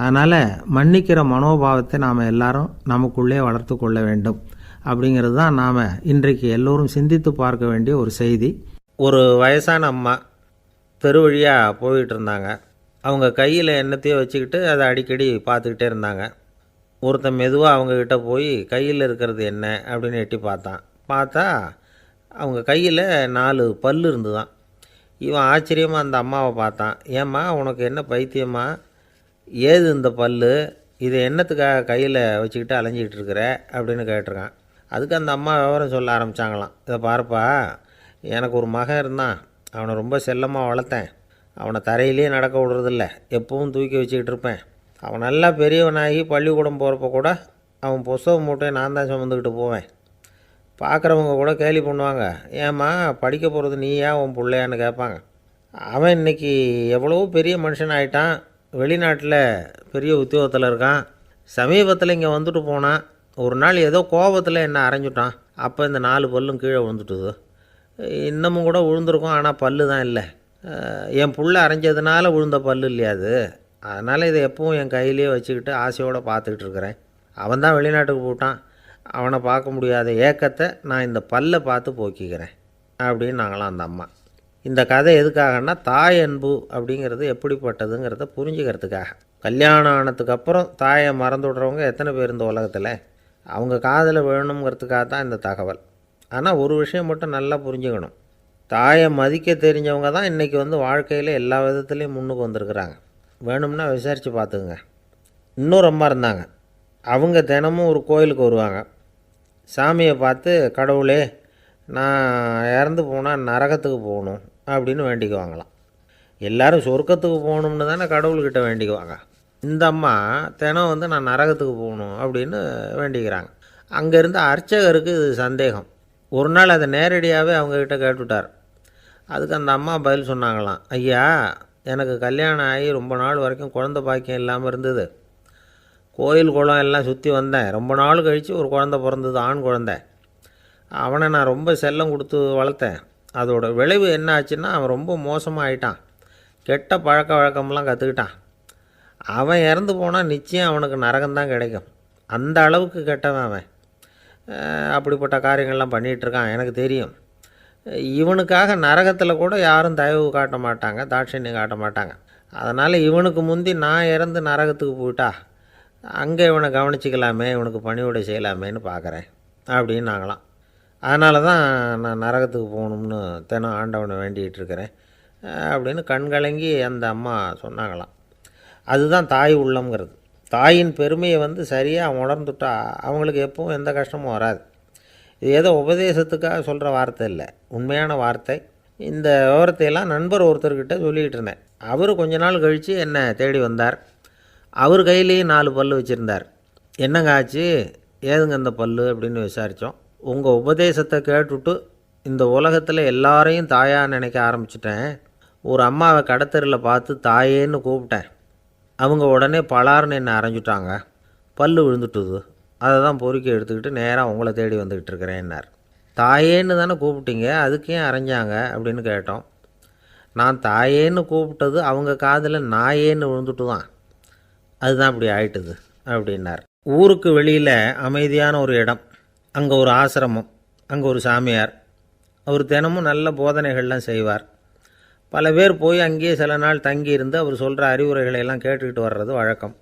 அதனால் மன்னிக்கிற மனோபாவத்தை நாம் எல்லாரும் நமக்குள்ளே வளர்த்து கொள்ள வேண்டும் அப்படிங்கிறது தான் நாம் இன்றைக்கு எல்லோரும் சிந்தித்து பார்க்க வேண்டிய ஒரு செய்தி. ஒரு வயசான அம்மா தெரு வழியாக போயிட்டு இருந்தாங்க. அவங்க கையில் எண்ணத்தையோ வச்சுக்கிட்டு அதை அடிக்கடி பார்த்துக்கிட்டே இருந்தாங்க. ஒருத்தன் மெதுவாக அவங்கக்கிட்ட போய் கையில் இருக்கிறது என்ன அப்படின்னு எட்டி பார்த்தா அவங்க கையில் 4 பல் இருந்துதான். இவன் ஆச்சரியமாக அந்த அம்மாவை பார்த்தான். ஏம்மா உனக்கு என்ன பைத்தியமா, ஏது இந்த பல், இதை என்னத்துக்காக கையில் வச்சுக்கிட்டு அலைஞ்சிக்கிட்டு இருக்கிற அப்படின்னு கேட்டிருக்கான். அதுக்கு அந்த அம்மா விவரம் சொல்ல ஆரம்பித்தாங்களாம். இதை பாருப்பா, எனக்கு ஒரு மகன் இருந்தான், அவனை ரொம்ப செல்லமாக வளர்த்தேன். அவனை தரையிலேயே நடக்க விடுறதில்ல, எப்பவும் தூக்கி வச்சுக்கிட்டு இருப்பேன். அவன் நல்லா பெரியவனாகி பள்ளிக்கூடம் போகிறப்ப கூட அவன் புஸ்தக மூட்டையை நான் தான் சுமந்துக்கிட்டு போவேன். பார்க்குறவங்க கூட கேலி பண்ணுவாங்க, ஏம்மா படிக்க போகிறது நீயா உன் பிள்ளையான்னு கேட்பாங்க. அவன் இன்றைக்கி எவ்வளோ பெரிய மனுஷன் ஆகிட்டான், வெளிநாட்டில் பெரிய உத்தியோகத்தில் இருக்கான். சமீபத்தில் இங்கே வந்துட்டு போனான். ஒரு நாள் ஏதோ கோபத்தில் என்ன அரைஞ்சுட்டான். அப்போ இந்த 4 பல்லும் கீழே விழுந்துட்டுது. இன்னமும் கூட விழுந்திருக்கும், ஆனால் பல்லு தான் இல்லை. என் புள்ள அரைஞ்சதுனால விழுந்த பல்லு இல்லையா அது. அதனால் இதை எப்பவும் என் கையிலேயே வச்சுக்கிட்டு ஆசையோடு பார்த்துக்கிட்டு இருக்கிறேன். அவன் தான் வெளிநாட்டுக்கு போட்டான். அவனை பார்க்க முடியாத ஏக்கத்தை நான் இந்த பல்லை பார்த்து போக்கிக்கிறேன் அப்படின்னு நாங்களாம் அந்த அம்மா. இந்த கதை எதுக்காகன்னா, தாய் அன்பு அப்படிங்கிறது எப்படிப்பட்டதுங்கிறத புரிஞ்சுக்கிறதுக்காக. கல்யாணம் ஆனதுக்கப்புறம் தாயை மறந்து விட்றவங்க எத்தனை பேர் இந்த உலகத்தில்? அவங்க காதில் வேணுங்கிறதுக்காக தான் இந்த தகவல். ஆனால் ஒரு விஷயம் மட்டும் நல்லா புரிஞ்சுக்கணும். தாயை மதிக்க தெரிஞ்சவங்க தான் இன்றைக்கி வாழ்க்கையில் எல்லா விதத்துலேயும் முன்னுக்கு வந்திருக்கிறாங்க. வேணும்னா விசாரித்து பார்த்துக்குங்க. இன்னொரு அம்மா இருந்தாங்க. அவங்க தினமும் ஒரு கோயிலுக்கு வருவாங்க. சாமியை பார்த்து, கடவுளே நான் இறந்து போனால் நரகத்துக்கு போகணும் அப்படின்னு வேண்டிக்குவாங்களாம். எல்லோரும் சொர்க்கத்துக்கு போகணும்னு தானே கடவுள்கிட்ட வேண்டிக்குவாங்க. இந்த அம்மா தினம் நான் நரகத்துக்கு போகணும் அப்படின்னு வேண்டிக்கிறாங்க. அங்கே இருந்த அர்ச்சகருக்கு இது சந்தேகம். ஒரு நாள் அதை நேரடியாகவே அவங்கக்கிட்ட கேட்டுவிட்டார். அதுக்கு அந்த அம்மா பதில் சொன்னாங்களாம், ஐயா, எனக்கு கல்யாணம் ஆகி ரொம்ப நாள் வரைக்கும் குழந்தை பாக்கியம் இல்லாமல் இருந்தது. கோயில் குளம் எல்லாம் சுற்றி வந்தேன். ரொம்ப நாள் கழித்து ஒரு குழந்தை பிறந்தது, ஆண் குழந்தை. அவனை நான் ரொம்ப செல்லம் கொடுத்து வளர்த்தேன். அதோட விளைவு என்ன ஆச்சுன்னா, அவன் ரொம்ப மோசமாக ஆகிட்டான். கெட்ட பழக்க வழக்கம்லாம் கற்றுக்கிட்டான். அவன் இறந்து போனால் நிச்சயம் அவனுக்கு நரகம்தான் கிடைக்கும். அந்த அளவுக்கு கெட்டவன் அவன். அப்படிப்பட்ட காரியங்கள்லாம் பண்ணிகிட்ருக்கான், எனக்கு தெரியும். இவனுக்காக நரகத்தில் கூட யாரும் தயவு காட்ட மாட்டாங்க, தாட்சண்யம் காட்ட மாட்டாங்க. அதனால் இவனுக்கு முந்தி நான் இறந்து நரகத்துக்கு போயிட்டா அங்கே இவனை கவனிச்சிக்கலாமே, இவனுக்கு பணிவிடை செய்யலாமேன்னு பார்க்குறேன் அப்படின்னு நாங்களாம். அதனால தான் நான் நரகத்துக்கு போகணும்னு தினம் ஆண்டவனை வேண்டிகிட்டு இருக்கிறேன் அப்படின்னு கண்கலங்கி அந்த அம்மா சொன்னாங்களாம். அதுதான் தாய் உள்ளம்ங்கிறது. தாயின் பெருமையை சரியாக உணர்ந்துட்டா அவங்களுக்கு எப்பவும் எந்த கஷ்டமும் வராது. இது ஏதோ உபதேசத்துக்காக சொல்கிற வார்த்தை இல்லை, உண்மையான வார்த்தை. இந்த விவரத்தையெல்லாம் நண்பர் ஒருத்தர்கிட்ட சொல்லிக்கிட்டு இருந்தேன். அவர் கொஞ்ச நாள் கழித்து என்னை தேடி வந்தார். அவர் கையிலேயும் 4 பல்லு வச்சுருந்தார். என்னங்க ஆச்சு, ஏதுங்க இந்த பல்லு அப்படின்னு விசாரித்தோம். உங்கள் உபதேசத்தை கேட்டுவிட்டு இந்த உலகத்தில் எல்லாரையும் தாயாக நினைக்க ஆரம்பிச்சிட்டேன். ஒரு அம்மாவை கடத்தரில் பார்த்து தாயேன்னு கூப்பிட்டேன். அவங்க உடனே பலார்னு என்னை அரைஞ்சிட்டாங்க. பல்லு விழுந்துட்டுது. அதை தான் பொறுக்கி எடுத்துக்கிட்டு நேராக உங்களை தேடி வந்துக்கிட்டு இருக்கிறேன்னார். தாயேன்னு தானே கூப்பிட்டீங்க, அதுக்கு ஏன் அரைஞ்சாங்க அப்படின்னு கேட்டோம். நான் தாயேன்னு கூப்பிட்டது அவங்க காதில் நாயேன்னு விழுந்துட்டு தான், அதுதான் அப்படி ஆயிட்டுது அப்படின்னார். ஊருக்கு வெளியில் அமைதியான ஒரு இடம், அங்கே ஒரு ஆசிரமம், அங்கே ஒரு சாமியார். அவர் தினமும் நல்ல போதனைகள்லாம் செய்வார். பல பேர் போய் அங்கேயே சில நாள் தங்கி இருந்து அவர் சொல்கிற அறிவுரைகளை எல்லாம் கேட்டுக்கிட்டு வர்றது வழக்கம்.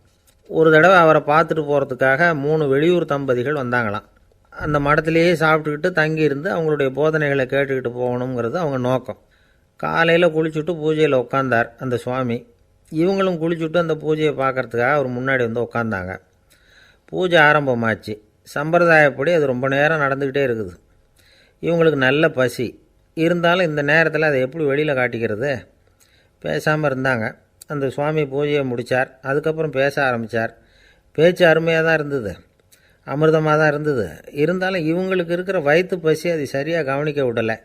ஒரு தடவை அவரை பார்த்துட்டு போகிறதுக்காக 3 வெளியூர் தம்பதிகள் வந்தாங்களாம். அந்த மடத்திலேயே சாப்பிட்டுக்கிட்டு தங்கியிருந்து அவங்களுடைய போதனைகளை கேட்டுக்கிட்டு போகணுங்கிறது அவங்க நோக்கம். காலையில் குளிச்சுட்டு பூஜையில் உட்காந்தார் அந்த சுவாமி. இவங்களும் குளிச்சுட்டு அந்த பூஜையை பார்க்குறதுக்காக அவர் முன்னாடி உட்காந்தாங்க. பூஜை ஆரம்பமாச்சு. சம்பிரதாயப்படி அது ரொம்ப நேரம் நடந்துக்கிட்டே இருக்குது. இவங்களுக்கு நல்ல பசி இருந்தாலும் இந்த நேரத்தில் அதை எப்படி வெளியில் காட்டிக்கிறது? பேசாமல் இருந்தாங்க. அந்த சுவாமி பூஜையை முடித்தார். அதுக்கப்புறம் பேச ஆரம்பித்தார். பேச்சு அருமையாக தான் இருந்தது, அமிர்தமாக தான் இருந்தது. இருந்தாலும் இவங்களுக்கு இருக்கிற வயிற்று பசி அது சரியாக கவனிக்க விடலை.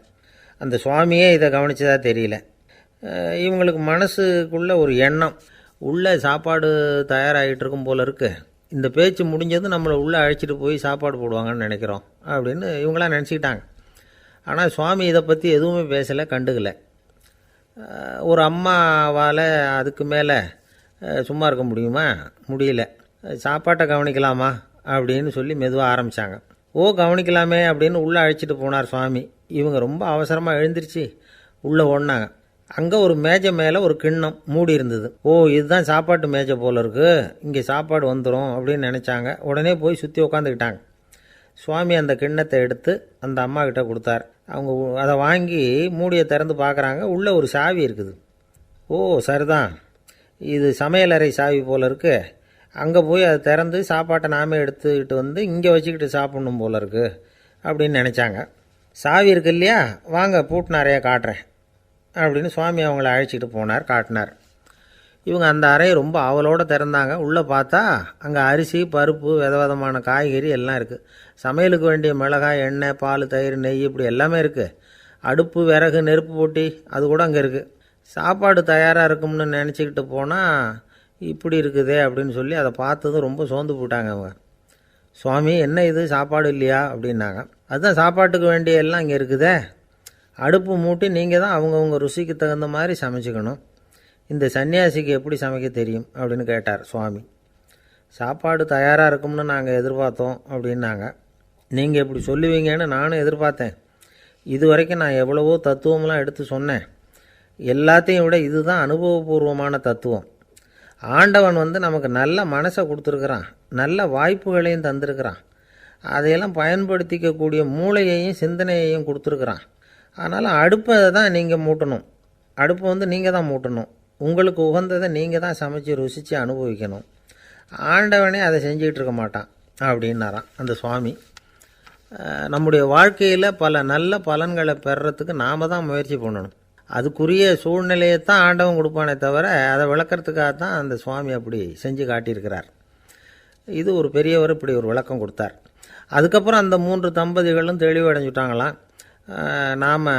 அந்த சுவாமியே இதை கவனித்ததா தெரியல. இவங்களுக்கு மனசுக்குள்ளே ஒரு எண்ணம், உள்ளே சாப்பாடு தயாராகிட்டு இருக்கும் போல இருக்குது. இந்த பேச்சு முடிஞ்சது நம்மளை உள்ளே அழைச்சிட்டு போய் சாப்பாடு போடுவாங்கன்னு நினைக்கிறோம் அப்படின்னு இவங்களாம் நினச்சிக்கிட்டாங்க. ஆனால் சுவாமி இதை பற்றி எதுவுமே பேசலை, கண்டுக்கலை. ஒரு அம்மாவால் அதுக்கு மேலே சும்மா இருக்க முடியுமா? முடியல. சாப்பாட்டை கவனிக்கலாமா அப்படின்னு சொல்லி மெதுவாக ஆரம்பித்தாங்க. கவனிக்கலாமே அப்படின்னு உள்ளே அழைச்சிட்டு போனார் சுவாமி. இவங்க ரொம்ப அவசரமாக எழுந்திரிச்சு உள்ளே ஓடினாங்க. அங்கே ஒரு மேஜை மேலே ஒரு கிண்ணம் மூடி இருந்தது. இதுதான் சாப்பாட்டு மேஜை போல இருக்குது, இங்கே சாப்பாடு வந்துடும் அப்படின்னு நினச்சாங்க. உடனே போய் சுற்றி உட்காந்துக்கிட்டாங்க. சுவாமி அந்த கிண்ணத்தை எடுத்து அந்த அம்மா கிட்ட கொடுத்தார். அவங்க அதை வாங்கி மூடியை திறந்து பார்க்குறாங்க. உள்ளே ஒரு சாவி இருக்குது. சரிதான், இது சமையலறை சாவி போல் இருக்குது. அங்கே போய் அதை திறந்து சாப்பாட்டை நாமே எடுத்துக்கிட்டு இங்கே வச்சுக்கிட்டு சாப்பிட்ணும் போல இருக்குது அப்படின்னு நினச்சாங்க. சாவி இருக்கு இல்லையா, வாங்க பூட்டு நிறையா காட்டுறேன் அப்படின்னு சுவாமி அவங்கள அழைச்சிட்டு போனார், காட்டினார். இவங்க அந்த அறையை ரொம்ப ஆவலோடு திறந்தாங்க. உள்ளே பார்த்தா அங்கே அரிசி, பருப்பு, விதவிதமான காய்கறி எல்லாம் இருக்குது. சமையலுக்கு வேண்டிய மிளகாய், எண்ணெய், பால், தயிர், நெய் இப்படி எல்லாமே இருக்குது. அடுப்பு, விறகு, நெருப்பு போட்டி அது கூட அங்கே இருக்குது. சாப்பாடு தயாராக இருக்கும்னு நினச்சிக்கிட்டு போனால் இப்படி இருக்குதே அப்படின்னு சொல்லி அதை பார்த்ததும் ரொம்ப சோர்ந்து போட்டாங்க அவங்க. சுவாமி, என்ன இது சாப்பாடு இல்லையா அப்படின்னாங்க. அதுதான் சாப்பாட்டுக்கு வேண்டிய எல்லாம் இங்கே இருக்குதே, அடுப்பு மூட்டி நீங்கள் தான் அவங்கவுங்க ருசிக்கு தகுந்த மாதிரி சமைச்சிக்கணும். இந்த சன்னியாசிக்கு எப்படி சமைக்க தெரியும் அப்படின்னு கேட்டார் சுவாமி. சாப்பாடு தயாராக இருக்கும்னு நாங்கள் எதிர்பார்த்தோம் அப்படின்னாங்க. நீங்கள் இப்படி சொல்லுவீங்கன்னு நானும் எதிர்பார்த்தேன். இது வரைக்கும் நான் எவ்வளவோ தத்துவம்லாம் எடுத்து சொன்னேன். எல்லாத்தையும் விட இதுதான் அனுபவபூர்வமான தத்துவம். ஆண்டவன் நமக்கு நல்ல மனசை கொடுத்துருக்குறான், நல்ல வாய்ப்புகளையும் தந்திருக்கிறான், அதையெல்லாம் பயன்படுத்திக்கக்கூடிய மூளையையும் சிந்தனையையும் கொடுத்துருக்குறான். அதனால் அடுப்பை தான் நீங்கள் மூட்டணும், அடுப்பை நீங்கள் தான் மூட்டணும், உங்களுக்கு உகந்ததை நீங்கள் தான் சமைச்சு ருசித்து அனுபவிக்கணும். ஆண்டவனே அதை செஞ்சுக்கிட்டு இருக்க மாட்டான் அப்படின்னாராம் அந்த சுவாமி. நம்முடைய வாழ்க்கையில் பல நல்ல பலன்களை பெறுறதுக்கு நாம் தான் முயற்சி பண்ணணும். அதுக்குரிய சூழ்நிலையை தான் ஆண்டவன் கொடுப்பானே தவிர அதை விளக்கிறதுக்காக தான் அந்த சுவாமி அப்படி செஞ்சு காட்டியிருக்கிறார். இது ஒரு பெரியவர் இப்படி ஒரு விளக்கம் கொடுத்தார். அதுக்கப்புறம் அந்த 3 தம்பதிகளும் தெளிவடைஞ்சுட்டாங்களாம். நாம்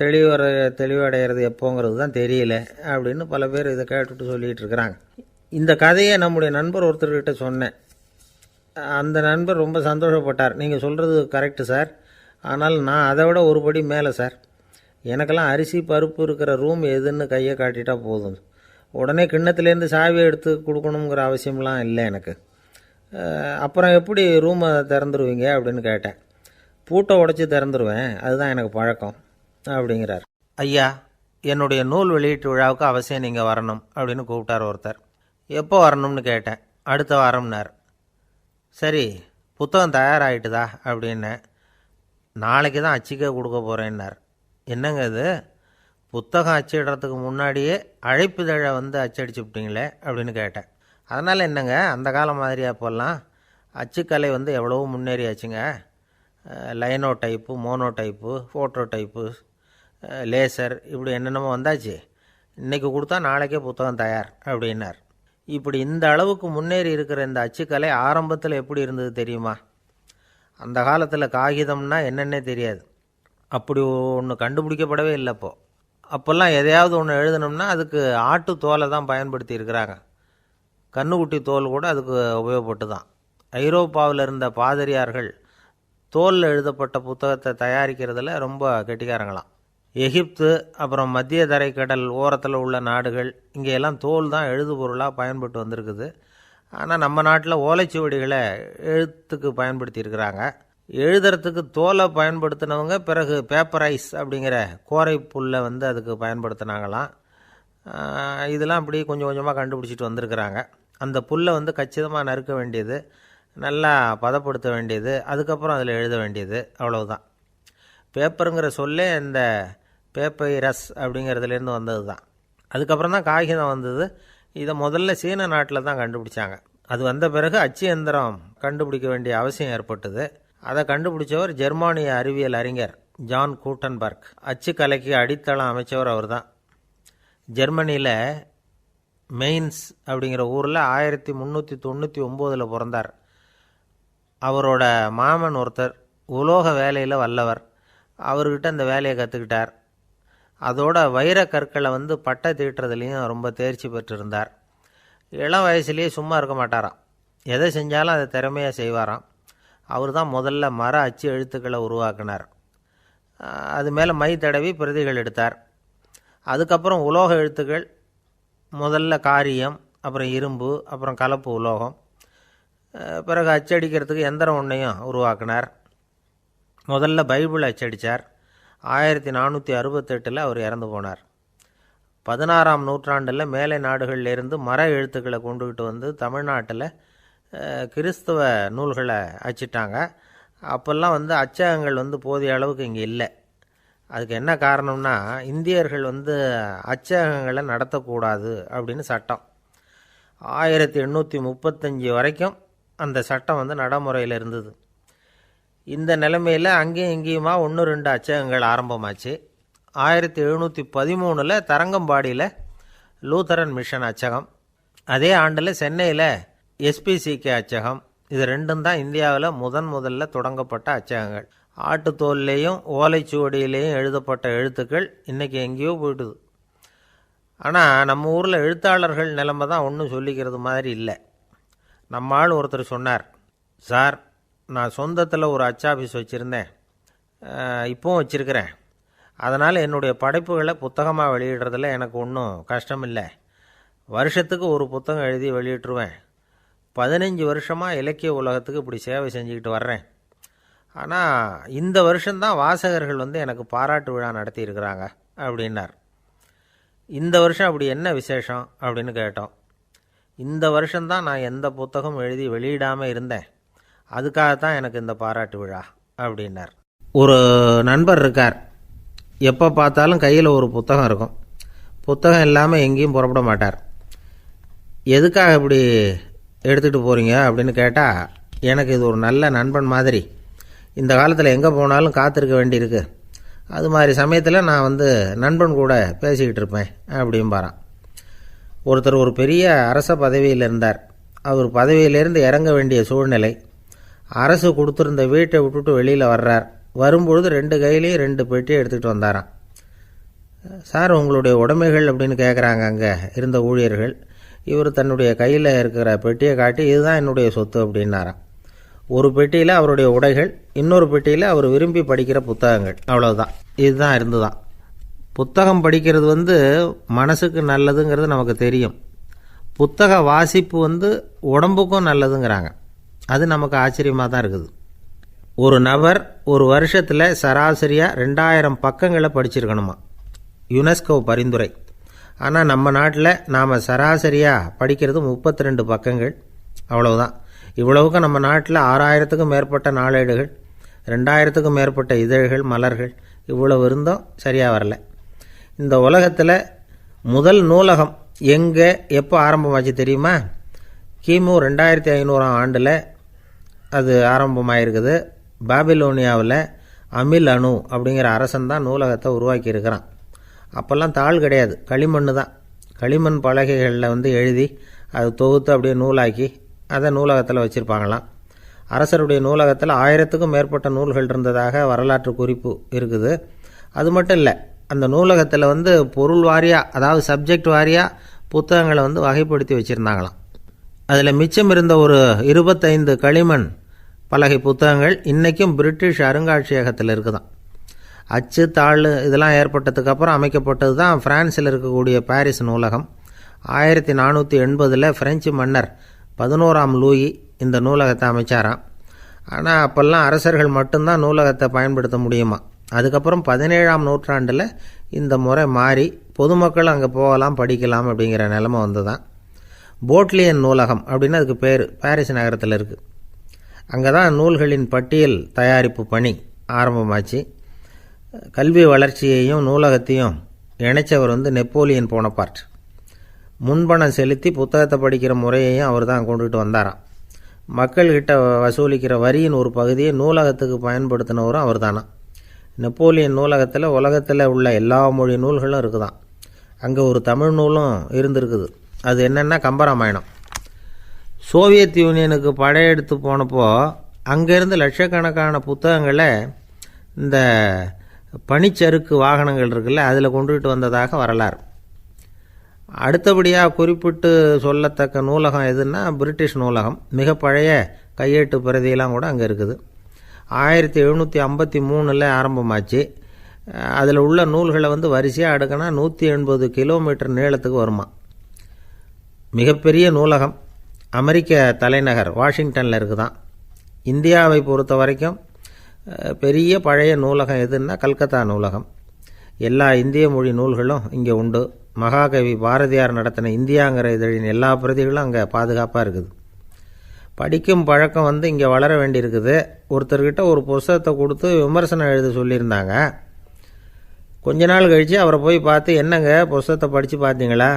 தெளிவடைகிறது எப்போங்கிறது தான் தெரியல அப்படின்னு பல பேர் இதை கேட்டுட்டு சொல்லிகிட்டு இருக்கிறாங்க. இந்த கதையை நம்முடைய நண்பர் ஒருத்தர்கிட்ட சொன்னேன். அந்த நண்பர் ரொம்ப சந்தோஷப்பட்டார். நீங்கள் சொல்கிறது கரெக்டு சார், ஆனால் நான் அதை விட ஒரு படி மேலே சார். எனக்கெல்லாம் அரிசி பருப்பு இருக்கிற ரூம் எதுன்னு கையை காட்டிட்டா போதும், உடனே கிண்ணத்துலேருந்து சாவியை எடுத்து கொடுக்கணுங்கிற அவசியம்லாம் இல்லை எனக்கு. அப்புறம் எப்படி ரூமை திறந்துருவீங்க அப்படின்னு கேட்டேன். பூட்டை உடச்சி திறந்துருவேன், அதுதான் எனக்கு பழக்கம் அப்படிங்கிறார். ஐயா, என்னுடைய நூல் வெளியீட்டு விழாவுக்கு அவசியம் நீங்கள் வரணும் அப்படின்னு கூப்பிட்டார் ஒருத்தர். எப்போ வரணும்னு கேட்டேன். அடுத்த வாரம்னார். சரி, புத்தகம் தயாராகிட்டுதா அப்படின்னேன். நாளைக்கு தான் அச்சிக்க கொடுக்க போகிறேன்னார். என்னங்க இது, புத்தகம் அச்சிடுறதுக்கு முன்னாடியே அழைப்புதழை அச்சடிச்சு விட்டீங்களே அப்படின்னு கேட்டேன். அதனால் என்னங்க, அந்த காலம் மாதிரி அப்போல்லாம் அச்சுக்கலை எவ்வளவோ முன்னேறியாச்சுங்க. Linotype, monotype, phototype, laser, இப்படி என்னென்னமோ வந்தாச்சு. இன்றைக்கி கொடுத்தா நாளைக்கே புத்தகம் தயார் அப்படின்னார். இப்படி இந்த அளவுக்கு முன்னேறி இருக்கிற இந்த அச்சுக்கலை ஆரம்பத்தில் எப்படி இருந்தது தெரியுமா? அந்த காலத்தில் காகிதம்னா என்னென்னே தெரியாது, அப்படி ஒன்று கண்டுபிடிக்கப்படவே இல்லை. அப்போல்லாம் எதையாவது ஒன்று எழுதணும்னா அதுக்கு ஆட்டு தோலை தான் பயன்படுத்தி இருக்கிறாங்க. கண்ணுக்குட்டி தோல் கூட அதுக்கு உபயோகப்பட்டு தான். ஐரோப்பாவில் இருந்த பாதிரியார்கள் தோலில் எழுதப்பட்ட புத்தகத்தை தயாரிக்கிறதுல ரொம்ப கெட்டிக்காரங்களாம். எகிப்து, அப்புறம் மத்திய தரைக்கடல் ஓரத்தில் உள்ள நாடுகள், இங்கெல்லாம் தோல் தான் எழுதுபொருளாக பயன்பட்டு வந்திருக்குது. ஆனால் நம்ம நாட்டில் ஓலைச்சுவடிகளை எழுத்துக்கு பயன்படுத்தி இருக்கிறாங்க. எழுதுறதுக்கு தோலை பயன்படுத்தினவங்க பிறகு பேப்பரைஸ் அப்படிங்கிற கோரை புல்லை அதுக்கு பயன்படுத்தினாங்களாம். இதெல்லாம் அப்படி கொஞ்சம் கொஞ்சமாக கண்டுபிடிச்சிட்டு வந்திருக்கிறாங்க. அந்த புல்லை கச்சிதமாக நறுக்க வேண்டியது, நல்லா பதப்படுத்த வேண்டியது, அதுக்கப்புறம் அதில் எழுத வேண்டியது, அவ்வளவுதான். பேப்பருங்கிற சொல்லே இந்த பேப்பைரஸ் அப்படிங்கிறதுலேருந்து வந்தது தான். அதுக்கப்புறம் தான் காகிதம் வந்தது. இதை முதல்ல சீன நாட்டில் தான் கண்டுபிடிச்சாங்க. அது வந்த பிறகு அச்சு எந்திரம் கண்டுபிடிக்க வேண்டிய அவசியம் ஏற்பட்டது. அதை கண்டுபிடிச்சவர் ஜெர்மானிய அறிவியல் அறிஞர் ஜான் கூட்டன்பர்க். அச்சு கலைக்கு அடித்தளம் அமைச்சவர் அவர் தான். ஜெர்மனியில் மெயின்ஸ் அப்படிங்கிற ஊரில் 1399 பிறந்தார். அவரோட மாமன் ஒருத்தர் உலோக வேலையில் வல்லவர். அவர்கிட்ட அந்த வேலையை கற்றுக்கிட்டார். அதோட வைர கற்களை பட்டை தீட்டுறதுலேயும் ரொம்ப தேர்ச்சி பெற்றிருந்தார். இளம் வயசுலேயே சும்மா இருக்க மாட்டாராம், எதை செஞ்சாலும் அதை திறமையாக செய்வாராம். அவர் தான் முதல்ல மர அச்சு எழுத்துக்களை உருவாக்கினார். அது மேலே மை தடவி பிரதிகள் எடுத்தார். அதுக்கப்புறம் உலோக எழுத்துக்கள், முதல்ல காரியம், அப்புறம் இரும்பு, அப்புறம் கலப்பு உலோகம், பிறகு அச்சடிக்கிறதுக்கு எந்திரம் ஒன்றையும் உருவாக்கினார். முதல்ல பைபிள் அச்சடித்தார். 1468 அவர் இறந்து போனார். 16ஆம் நூற்றாண்டில் மேலை நாடுகளிலிருந்து மர எழுத்துக்களை கொண்டுகிட்டு தமிழ்நாட்டில் கிறிஸ்தவ நூல்களை அச்சிட்டாங்க. அப்போல்லாம் அச்சகங்கள் போதிய அளவுக்கு இங்கே இல்லை. அதுக்கு என்ன காரணம்னா, இந்தியர்கள் அச்சகங்களை நடத்தக்கூடாது அப்படின்னு சட்டம். 1835 வரைக்கும் அந்த சட்டம் நடைமுறையில் இருந்தது. இந்த நிலைமையில் அங்கேயும் இங்கேயுமா 1-2 அச்சகங்கள் ஆரம்பமாச்சு. 1713 தரங்கம்பாடியில் லூத்தரன் மிஷன் அச்சகம், அதே ஆண்டில் சென்னையில் எஸ்பிசிகே அச்சகம். இது ரெண்டும் தான் இந்தியாவில் முதல்ல தொடங்கப்பட்ட அச்சகங்கள். ஆட்டுத்தோல்லையும் ஓலைச்சுவடியிலையும் எழுதப்பட்ட எழுத்துக்கள் இன்றைக்கி எங்கேயோ போயிட்டுது. ஆனால் நம்ம ஊரில் எழுத்தாளர்கள் நிலைமை தான் ஒன்றும் சொல்லிக்கிறது மாதிரி இல்லை. நம்ம ஆள் ஒருத்தர் சொன்னார், சார் நான் சொந்தத்தில் ஒரு அச்சாபீஸ் வச்சுருந்தேன், இப்போவும் வச்சுருக்கிறேன். அதனால் என்னுடைய படைப்புகளை புத்தகமாக வெளியிடுறதில் எனக்கு ஒன்றும் கஷ்டம் இல்லை. வருஷத்துக்கு ஒரு புத்தகம் எழுதி வெளியிட்டுருவேன். 15 வருஷமாக இலக்கிய உலகத்துக்கு இப்படி சேவை செஞ்சுக்கிட்டு வர்றேன். ஆனால் இந்த வருஷம்தான் வாசகர்கள் எனக்கு பாராட்டு விழா நடத்தியிருக்கிறாங்க அப்படின்னார். இந்த வருஷம் அப்படி என்ன விசேஷம் அப்படின்னு கேட்டோம். இந்த வருஷம்தான் நான் எந்த புத்தகம் எழுதி வெளியிடாமல் இருந்தேன், அதுக்காகத்தான் எனக்கு இந்த பாராட்டு விழா அப்படின்னார். ஒரு நண்பர் இருக்கார், எப்போ பார்த்தாலும் கையில் ஒரு புத்தகம் இருக்கும். புத்தகம் இல்லாமல் எங்கேயும் புறப்பட மாட்டார். எதுக்காக இப்படி எடுத்துகிட்டு போகிறீங்க அப்படின்னு கேட்டால், எனக்கு இது ஒரு நல்ல நண்பன் மாதிரி, இந்த காலத்தில் எங்கே போனாலும் காத்திருக்க வேண்டியிருக்கு, அது மாதிரி சமயத்தில் நான் நண்பன் கூட பேசிக்கிட்டு இருப்பேன் அப்படிம்பாரான். ஒருத்தர் ஒரு பெரிய அரச பதவியில் இருந்தார். அவர் பதவியிலேருந்து இறங்க வேண்டிய சூழ்நிலை. அரசு கொடுத்துருந்த வீட்டை விட்டுட்டு வெளியில் வர்றார். வரும்பொழுது 2 கையிலையும் 2 பெட்டியை எடுத்துகிட்டு வந்தாராம். சார் உங்களுடைய உடைமைகள் அப்படின்னு கேட்குறாங்க அங்கே இருந்த ஊழியர்கள். இவர் தன்னுடைய கையில் இருக்கிற பெட்டியை காட்டி, இதுதான் என்னுடைய சொத்து அப்படின்னாராம். ஒரு பெட்டியில் அவருடைய உடைகள், இன்னொரு பெட்டியில் அவர் விரும்பி படிக்கிற புத்தகங்கள், அவ்வளோதான். இதுதான் இருந்துதான். புத்தகம் படிக்கிறது மனசுக்கு நல்லதுங்கிறது நமக்கு தெரியும். புத்தக வாசிப்பு உடம்புக்கும் நல்லதுங்கிறாங்க. அது நமக்கு ஆச்சரியமாக தான் இருக்குது. ஒரு நபர் ஒரு வருஷத்தில் சராசரியாக 2000 பக்கங்களை படிச்சிருக்கணுமா, யுனெஸ்கோ பரிந்துரை. ஆனால் நம்ம நாட்டில் நாம் சராசரியாக படிக்கிறது 32 பக்கங்கள், அவ்வளவுதான். இவ்வளவுக்கு நம்ம நாட்டில் 6000த்துக்கும் மேற்பட்ட நாளேடுகள், 2000த்துக்கும் மேற்பட்ட இதழ்கள், மலர்கள், இவ்வளவு இருந்தும் சரியாக வரல. இந்த உலகத்தில் முதல் நூலகம் எங்கே எப்போ ஆரம்பமாச்சு தெரியுமா? கிமு 2500ஆம் ஆண்டில் அது ஆரம்பமாயிருக்குது. பாபிலோனியாவில் அமில் அணு அப்படிங்கிற அரசன் தான் நூலகத்தை உருவாக்கி இருக்கிறான். அப்போல்லாம் தாள் கிடையாது, களிமண் தான். களிமண் பலகைகளில் எழுதி அது தொகுத்து அப்படியே நூலாக்கி அதை நூலகத்தில் வச்சுருப்பாங்களாம். அரசருடைய நூலகத்தில் 1000த்துக்கும் மேற்பட்ட நூல்கள் இருந்ததாக வரலாற்று குறிப்பு இருக்குது. அது மட்டும் இல்லை, அந்த நூலகத்தில் பொருள் வாரியாக, அதாவது சப்ஜெக்ட் வாரியாக புத்தகங்களை வகைப்படுத்தி வச்சுருந்தாங்களாம். அதில் மிச்சம் இருந்த ஒரு 25 களிமண் பலகை புத்தகங்கள் இன்றைக்கும் பிரிட்டிஷ் அருங்காட்சியகத்தில் இருக்குதான். அச்சு தாள் இதெல்லாம் ஏற்பட்டதுக்கப்புறம் அமைக்கப்பட்டது தான் பிரான்சில் இருக்கக்கூடிய பாரிஸ் நூலகம். 1480 பிரெஞ்சு மன்னர் 11ஆம் லூயி இந்த நூலகத்தை அமைச்சாராம். ஆனால் அப்போல்லாம் அரசர்கள் மட்டும்தான் நூலகத்தை பயன்படுத்த முடியுமா. அதுக்கப்புறம் 17ஆம் நூற்றாண்டில் இந்த முறை மாறி பொதுமக்கள் அங்கே போகலாம், படிக்கலாம் அப்படிங்கிற நிலைமை வந்துதான். போட்லியன் நூலகம் அப்படின்னு அதுக்கு பேர், பாரிஸ் நகரத்தில் இருக்குது. அங்கே தான் நூல்களின் பட்டியல் தயாரிப்பு பணி ஆரம்பமாச்சு. கல்வி வளர்ச்சியையும் நூலகத்தையும் இணைச்சவர் நெப்போலியன் போனபார்ட். முன்பணம் செலுத்தி புத்தகத்தை படிக்கிற முறையையும் அவர் தான் கொண்டுகிட்டு வந்தாராம். மக்கள்கிட்ட வசூலிக்கிற வரியின் ஒரு பகுதியை நூலகத்துக்கு பயன்படுத்தினவரும் அவர் தானா. நெப்போலியன் நூலகத்தில் உலகத்தில் உள்ள எல்லா மொழி நூல்களும் இருக்குதான். அங்கே ஒரு தமிழ் நூலும் இருந்திருக்குது. அது என்னென்னா கம்பராமாயணம். சோவியத் யூனியனுக்கு படையெடுத்து போனப்போ அங்கேருந்து லட்சக்கணக்கான புத்தகங்களை இந்த பனிச்சறுக்கு வாகனங்கள் இருக்குல்ல, அதில் கொண்டுகிட்டு வந்ததாக வரலாறு. அடுத்தபடியாக குறிப்பிட்டு சொல்லத்தக்க நூலகம் எதுன்னா பிரிட்டிஷ் நூலகம். மிக பழைய கையெட்டு பிரதியெல்லாம் கூட அங்கே இருக்குது. 1753 ஆரம்பமாச்சு. அதில் உள்ள நூல்களை வரிசையாக அடுக்கினா 180 கிலோமீட்டர் நீளத்துக்கு வருமா. மிகப்பெரிய நூலகம் அமெரிக்க தலைநகர் வாஷிங்டனில் இருக்குதான். இந்தியாவை பொறுத்த வரைக்கும் பெரிய பழைய நூலகம் எதுன்னா கல்கத்தா நூலகம். எல்லா இந்திய மொழி நூல்களும் இங்கே உண்டு. மகாகவி பாரதியார் நடத்தின இந்தியாங்கிற இதழின் எல்லா பிரதிகளும் அங்கே பாதுகாப்பாக இருக்குது. படிக்கும் பழக்கம் இங்கே வளர வேண்டியிருக்குது. ஒருத்தர்கிட்ட ஒரு புஸ்தகத்தை கொடுத்து விமர்சனம் எழுத சொல்லியிருந்தாங்க. கொஞ்ச நாள் கழித்து அவரை போய் பார்த்து, என்னங்க புஸ்தகத்தை படித்து பார்த்தீங்களா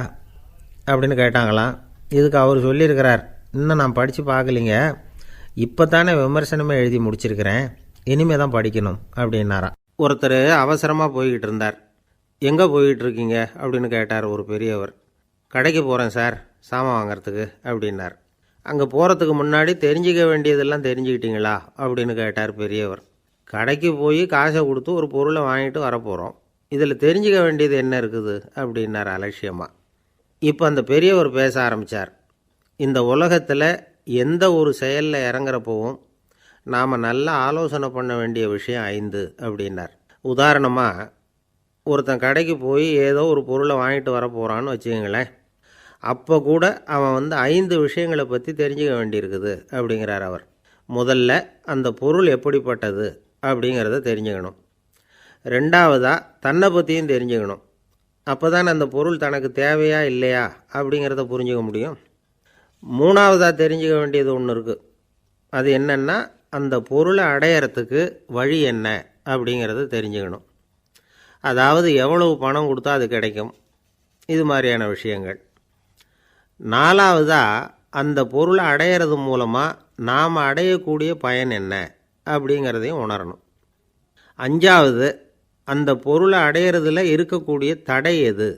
அப்படின்னு கேட்டாங்களாம். இதுக்கு அவர் சொல்லியிருக்கிறார், இன்னும் நான் படித்து பார்க்கலிங்க, இப்போ தானே விமர்சனமே எழுதி முடிச்சிருக்கிறேன், இனிமே தான் படிக்கணும் அப்படின்னாராம். ஒருத்தர் அவசரமாக போய்கிட்டு இருந்தார். எங்கே போய்கிட்டு இருக்கீங்க அப்படின்னு கேட்டார் ஒரு பெரியவர். கடைக்கு போகிறேன் சார், சாமான் வாங்கிறதுக்கு அப்படின்னார். அங்கே போகிறதுக்கு முன்னாடி தெரிஞ்சிக்க வேண்டியதெல்லாம் தெரிஞ்சுக்கிட்டீங்களா அப்படின்னு கேட்டார் பெரியவர். கடைக்கு போய் காசை கொடுத்து ஒரு பொருளை வாங்கிட்டு வரப்போகிறோம், இதில் தெரிஞ்சுக்க வேண்டியது என்ன இருக்குது அப்படின்னார் அலட்சியமாக. இப்போ அந்த பெரியவர் பேச ஆரம்பித்தார். இந்த உலகத்தில் எந்த ஒரு செயலில் இறங்குறப்பவும் நாம் நல்லா ஆலோசனை பண்ண வேண்டிய விஷயம் 5 அப்படின்னார். உதாரணமாக, ஒருத்தன் கடைக்கு போய் ஏதோ ஒரு பொருளை வாங்கிட்டு வர போகிறான்னு வச்சுக்கோங்களேன். அப்போ கூட அவன் 5 விஷயங்களை பற்றி தெரிஞ்சுக்க வேண்டியிருக்குது அப்படிங்கிறார் அவர். முதல்ல அந்த பொருள் எப்படிப்பட்டது அப்படிங்கிறத தெரிஞ்சுக்கணும். ரெண்டாவதாக தன்னை பற்றியும் தெரிஞ்சுக்கணும். அப்போ தான் அந்த பொருள் தனக்கு தேவையா இல்லையா அப்படிங்கிறத புரிஞ்சுக்க முடியும். மூணாவதாக தெரிஞ்சுக்க வேண்டியது ஒன்று இருக்குது. அது என்னென்னா, அந்த பொருளை அடையிறதுக்கு வழி என்ன அப்படிங்கிறத தெரிஞ்சுக்கணும். அதாவது எவ்வளவு பணம் கொடுத்தா அது கிடைக்கும், இது மாதிரியான விஷயங்கள். நாலாவதாக அந்த பொருளை அடையிறது மூலமாக நாம் அடையக்கூடிய பயன் என்ன அப்படிங்கிறதையும் உணரணும். அஞ்சாவது, அந்த பொருளை அடையிறதுல இருக்கக்கூடிய தடை எது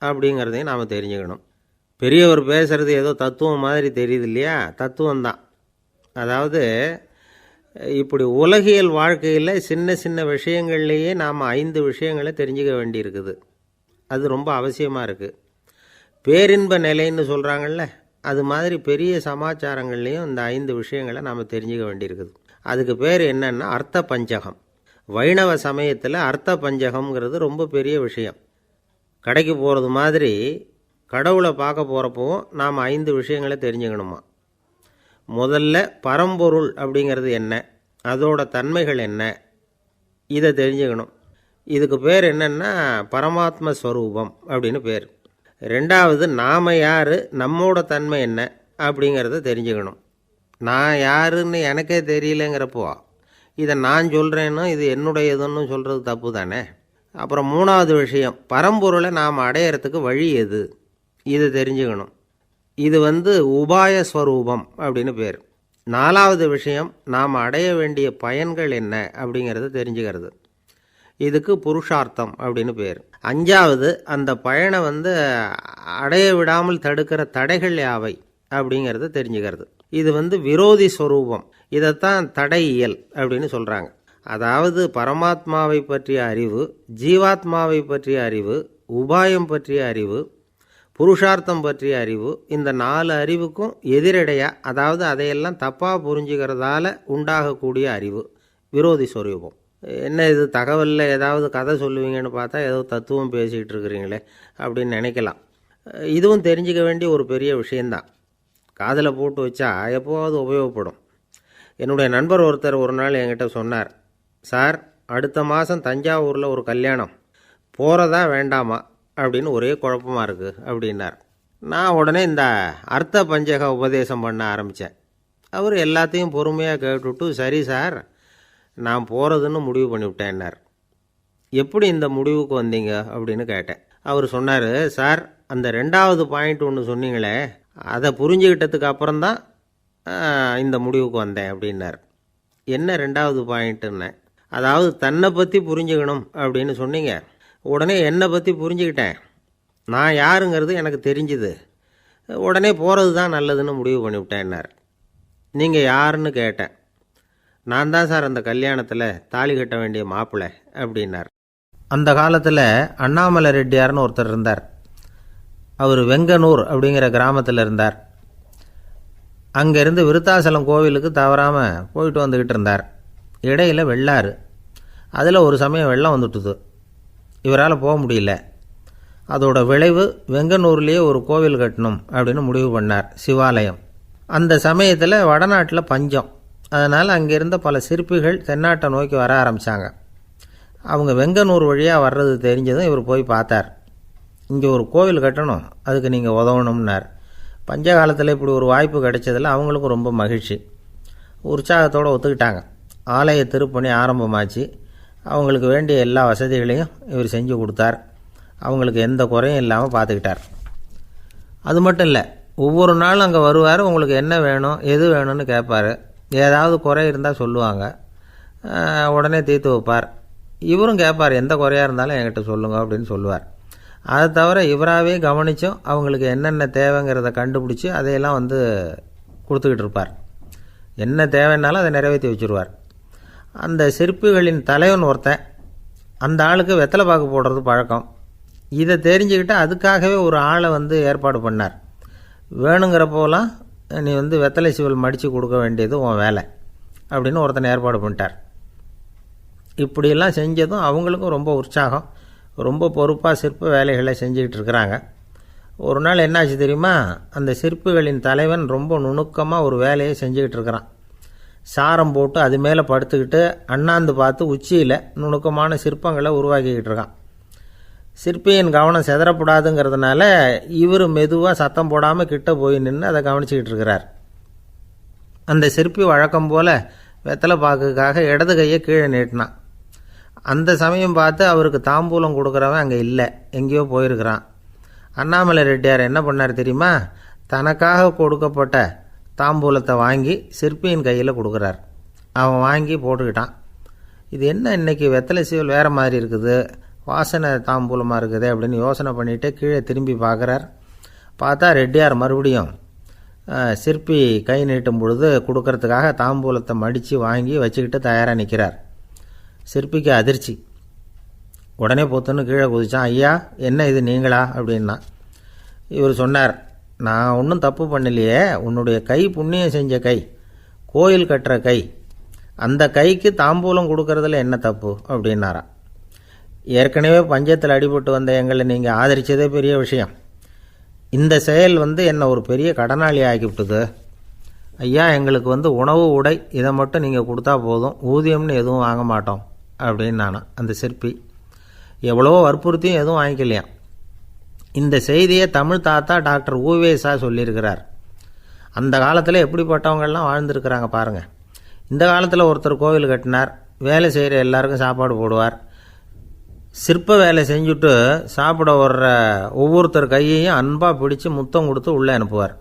அப்படிங்கிறதையும் நாம் தெரிஞ்சுக்கணும். பெரியவர் பேசுகிறது ஏதோ தத்துவம் மாதிரி தெரியுது இல்லையா? தத்துவம்தான். அதாவது இப்படி உலகியல் வாழ்க்கையில் சின்ன சின்ன விஷயங்கள்லேயே நாம் 5 விஷயங்களை தெரிஞ்சுக்க வேண்டியிருக்குது. அது ரொம்ப அவசியமாக இருக்குது. பேரின்ப நிலைன்னு சொல்கிறாங்கள்ல, அது மாதிரி பெரிய சமாச்சாரங்கள்லேயும் இந்த 5 விஷயங்களை நாம் தெரிஞ்சுக்க வேண்டியிருக்குது. அதுக்கு பேர் என்னன்னா அர்த்த பஞ்சகம். வைணவ சமயத்தில் அர்த்த பஞ்சகம்ங்கிறது ரொம்ப பெரிய விஷயம். கடைக்கு போகிறது மாதிரி கடவுளை பார்க்க போகிறப்பவும் நாம் 5 விஷயங்களை தெரிஞ்சுக்கணுமா. முதல்ல பரம்பொருள் அப்படிங்கிறது என்ன, அதோட தன்மைகள் என்ன, இதை தெரிஞ்சுக்கணும். இதுக்கு பேர் என்னென்னா பரமாத்ம ஸ்வரூபம் அப்படின்னு பேர். ரெண்டாவது, நாம் யார், நம்மோட தன்மை என்ன அப்படிங்கிறத தெரிஞ்சுக்கணும். நான் யாருன்னு எனக்கே தெரியலங்கிறப்போ இதை நான் சொல்கிறேன்னு இது என்னுடையதுன்னு சொல்கிறது தப்பு தானே. அப்புறம் மூணாவது விஷயம், பரம்பொருளை நாம் அடையிறதுக்கு வழி எது, இதை தெரிஞ்சுக்கணும். இது உபாய ஸ்வரூபம் அப்படின்னு பேர். நாலாவது விஷயம், நாம் அடைய வேண்டிய பயன்கள் என்ன அப்படிங்கிறத தெரிஞ்சுக்கிறது. இதுக்கு புருஷார்த்தம் அப்படின்னு பேர். அஞ்சாவது, அந்த பயனை அடைய விடாமல் தடுக்கிற தடைகள் யாவை அப்படிங்கிறத தெரிஞ்சுக்கிறது. இது விரோதி ஸ்வரூபம். இதைத்தான் தடையியல் அப்படின்னு சொல்கிறாங்க. அதாவது பரமாத்மாவை பற்றிய அறிவு, ஜீவாத்மாவை பற்றிய அறிவு, உபாயம் பற்றிய அறிவு, புருஷார்த்தம் பற்றிய அறிவு, இந்த 4 அறிவுக்கும் எதிரடையாக, அதாவது அதையெல்லாம் தப்பாக புரிஞ்சுக்கிறதால உண்டாகக்கூடிய அறிவு விரோதி ஸ்வரூபம். என்ன இது தகவலில் ஏதாவது கதை சொல்லுவீங்கன்னு பார்த்தா ஏதோ தத்துவம் பேசிகிட்டு இருக்கிறீங்களே அப்படின்னு நினைக்கலாம். இதுவும் தெரிஞ்சுக்க வேண்டிய ஒரு பெரிய விஷயந்தான். காதில் போட்டு வச்சா எப்போவாவது உபயோகப்படும். என்னுடைய நண்பர் ஒருத்தர் ஒரு நாள் என்கிட்ட சொன்னார், சார், அடுத்த மாதம் தஞ்சாவூரில் ஒரு கல்யாணம், போகிறதா வேண்டாமா அப்படின்னு ஒரே குழப்பமாக இருக்குது அப்படின்னார். நான் உடனே இந்த அர்த்த பஞ்சக உபதேசம் பண்ண ஆரம்பித்தேன். அவர் எல்லாத்தையும் பொறுமையாக கேட்டுவிட்டு, சரி சார், நான் போகிறதுன்னு முடிவு பண்ணிவிட்டேன்னார். எப்படி இந்த முடிவுக்கு வந்தீங்க அப்படின்னு கேட்டேன். அவர் சொன்னார், சார், அந்த 2வது பாயிண்ட் ஒன்று சொன்னீங்களே, அதை புரிஞ்சுக்கிட்டதுக்கு அப்புறம்தான் இந்த முடிவுக்கு வந்தேன் அப்படின்னார். என்ன 2வது பாயிண்ட்டுன்னு? அதாவது தன்னை பற்றி புரிஞ்சுக்கணும் அப்படின்னு சொன்னீங்க. உடனே என்னை பற்றி புரிஞ்சுக்கிட்டேன், நான் யாருங்கிறது எனக்கு தெரிஞ்சுது, உடனே போகிறது தான் நல்லதுன்னு முடிவு பண்ணிவிட்டேன்னார். நீங்கள் யாருன்னு கேட்டேன். நான் தான் சார் அந்த கல்யாணத்தில் தாலி கட்ட வேண்டிய மாப்பிள்ளை அப்படின்னார். அந்த காலத்தில் அண்ணாமலை ரெட்டியார்னு ஒருத்தர் இருந்தார். அவர் வெங்கனூர் அப்படிங்கிற கிராமத்தில் இருந்தார். அங்கேருந்து விருத்தாசலம் கோவிலுக்கு தவறாமல் போயிட்டு வந்துக்கிட்டு இருந்தார். இடையில் வெள்ளாறு, அதில் ஒரு சமயம் வெள்ளம் வந்துட்டுது. இவரால் போக முடியல. அதோட விளைவு வெங்கனூர்லேயே ஒரு கோவில் கட்டணும் அப்படின்னு முடிவு பண்ணார், சிவாலயம். அந்த சமயத்தில் வடநாட்டில் பஞ்சம். அதனால் அங்கே இருந்த பல சிற்பிகள் தென்னாட்டை நோக்கி வர ஆரம்பித்தாங்க. அவங்க வெங்கனூர் வழியாக வர்றது தெரிஞ்சதும் இவர் போய் பார்த்தார். இங்கே ஒரு கோவில் கட்டணும், அதுக்கு நீங்கள் உதவணும்னார். பஞ்ச காலத்தில் இப்படி ஒரு வாய்ப்பு கிடைச்சதில் அவங்களுக்கும் ரொம்ப மகிழ்ச்சி. உற்சாகத்தோடு ஒத்துக்கிட்டாங்க. ஆலய திருப்பணி ஆரம்பமாச்சு. அவங்களுக்கு வேண்டிய எல்லா வசதிகளையும் இவர் செஞ்சு கொடுத்தார். அவங்களுக்கு எந்த குறையும் இல்லாமல் பார்த்துக்கிட்டார். அது மட்டும் இல்லை, ஒவ்வொரு நாளும் அங்கே வருவார். உங்களுக்கு என்ன வேணும், எது வேணும்னு கேட்பார். ஏதாவது குறை இருந்தால் சொல்லுவாங்க, உடனே தீர்த்து வைப்பார். இவரும் கேட்பார், எந்த குறையாக இருந்தாலும் என்கிட்ட சொல்லுங்க அப்படின்னு சொல்லுவார். அதை தவிர இவராகவே கவனித்தும் அவங்களுக்கு என்னென்ன தேவைங்கிறத கண்டுபிடிச்சி அதையெல்லாம் கொடுத்துக்கிட்டு இருப்பார். என்ன தேவைன்னாலும் அதை நிறைவேற்றி வச்சுருவார். அந்த சிற்பிகளின் தலைவன் ஒருத்தன், அந்த ஆளுக்கு வெத்தலை பாக்கு போடுறது பழக்கம். இதை தெரிஞ்சுக்கிட்டு அதுக்காகவே ஒரு ஆளை ஏற்பாடு பண்ணார். வேணுங்கிறப்போலாம் நீ வெத்தலை சீவல் மடித்து கொடுக்க வேண்டியது உன் வேலை அப்படின்னு ஒருத்தனை ஏற்பாடு பண்ணிட்டார். இப்படியெல்லாம் செஞ்சதும் அவங்களுக்கும் ரொம்ப உற்சாகம். ரொம்ப பொறுப்பாக சிற்ப வேலைகளை செஞ்சுக்கிட்டு இருக்கிறாங்க. ஒரு நாள் என்னாச்சு தெரியுமா? அந்த சிற்பிகளின் தலைவன் ரொம்ப நுணுக்கமாக ஒரு வேலையை செஞ்சுக்கிட்டு இருக்கிறான். சாரம் போட்டு அது மேலே படுத்துக்கிட்டு அண்ணாந்து பார்த்து உச்சியில் நுணுக்கமான சிற்பங்களை உருவாக்கிக்கிட்டு இருக்கான். சிற்பியின் கவனம் செதறப்படாதுங்கிறதுனால இவர் மெதுவாக சத்தம் போடாமல் கிட்ட போய் நின்று அதை கவனிச்சிக்கிட்டு இருக்கிறார். அந்த சிற்பி வழக்கம் போல் வெத்தலை பாக்குக்காக இடது கையை கீழே நீட்டினான். அந்த சமயம் பார்த்து அவருக்கு தாம்பூலம் கொடுக்குறவன் அங்கே இல்லை, எங்கேயோ போயிருக்கிறான். அண்ணாமலை ரெட்டியார் என்ன பண்ணார் தெரியுமா? தனக்காக கொடுக்கப்பட்ட தாம்பூலத்தை வாங்கி சிற்பியின் கையில் கொடுக்குறார். அவன் வாங்கி போட்டுக்கிட்டான். இது என்ன இன்னைக்கு வெத்தலை சீவல் வேறு மாதிரி இருக்குது, வாசனை தாம்பூலமாக இருக்குது அப்படின்னு யோசனை பண்ணிவிட்டு கீழே திரும்பி பார்க்குறார். பார்த்தா ரெட்டியார் மறுபடியும் சிற்பி கை நீட்டும் பொழுது கொடுக்கறதுக்காக தாம்பூலத்தை மடித்து வாங்கி வச்சுக்கிட்டு தயாராக நிற்கிறார். சிற்பிக்கு அதிர்ச்சி. உடனே பொத்துன்னு கீழே குதிச்சான். ஐயா, என்ன இது நீங்களா அப்படின்னா. இவர் சொன்னார், நான் ஒன்றும் தப்பு பண்ணலையே, உன்னுடைய கை புண்ணியம் செஞ்ச கை, கோயில் கட்டுற கை, அந்த கைக்கு தாம்பூலம் கொடுக்கறதுல என்ன தப்பு அப்படின்னாராம். ஏற்கனவே பஞ்சத்தில் அடிபட்டு வந்த எங்களை நீங்கள் ஆதரித்ததே பெரிய விஷயம். இந்த செயல் என்னை ஒரு பெரிய கடனாளி ஆக்கிவிட்டுது. ஐயா, எங்களுக்கு உணவு உடை இதை மட்டும் நீங்கள் கொடுத்தா போதும், ஊதியம்னு எதுவும் வாங்க மாட்டோம் அப்படின்னு நானும். அந்த சிற்பி எவ்வளவோ வற்புறுத்தியும் எதுவும் வாங்கிக்கலையாம். இந்த செய்தியை தமிழ் தாத்தா டாக்டர் ஊவேசா சொல்லியிருக்கிறார். அந்த காலத்தில் எப்படிப்பட்டவங்கள்லாம் வாழ்ந்துருக்கிறாங்க பாருங்கள். இந்த காலத்தில் ஒருத்தர் கோவில் கட்டினார், வேலை செய்கிற எல்லாருக்கும் சாப்பாடு போடுவார். சிற்ப வேலை செஞ்சுட்டு சாப்பிட வர்ற ஒவ்வொருத்தர் கையையும் அன்பாக பிடிச்சி முத்தம் கொடுத்து உள்ளே அனுப்புவார்.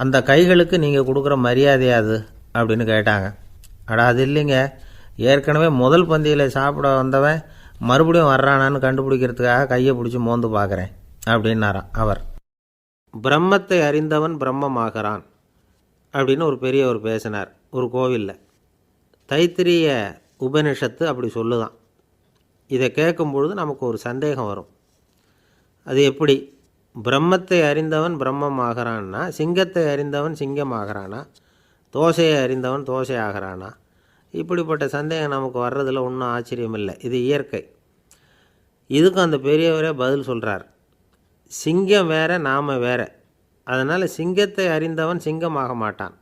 அந்த கைகளுக்கு நீங்கள் கொடுக்குற மரியாதையாது அப்படின்னு கேட்டாங்க. அடா, அது இல்லைங்க, ஏற்கனவே முதல் பந்தியில் சாப்பிட வந்தவன் மறுபடியும் வர்றானான்னு கண்டுபிடிக்கிறதுக்காக கையை பிடிச்சி மோந்து பார்க்குறேன் அப்படின்னாராம் அவர். பிரம்மத்தை அறிந்தவன் பிரம்மமாகிறான் அப்படின்னு ஒரு பெரியவர் பேசினார் ஒரு கோவிலில். தைத்திரிய உபனிஷத்து அப்படி சொல்லுதான். இதை கேட்கும் பொழுது நமக்கு ஒரு சந்தேகம் வரும். அது எப்படி? பிரம்மத்தை அறிந்தவன் பிரம்மம் ஆகிறான்னா, சிங்கத்தை அறிந்தவன் சிங்கம் ஆகிறானா, தோசையை அறிந்தவன் தோசை ஆகிறானா? இப்படிப்பட்ட சந்தேகம் நமக்கு வர்றதில் ஒன்றும் ஆச்சரியம் இல்லை. இது இயற்கை. இதுக்கும் அந்த பெரியவரே பதில் சொல்கிறார். சிங்கம் வேற, நாம் வேற. அதனால் சிங்கத்தை அறிந்தவன் சிங்கம் ஆக மாட்டான்.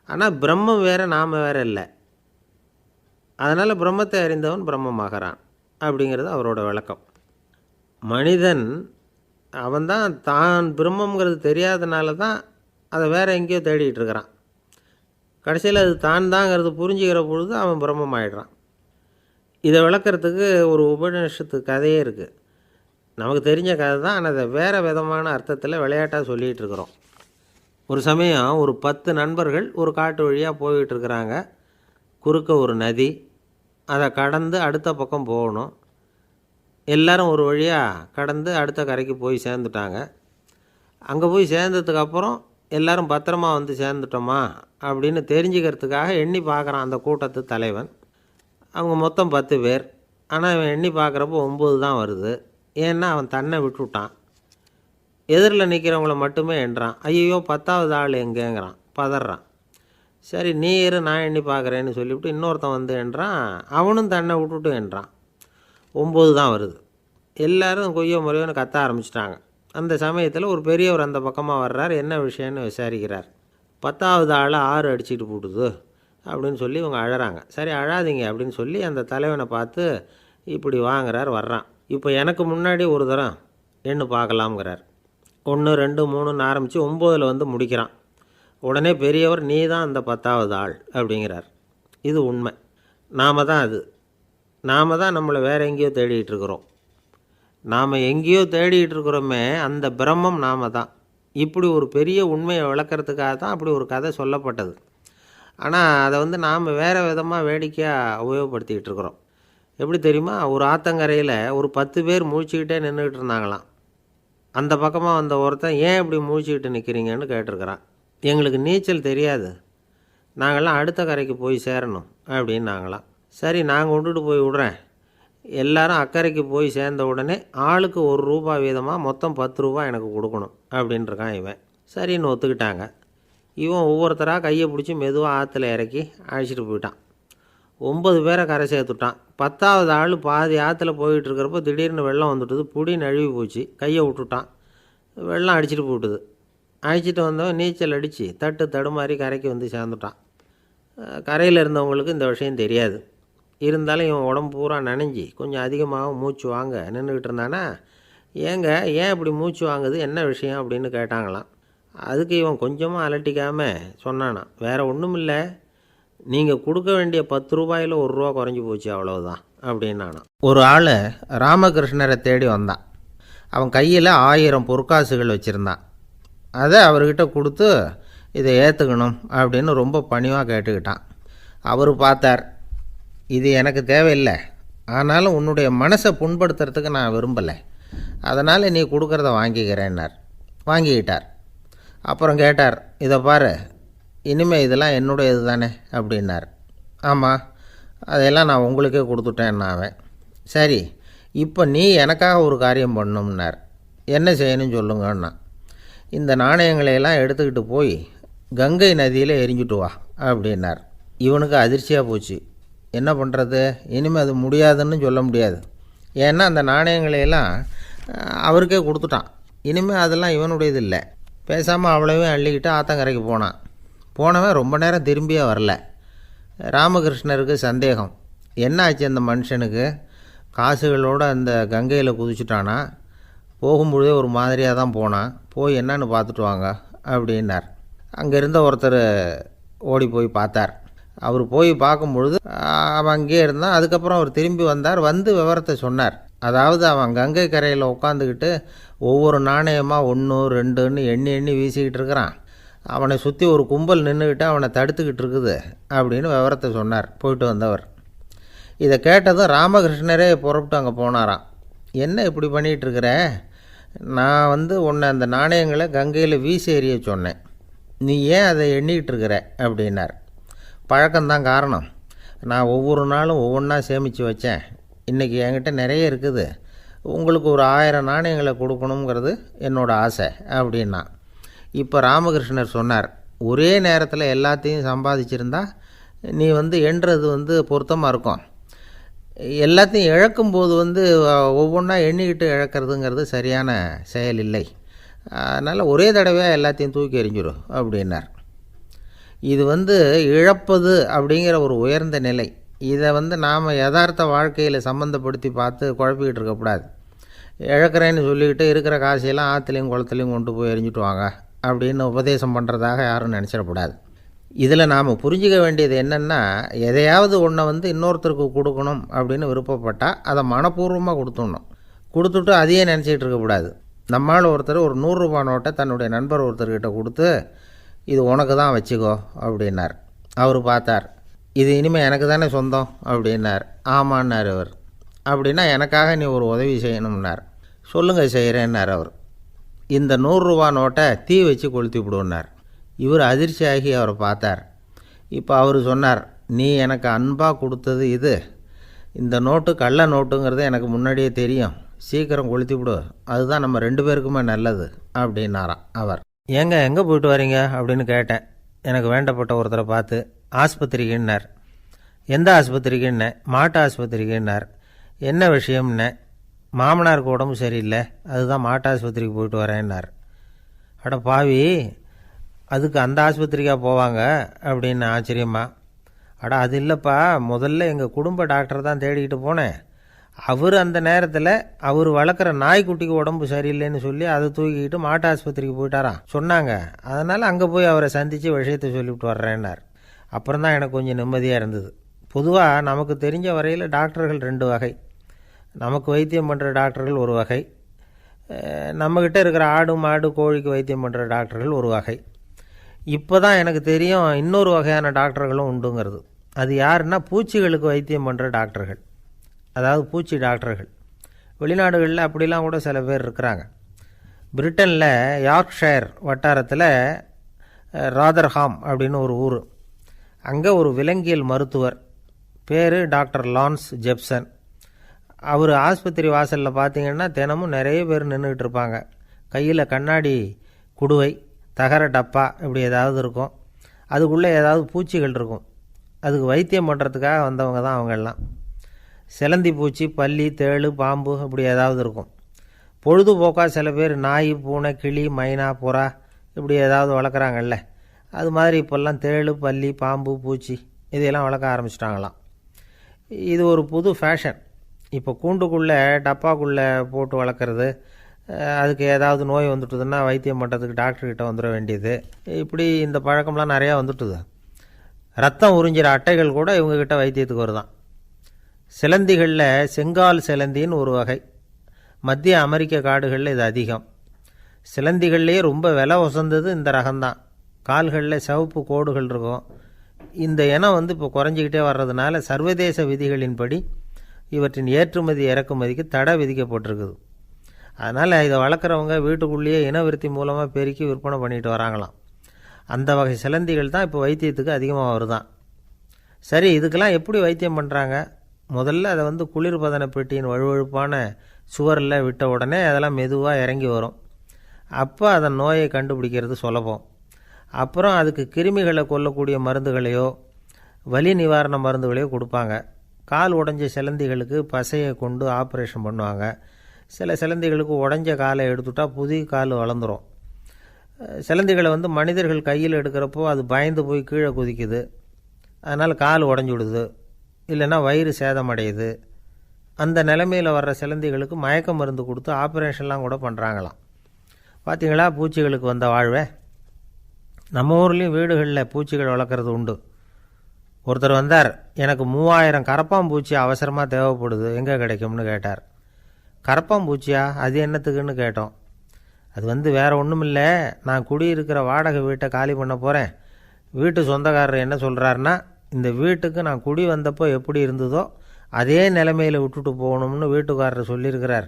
ஆனால் பிரம்மம் வேற, நாம் வேற இல்லை. அதனால் பிரம்மத்தை அறிந்தவன் பிரம்மமாகறான் அப்படிங்கிறது அவரோட விளக்கம். மனிதன் அவன்தான் தான் பிரம்மங்கிறது தெரியாதனால தான் அதை வேற எங்கேயோ தேடிகிட்டு இருக்கிறான். கடைசியில் அது தான் தாங்கிறது புரிஞ்சுக்கிற பொழுது அவன் பிரம்மம் ஆகிடுறான். இதை விளக்கிறதுக்கு ஒரு உபநிஷத்து கதையே இருக்குது. நமக்கு தெரிஞ்ச கதை தான், ஆனால் அதை வேறு விதமான அர்த்தத்தில் விளையாட்டாக சொல்லிகிட்டு இருக்கிறோம். ஒரு சமயம் ஒரு 10 நண்பர்கள் ஒரு காட்டு வழியாக போய்கிட்டு இருக்கிறாங்க. குறுக்க ஒரு நதி, அதை கடந்து அடுத்த பக்கம் போகணும். எல்லோரும் ஒரு வழியாக கடந்து அடுத்த கரைக்கு போய் சேர்ந்துட்டாங்க. அங்கே போய் சேர்ந்ததுக்கப்புறம் எல்லோரும் பத்திரமா சேர்ந்துட்டோமா அப்படின்னு தெரிஞ்சுக்கிறதுக்காக எண்ணி பார்க்குறான் அந்த கூட்டத்து தலைவன். அவங்க மொத்தம் 10 பேர். ஆனால் அவன் எண்ணி பார்க்குறப்போ 9 தான் வருது. ஏன்னா அவன் தன்னை விட்டுவிட்டான். எதிரில் நிற்கிறவங்கள மட்டுமே எண்ணுறான். ஐயோ, 10வது ஆள் எங்கேங்கிறான், பதறான். சரி, நீ இரு, நான் எண்ணி பார்க்குறேன்னு சொல்லிவிட்டு இன்னொருத்தன் எண்ணுறான். அவனும் தன்னை விட்டுட்டு எண்ணுறான். 9 தான் வருது. எல்லோரும் கொய்யோ முறையோன்னு கத்த ஆரம்பிச்சிட்டாங்க. அந்த சமயத்தில் ஒரு பெரியவர் அந்த பக்கமாக வர்றார். என்ன விஷயம்னு விசாரிக்கிறார். 10வது ஆள் 6 அடிச்சுட்டு போட்டுது அப்படின்னு சொல்லி இவங்க அழறாங்க. சரி, அழாதீங்க அப்படின்னு சொல்லி அந்த தலைவனை பார்த்து இப்படி வாங்குறார். வர்றான். இப்போ எனக்கு முன்னாடி ஒரு தரம் எண்ணு பார்க்கலாம்ங்கிறார். 1 2 3ன்னு ஆரம்பித்து 9ல் முடிக்கிறான். உடனே பெரியவர், நீ தான் அந்த 10வது ஆள் அப்படிங்கிறார். இது உண்மை. நாம் தான் அது. நாம் தான் நம்மளை வேறு எங்கேயோ தேடிகிட்டு இருக்கிறோம். நாம் எங்கேயோ தேடிகிட்டு இருக்கிறோமே, அந்த பிரம்மம் நாம் தான். இப்படி ஒரு பெரிய உண்மையை விளக்கிறதுக்காக தான் அப்படி ஒரு கதை சொல்லப்பட்டது. ஆனால் அதை நாம் வேறு விதமாக வேடிக்கையாக உபயோகப்படுத்திக்கிட்டு இருக்கிறோம். எப்படி தெரியுமா? ஒரு ஆத்தங்கரையில் ஒரு 10 பேர் முழிச்சுக்கிட்டே நின்றுக்கிட்டு இருந்தாங்களாம். அந்த பக்கமாக வந்த ஒருத்தன், ஏன் இப்படி முழிச்சுக்கிட்டு நிற்கிறீங்கன்னு கேட்டிருக்கிறான். எங்களுக்கு நீச்சல் தெரியாது, நாங்கள்லாம் அடுத்த கரைக்கு போய் சேரணும் அப்படின்னு நாங்களாம். சரி, நாங்கள் விட்டுட்டு போய் விட்றேன், எல்லாரும் அக்கறைக்கு போய் சேர்ந்த உடனே ஆளுக்கு ₹1 வீதமாக மொத்தம் ₹10 எனக்கு கொடுக்கணும் அப்படின்ட்டுருக்கான் இவன். சரின்னு ஒத்துக்கிட்டாங்க. இவன் ஒவ்வொருத்தராக கையை பிடிச்சி மெதுவாக ஆற்றுல இறக்கி அழைச்சிட்டு போயிட்டான். 9 பேரை கரை சேர்த்துட்டான். 10வது ஆள் பாதி ஆற்றுல போயிட்டுருக்கிறப்போ திடீர்னு வெள்ளம் வந்துட்டுது. புடி நழுவி போச்சு. கையை விட்டுட்டான். வெள்ளம் அடிச்சிட்டு போட்டுது. அழைச்சிட்டு வந்தவன் நீச்சல் அடித்து தடுமாறி கரைக்கு வந்து சேர்ந்துட்டான். கரையில் இருந்தவங்களுக்கு இந்த விஷயம் தெரியாது. இருந்தாலும் இவன் உடம்பு பூரா நனைஞ்சி கொஞ்சம் அதிகமாக மூச்சு வாங்க நின்றுக்கிட்டு இருந்தானா, ஏன் இப்படி மூச்சு வாங்குது, என்ன விஷயம் அப்படின்னு கேட்டாங்களாம். அதுக்கு இவன் கொஞ்சமாக அலட்டிக்காமல் சொன்னானான், வேறு ஒன்றும் இல்லை, நீங்கள் கொடுக்க வேண்டிய ₹10 ₹1 குறைஞ்சி போச்சு, அவ்வளவுதான் அப்படின்னானான். ஒரு ஆள் ராமகிருஷ்ணரை தேடி வந்தான். அவன் கையில் 1000 பொற்காசுகள் வச்சுருந்தான். அதை அவர்கிட்ட கொடுத்து இதை ஏற்றுக்கணும் அப்படின்னு ரொம்ப பணிவாக கேட்டுக்கிட்டான். அவர் பார்த்தார், இது எனக்கு தேவையில்லை, ஆனாலும் உன்னுடைய மனசை புண்படுத்துறதுக்கு நான் விரும்பலை, அதனால் நீ கொடுக்குறத வாங்கிக்கிறேன்னார். வாங்கிக்கிட்டார். அப்புறம் கேட்டார், இதை பாரு, இனிமேல் இதெல்லாம் என்னுடைய இது தானே அப்படின்னார். ஆமாம், அதையெல்லாம் நான் உங்களுக்கே கொடுத்துட்டேன் அவன். சரி, இப்போ நீ எனக்காக ஒரு காரியம் பண்ணணும்னார். என்ன செய்யணும்னு சொல்லுங்கன்னா, இந்த நாணயங்களையெல்லாம் எடுத்துக்கிட்டு போய் கங்கை நதியில் எரிஞ்சுட்டு வா அப்படின்னார். இவனுக்கு அதிர்ச்சியாக போச்சு. என்ன பண்ணுறது, இனிமேல் அது முடியாதுன்னு சொல்ல முடியாது. ஏன்னா அந்த நாணயங்களையெல்லாம் அவருக்கே கொடுத்துட்டான். இனிமேல் அதெல்லாம் இவனுடையது இல்லை. பேசாமல் அவ்வளவையும் அள்ளிக்கிட்டு ஆத்தங்கரைக்கு போனவன் ரொம்ப நேரம் திரும்பியே வரல. ராமகிருஷ்ணருக்கு சந்தேகம், என்ன ஆச்சு அந்த மனுஷனுக்கு, காசுகளோடு அந்த கங்கையில் குதிச்சுட்டானா, போகும்பொழுதே ஒரு மாதிரியாக தான் போனான், போய் என்னன்னு பார்த்துட்டு வாங்க அப்படின்னார். அங்கே இருந்த ஒருத்தர் ஓடி போய் பார்த்தார். அவர் போய் பார்க்கும்பொழுது அவன் அங்கேயே இருந்தான். அதுக்கப்புறம் அவர் திரும்பி வந்தார். வந்து விவரத்தை சொன்னார். அதாவது அவன் கங்கை கரையில் உட்காந்துக்கிட்டு ஒவ்வொரு நாணயமாக 1 2ன்னு எண்ணி வீசிக்கிட்டு இருக்கிறான். அவனை சுற்றி ஒரு கும்பல் நின்றுக்கிட்டு அவனை தடுத்துக்கிட்டு இருக்குது அப்படின்னு விவரத்தை சொன்னார் போயிட்டு வந்தவர். இதை கேட்டதும் ராமகிருஷ்ணரே புறப்பட்டு அங்கே போனாராம். என்ன இப்படி பண்ணிகிட்ருக்கிற, நான் உன்னை அந்த நாணயங்களை கங்கையில் வீசி எறிய சொன்னேன், நீ ஏன் அதை எண்ணிக்கிட்டு இருக்கிற அப்படின்னார். பழக்கம்தான் காரணம், நான் ஒவ்வொரு நாளும் ஒவ்வொன்றா சேமித்து வச்சேன், இன்றைக்கி என்கிட்ட நிறைய இருக்குது, உங்களுக்கு ஒரு 1000 நாணயங்களை கொடுக்கணுங்கிறது என்னோடய ஆசை அப்படின்னா. இப்போ ராமகிருஷ்ணர் சொன்னார், ஒரே நேரத்தில் எல்லாத்தையும் சம்பாதிச்சிருந்தா நீ எண்ணுறது பொருத்தமாக இருக்கும், எல்லாத்தையும் இழக்கும்போது ஒவ்வொன்றா எண்ணிக்கிட்டு இழக்கிறதுங்கிறது சரியான செயல் இல்லை, அதனால் ஒரே தடவையாக எல்லாத்தையும் தூக்கி எறிஞ்சிடும் அப்படின்னார். இது இழப்பது அப்படிங்கிற ஒரு உயர்ந்த நிலை. இதை நாம் யதார்த்த வாழ்க்கையில் சம்மந்தப்படுத்தி பார்த்து குழப்பிக்கிட்டு இருக்கக்கூடாது. இழக்கிறேன்னு சொல்லிக்கிட்டு இருக்கிற காசையெல்லாம் ஆற்றுலையும் குளத்துலையும் கொண்டு போய் எரிஞ்சிட்டு வாங்க அப்படின்னு உபதேசம் பண்ணுறதாக யாரும் நினச்சிடக்கூடாது. இதில் நாம் புரிஞ்சிக்க வேண்டியது என்னென்னா, எதையாவது ஒன்றை இன்னொருத்தருக்கு கொடுக்கணும் அப்படின்னு விருப்பப்பட்டால் அதை மனப்பூர்வமாக கொடுத்துட்டு அதையே நினச்சிக்கிட்டு இருக்கக்கூடாது. நம்மால் ஒருத்தர் ஒரு ₹100 நோட்டை தன்னுடைய நண்பர் ஒருத்தர்கிட்ட கொடுத்து, இது உனக்கு தான் வச்சுக்கோ அப்படின்னார். அவர் பார்த்தார், இது இனிமேல் எனக்கு தானே சொந்தம் அப்படின்னார். ஆமான்னார் அவர். அப்படின்னா எனக்காக நீ ஒரு உதவி செய்யணும்னார். சொல்லுங்கள் செய்கிறேன்னார் அவர். இந்த ₹100 நோட்டை தீ வச்சு கொளுத்தி விடுன்னார். இவர் அதிர்ச்சியாகி அவரை பார்த்தார். இப்போ அவர் சொன்னார், நீ எனக்கு அன்பாக கொடுத்தது இது, இந்த நோட்டு கள்ள நோட்டுங்கிறது எனக்கு முன்னாடியே தெரியும், சீக்கிரம் கொளுத்தி விடு, அதுதான் நம்ம 2 பேருக்குமே நல்லது அப்படின்னாராம் அவர். எங்கே போயிட்டு வரீங்க அப்படின்னு கேட்டேன் எனக்கு வேண்டப்பட்ட ஒருத்தரை பார்த்து. ஆஸ்பத்திரிக்குன்னார். எந்த ஆஸ்பத்திரிக்குன்னே? மாட்டு ஆஸ்பத்திரிக்குன்னார். என்ன விஷயம்னே? மாமனாருக்கு உடம்பு சரியில்லை, அதுதான் மாட்டு ஆஸ்பத்திரிக்கு போயிட்டு வரேன்னார். அட பாவி, அதுக்கு அந்த ஆஸ்பத்திரிக்காக போவாங்க அப்படின்னு ஆச்சரியமா. அட அது இல்லைப்பா, முதல்ல எங்கள் குடும்ப டாக்டர் தான் தேடிக்கிட்டு போனேன், அவர் அந்த நேரத்தில் அவர் வளர்க்குற நாய்க்குட்டிக்கு உடம்பு சரியில்லைன்னு சொல்லி அதை தூக்கிக்கிட்டு மாட்டு ஆஸ்பத்திரிக்கு போயிட்டாராம் சொன்னாங்க, அதனால் அங்கே போய் அவரை சந்தித்து விஷயத்தை சொல்லிவிட்டு வர்றேன்னார். அப்புறம் தான் எனக்கு கொஞ்சம் நிம்மதியாக இருந்தது. பொதுவாக நமக்கு தெரிஞ்ச வரையில் டாக்டர்கள் 2 வகை. நமக்கு வைத்தியம் பண்ணுற டாக்டர்கள் ஒரு வகை, நம்மக்கிட்ட இருக்கிற ஆடு மாடு கோழிக்கு வைத்தியம் பண்ணுற டாக்டர்கள் ஒரு வகை. இப்போ தான் எனக்கு தெரியும் இன்னொரு வகையான டாக்டர்களும் உண்டுங்கிறது. அது யாருன்னா, பூச்சிகளுக்கு வைத்தியம் பண்ணுற டாக்டர்கள், அதாவது பூச்சி டாக்டர்கள். வெளிநாடுகளில் அப்படிலாம் கூட சில பேர் இருக்கிறாங்க. பிரிட்டனில் யார்க்ஷயர் வட்டாரத்தில் ராதர்ஹாம் அப்படின்னு ஒரு ஊர், அங்கே ஒரு விலங்கியல் மருத்துவர், பேர் டாக்டர் லான்ஸ் ஜெப்சன். அவர் ஆஸ்பத்திரி வாசலில் பார்த்தீங்கன்னா தினமும் நிறைய பேர் நின்றுக்கிட்டு இருப்பாங்க. கையில் கண்ணாடி குடுவை, தகர டப்பா இப்படி ஏதாவது இருக்கும். அதுக்குள்ளே ஏதாவது பூச்சிகள் இருக்கும். அதுக்கு வைத்தியம் பண்ணுறதுக்காக வந்தவங்க தான் அவங்கெல்லாம். சிலந்தி பூச்சி, பல்லி, தேளு, பாம்பு இப்படி ஏதாவது இருக்கும். பொழுதுபோக்காக சில பேர் நாய், பூனை, கிளி, மைனா, புறா இப்படி ஏதாவது வளர்க்குறாங்கல்ல, அது மாதிரி இப்போல்லாம் தேளு, பல்லி, பாம்பு, பூச்சி இதையெல்லாம் வளர்க்க ஆரம்பிச்சிட்டாங்களாம். இது ஒரு புது ஃபேஷன். இப்போ கூண்டுக்குள்ளே டப்பாக்குள்ளே போட்டு வளர்க்குறது, அதுக்கு ஏதாவது நோய் வந்துட்டுதுன்னா வைத்தியம் பண்ணுறதுக்கு டாக்டர்கிட்ட வந்துட வேண்டியது, இப்படி இந்த பழக்கம்லாம் நிறையா வந்துட்டுது. ரத்தம் உறிஞ்சிற அட்டைகள் கூட இவங்ககிட்ட வைத்தியத்துக்கு வருதான். சிலந்திகளில் செங்கால் சிலந்தின்னு ஒரு வகை. மத்திய அமெரிக்க காடுகளில் இது அதிகம். சிலந்திகள்லேயே ரொம்ப விலை உசந்தது இந்த ரகம்தான். கால்களில் சிவப்பு கோடுகள் இருக்கும். இந்த இனம் இப்போ குறைஞ்சிக்கிட்டே வர்றதுனால சர்வதேச விதிகளின்படி இவற்றின் ஏற்றுமதி இறக்குமதிக்கு தடை விதிக்கப்பட்டிருக்குது. அதனால் இதை வளர்க்குறவங்க வீட்டுக்குள்ளேயே இனவிருத்தி மூலமாக பெருக்கி விற்பனை பண்ணிட்டு வராங்களாம். அந்த வகை சிலந்திகள் தான் இப்போ வைத்தியத்துக்கு அதிகமாக வருதான். சரி, இதுக்கெல்லாம் எப்படி வைத்தியம் பண்ணுறாங்க? முதல்ல அதை குளிர்பதன பெட்டியின் வழுவழுப்பான சுவரில் விட்ட உடனே அதெல்லாம் மெதுவாக இறங்கி வரும். அப்போ அதன் நோயை கண்டுபிடிக்கிறது சுலபம். அப்புறம் அதுக்கு கிருமிகளை கொல்லக்கூடிய மருந்துகளையோ வலி நிவாரண மருந்துகளையோ கொடுப்பாங்க. கால் உடஞ்ச சிலந்திகளுக்கு பசையை கொண்டு ஆப்ரேஷன் பண்ணுவாங்க. சில சிலந்திகளுக்கு உடஞ்ச காலை எடுத்துட்டா புதிய கால் வளர்ந்துடும். சிலந்திகளை மனிதர்கள் கையில் எடுக்கிறப்போ அது பயந்து போய் கீழே குதிக்குது. அதனால் கால் உடஞ்சி விடுது, இல்லைன்னா வயிறு சேதமடையுது. அந்த நிலைமையில் வர்ற சிலந்திகளுக்கு மயக்க மருந்து கொடுத்து ஆப்ரேஷன்லாம் கூட பண்ணுறாங்களாம். பார்த்தீங்களா பூச்சிகளுக்கு வந்த வாழ்வே. நம்ம ஊர்லேயும் வீடுகளில் பூச்சிகள் வளர்க்குறது உண்டு. ஒருத்தர் வந்தார், எனக்கு 3000 கரப்பாம்பூச்சி அவசரமாக தேவைப்படுது, எங்கே கிடைக்கும்னு கேட்டார். கரப்பாம்பூச்சியா, அது என்னத்துக்குன்னு கேட்டோம். அது வேறு ஒன்றும் இல்லை, நான் குடியிருக்கிற வாடகை வீட்டை காலி பண்ண போகிறேன். வீட்டு சொந்தக்காரர் என்ன சொல்கிறாருன்னா, இந்த வீட்டுக்கு நான் குடி வந்தப்போ எப்படி இருந்ததோ அதே நிலைமையில் விட்டுட்டு போகணும்னு வீட்டுக்காரர் சொல்லியிருக்கிறார்,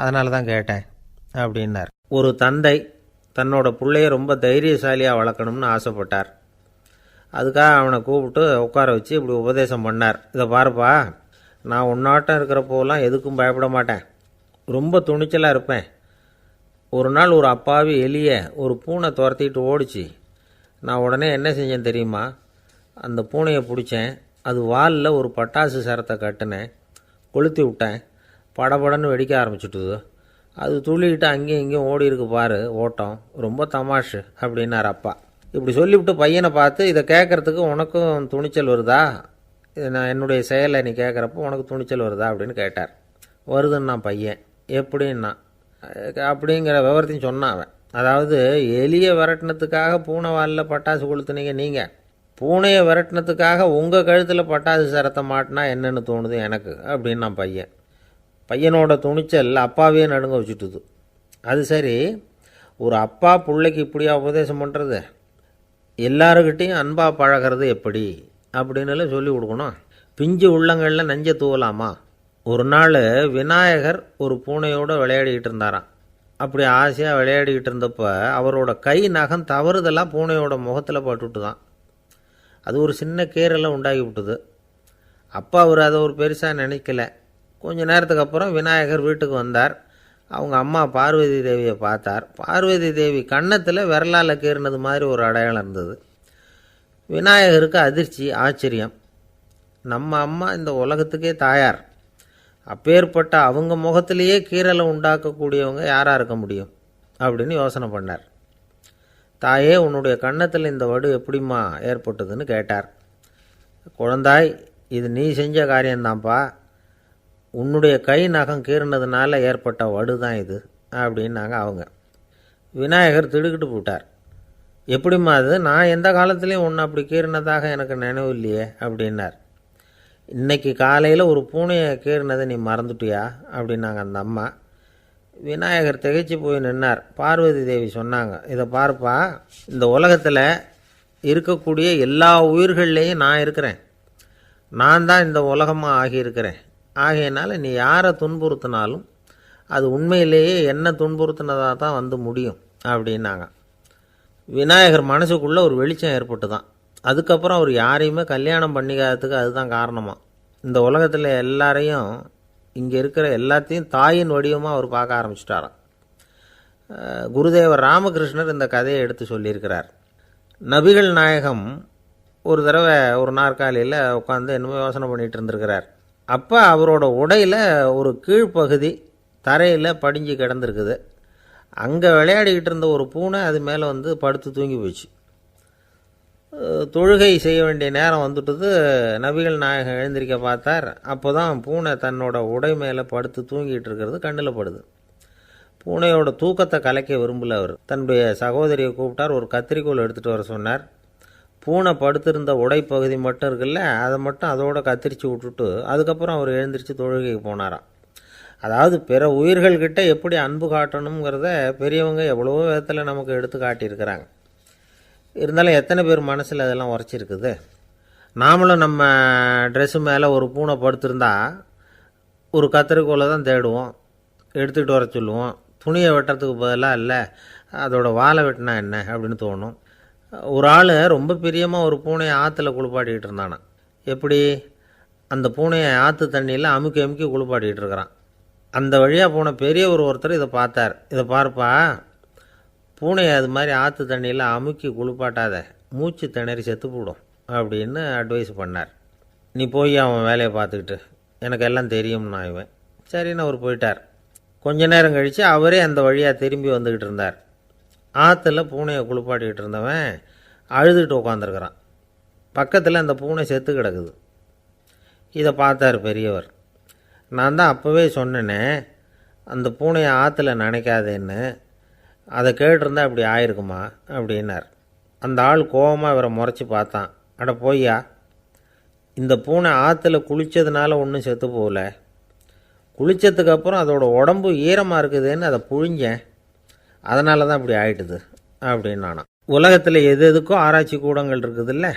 அதனால தான் கேட்டேன் அப்படின்னார். ஒரு தந்தை தன்னோட பிள்ளைய ரொம்ப தைரியசாலியாக வளர்க்கணும்னு ஆசைப்பட்டார். அதுக்காக அவனை கூப்பிட்டு உட்கார வச்சு இப்படி உபதேசம் பண்ணார். இதை பாருப்பா, நான் உன்னாட்டம் இருக்கிறப்போலாம் எதுக்கும் பயப்பட மாட்டேன், ரொம்ப துணிச்சலாக இருப்பேன். ஒரு நாள் ஒரு அப்பாவி எலியை ஒரு பூனை துரத்திட்டு ஓடிச்சு. நான் உடனே என்ன செஞ்சேன் தெரியுமா? அந்த பூனையை பிடிச்சேன், அது வாலில் ஒரு பட்டாசு சரத்தை கட்டினேன், கொளுத்தி விட்டேன், படபடன்னு வெடிக்க ஆரம்பிச்சுட்டுது. அது துள்ளிக்கிட்டு அங்கேயும் இங்கேயும் ஓடி இருக்கு பாரு ஓட்டம், ரொம்ப தமாஷு அப்படின்னார் அப்பா. இப்படி சொல்லிவிட்டு பையனை பார்த்து, இதை கேட்குறதுக்கு உனக்கும் துணிச்சல் வருதா? நான் என்னுடைய செயலை நீ கேட்குறப்போ உனக்கு துணிச்சல் வருதா அப்படின்னு கேட்டார். வருதுன்னா பையன். எப்படின்னா அப்படிங்கிற விவரத்தையும் சொன்னான் அவன். அதாவது எலியை விரட்டினத்துக்காக பூனை வாலில் பட்டாசு கொளுத்துனீங்க நீங்கள், பூனையை விரட்டினத்துக்காக உங்கள் கழுத்தில் பட்டாசு சரத்தை மாட்டினா என்னென்னு தோணுது எனக்கு அப்படின்னா பையன். பையனோட துணிச்சல் அப்பாவே நடுங்க வச்சுட்டுது. அது சரி, ஒரு அப்பா பிள்ளைக்கு இப்படியா உபதேசம் பண்ணுறது? எல்லாருக்கிட்டையும் அன்பாக பழகிறது எப்படி அப்படின்னு சொல்லி கொடுக்கணும். பிஞ்சு உள்ளங்களில் நஞ்சை தூவலாமா? ஒரு நாள் விநாயகர் ஒரு பூனையோடு விளையாடிக்கிட்டு இருந்தாராம். அப்படி ஆசையாக விளையாடிக்கிட்டு இருந்தப்போ அவரோட கை நகம் தவறுதெல்லாம் பூனையோட முகத்தில் பட்டுட்டு தான். அது ஒரு சின்ன கீரலை உண்டாகி விட்டுது. அப்பா அவர் அதை ஒரு பெருசாக நினைக்கல. கொஞ்ச நேரத்துக்கு அப்புறம் விநாயகர் வீட்டுக்கு வந்தார். அவங்க அம்மா பார்வதி தேவியை பார்த்தார். பார்வதி தேவி கன்னத்தில் விரலால் கீறினது மாதிரி ஒரு அடையாளம் இருந்தது. விநாயகருக்கு அதிர்ச்சி, ஆச்சரியம். நம்ம அம்மா இந்த உலகத்துக்கே தாயார், அப்பேற்பட்ட அவங்க முகத்திலேயே கீறலை உண்டாக்கக்கூடியவங்க யாராக இருக்க முடியும் அப்படின்னு யோசனை பண்ணார். தாயே, உன்னுடைய கன்னத்தில் இந்த வடு எப்படிம்மா ஏற்பட்டதுன்னு கேட்டார். குழந்தாய், இது நீ செஞ்ச காரியம்தான்ப்பா, உன்னுடைய கை நகம் கீறினதுனால ஏற்பட்ட வடு தான் இது அப்படின்னாங்க அவங்க. விநாயகர் திடுக்கிட்டு போட்டார். எப்படிம்மா அது? நான் எந்த காலத்துலேயும் ஒன்று அப்படி கீறினதாக எனக்கு நினைவு இல்லையே அப்படின்னார். இன்றைக்கி காலையில் ஒரு பூனையை கீறினதை நீ மறந்துட்டியா அப்படின்னாங்க அந்த அம்மா. விநாயகர் திகைச்சு போய் நின்னார். பார்வதி தேவி சொன்னாங்க, இதை பார்ப்பா, இந்த உலகத்தில் இருக்கக்கூடிய எல்லா உயிர்கள்லேயும் நான் இருக்கிறேன், நான் தான் இந்த உலகமாக ஆகியிருக்கிறேன். ஆகையினால நீ யாரை துன்புறுத்தினாலும் அது உண்மையிலேயே என்ன துன்புறுத்தினதாக தான் முடியும் அப்படின்னாங்க. விநாயகர் மனசுக்குள்ளே ஒரு வெளிச்சம் ஏற்பட்டு தான். அதுக்கப்புறம் அவர் யாரையுமே கல்யாணம் பண்ணிக்காததுக்கு அதுதான் காரணமாக. இந்த உலகத்தில் எல்லாரையும் இங்கே இருக்கிற எல்லாத்தையும் தாயின் வடிவமாக அவர் பார்க்க ஆரம்பிச்சிட்டாராம். குருதேவர் ராமகிருஷ்ணர் இந்த கதையை எடுத்து சொல்லியிருக்கிறார். நபிகள் நாயகம் ஒரு தடவை ஒரு நாற்காலியில் உட்காந்து என்னமோ யோசனை பண்ணிகிட்டு இருந்திருக்கிறார். அப்போ அவரோட உடையில் ஒரு கீழ்ப்பகுதி தரையில் படிஞ்சு கிடந்திருக்குது. அங்கே விளையாடிக்கிட்டு இருந்த ஒரு பூனை அது மேலே வந்து படுத்து தூங்கி போச்சு. தொழுகை செய்ய வேண்டிய நேரம் வந்துட்டது. நபிகள் நாயகம் எழுந்திருக்க பார்த்தார். அப்போ தான் பூனை தன்னோட உடை மேலே படுத்து தூங்கிட்டு இருக்கிறது கண்ணில் படுது. பூனையோட தூக்கத்தை கலைக்க விரும்பல அவர். தன்னுடைய சகோதரியை கூப்பிட்டார். ஒரு கத்திரிக்கோல் எடுத்துகிட்டு வர சொன்னார். பூனை படுத்திருந்த உடைப்பகுதி மட்டும் இருக்குல்ல, அதை மட்டும் அதோட கத்திரிச்சு விட்டுட்டு அதுக்கப்புறம் அவர் எழுந்திரிச்சு தொழுகைக்கு போனாராம். அதாவது பிற உயிர்கள்கிட்ட எப்படி அன்பு காட்டணுங்கிறத பெரியவங்க எவ்வளவோ விதத்தில் நமக்கு எடுத்து காட்டியிருக்கிறாங்க. இருந்தாலும் எத்தனை பேர் மனசில் அதெல்லாம் உரைச்சிருக்குது. நாமளும் நம்ம ட்ரெஸ்ஸு மேலே ஒரு பூனை படுத்திருந்தா ஒரு கத்திரிக்கோலை தான் தேடுவோம், எடுத்துக்கிட்டு வர சொல்லுவோம். துணியை வெட்டுறதுக்கு பதிலாக இல்லை அதோட வாழை வெட்டினா என்ன அப்படின்னு தோணும். ஒரு ஆள் ரொம்ப பிரியமாக ஒரு பூனையை ஆற்றுல குளிப்பாட்டிக்கிட்டு இருந்தானா. எப்படி? அந்த பூனையை ஆற்று தண்ணியில் அமுக்கி அமுக்கி குளிப்பாட்டிக்கிட்டு இருக்கிறான். அந்த வழியாக போன பெரியவர் ஒருத்தர் இதை பார்த்தார். இதை பார்ப்பா, பூனையை அது மாதிரி ஆற்று தண்ணியில் அமுக்கி குளிப்பாட்டாத, மூச்சு திணறி செத்து போடும் அப்படின்னு அட்வைஸ் பண்ணார். நீ போய் அவன் வேலையை பார்த்துக்கிட்டு, எனக்கு எல்லாம் தெரியும்னா இவன். சரின்னு அவர் போயிட்டார். கொஞ்ச நேரம் கழித்து அவரே அந்த வழியாக திரும்பி வந்துக்கிட்டு இருந்தார். ஆற்றுல பூனையை குளிப்பாட்டிக்கிட்டு இருந்தவன் அழுதுகிட்டு உட்காந்துருக்கிறான். பக்கத்தில் அந்த பூனை செத்து கிடக்குது. இதை பார்த்தார் பெரியவர். நான் தான் அப்போவே சொன்னேனே அந்த பூனையை ஆற்றுல நினைக்காதேன்னு, அதை கேட்டிருந்தா அப்படி ஆயிருக்குமா அப்படின்னார். அந்த ஆள் கோபமாக இவரை முறைச்சி பார்த்தான். அட போய்யா, இந்த பூனை ஆற்றுல குளித்ததுனால ஒன்றும் செத்து போகல, குளித்ததுக்கப்புறம் அதோட உடம்பு ஈரமாக இருக்குதுன்னு அதை புழிஞ்சேன், அதனால தான் இப்படி ஆயிட்டுது அப்படின்னு நானாம். உலகத்தில் எது எதுக்கும் ஆராய்ச்சி கூடங்கள் இருக்குதுல்ல,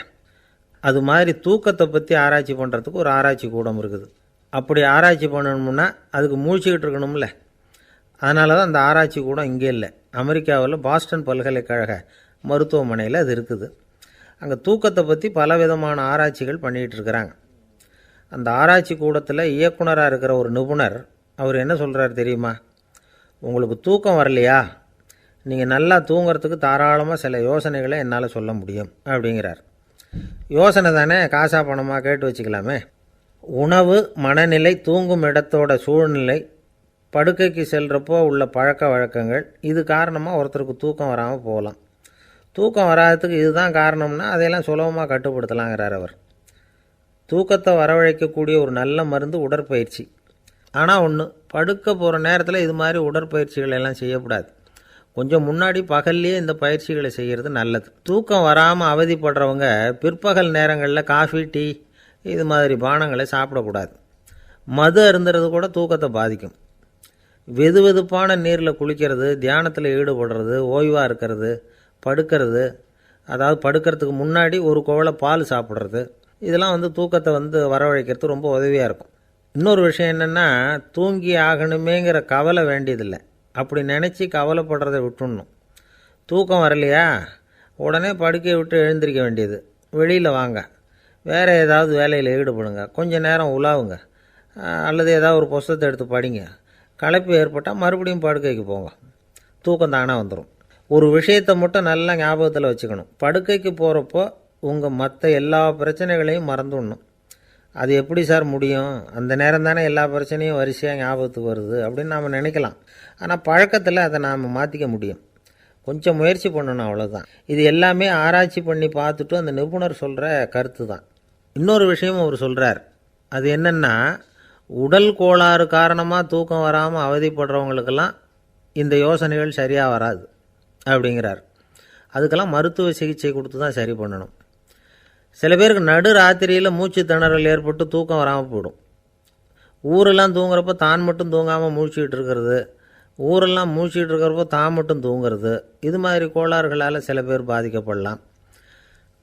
அது மாதிரி தூக்கத்தை பற்றி ஆராய்ச்சி பண்ணுறதுக்கு ஒரு ஆராய்ச்சி கூடம் இருக்குது. அப்படி ஆராய்ச்சி பண்ணணும்னா அதுக்கு மூழ்கிக்கிட்டு இருக்கணும்ல. அதனால தான் அந்த ஆராய்ச்சி கூடம் இங்கே இல்லை. அமெரிக்காவில் பாஸ்டன் பல்கலைக்கழக மருத்துவமனையில் அது இருக்குது. அங்கே தூக்கத்தை பற்றி பலவிதமான ஆராய்ச்சிகள் பண்ணிகிட்டு இருக்கிறாங்க. அந்த ஆராய்ச்சி கூடத்தில் இயக்குனராக இருக்கிற ஒரு நிபுணர் அவர் என்ன சொல்கிறார் தெரியுமா? உங்களுக்கு தூக்கம் வரலையா, நீங்கள் நல்லா தூங்கிறதுக்கு தாராளமாக சில யோசனைகளை என்னால் சொல்ல முடியும் அப்படிங்கிறார். யோசனை தானே, காசா பணமாக கேட்டு வச்சுக்கலாமே. உணவு, மனநிலை, தூங்கும் இடத்தோட சூழ்நிலை, படுக்கைக்கு செல்கிறப்போ உள்ள பழக்க வழக்கங்கள், இது காரணமாக ஒருத்தருக்கு தூக்கம் வராமல் போகலாம். தூக்கம் வராததுக்கு இதுதான் காரணம்னா அதையெல்லாம் சுலபமாக கட்டுப்படுத்தலாங்கிறார் அவர். தூக்கத்தை வரவழைக்கக்கூடிய ஒரு நல்ல மருந்து உடற்பயிற்சி. ஆனால் ஒன்று, படுக்க போகிற நேரத்தில் இது மாதிரி உடற்பயிற்சிகள் எல்லாம் செய்யக்கூடாது. கொஞ்சம் முன்னாடி பகல்லையே இந்த பயிற்சிகளை செய்கிறது நல்லது. தூக்கம் வராமல் அவதிப்படுறவங்க பிற்பகல் நேரங்களில் காஃபி, டீ இது மாதிரி பானங்களை சாப்பிடக்கூடாது. மது அருந்துறது கூட தூக்கத்தை பாதிக்கும். வெது வெதுப்பான நீரில் குளிக்கிறது, தியானத்தில் ஈடுபடுறது, ஓய்வாக இருக்கிறது, படுக்கிறது, அதாவது படுக்கிறதுக்கு முன்னாடி ஒரு குவளை பால் சாப்பிட்றது, இதெல்லாம் தூக்கத்தை வரவழைக்கிறது ரொம்ப உதவியாக இருக்கும். இன்னொரு விஷயம் என்னென்னா, தூங்கி ஆகணுமேங்கிற கவலை வேண்டியதில்லை. அப்படி நினச்சி கவலைப்படுறதை விட்டுடணும். தூக்கம் வரலையா, உடனே படுக்கையை விட்டு எழுந்திருக்க வேண்டியது. வெளியில் வாங்க, வேறு ஏதாவது வேலையில் ஈடுபடுங்க, கொஞ்சம் நேரம் உலாவுங்க, அல்லது ஏதாவது ஒரு புஸ்தகத்தை எடுத்து படிங்க. களைப்பு ஏற்பட்டால் மறுபடியும் படுக்கைக்கு போங்க, தூக்கம் தானாக வந்துடும். ஒரு விஷயத்தை மட்டும் நல்லா ஞாபகத்தில் வச்சுக்கணும். படுக்கைக்கு போகிறப்போ உங்கள் மற்ற எல்லா பிரச்சனைகளையும் மறந்துடணும். அது எப்படி சார் முடியும், அந்த நேரம் தானே எல்லா பிரச்சனையும் வரிசையாக ஞாபகத்துக்கு வருது அப்படின்னு நாம் நினைக்கலாம். ஆனால் பழக்கத்தில் அதை நாம் மாற்றிக்க முடியும். கொஞ்சம் முயற்சி பண்ணணும், அவ்வளோதான். இது எல்லாமே ஆராய்ச்சி பண்ணி பார்த்துட்டு அந்த நிபுணர் சொல்கிற கருத்து தான். இன்னொரு விஷயமும் அவர் சொல்கிறார். அது என்னென்னா, உடல் கோளாறு காரணமாக தூக்கம் வராமல் அவதிப்படுறவங்களுக்கெல்லாம் இந்த யோசனைகள் சரியாக வராது அப்படிங்கிறார். அதுக்கெல்லாம் மருத்துவ சிகிச்சை கொடுத்து தான் சரி பண்ணணும். சில பேருக்கு நடு ராத்திரியில் மூச்சு திணறல் ஏற்பட்டு தூக்கம் வராமல் போயிடும். ஊரெல்லாம் தூங்குறப்போ தான் மட்டும் தூங்காமல் மூழ்கிட்டு இருக்கிறது, ஊரெல்லாம் மூழ்கிட்டு இருக்கிறப்போ தான் மட்டும் தூங்குறது, இது மாதிரி கோளாறுகளால் சில பேர் பாதிக்கப்படலாம்.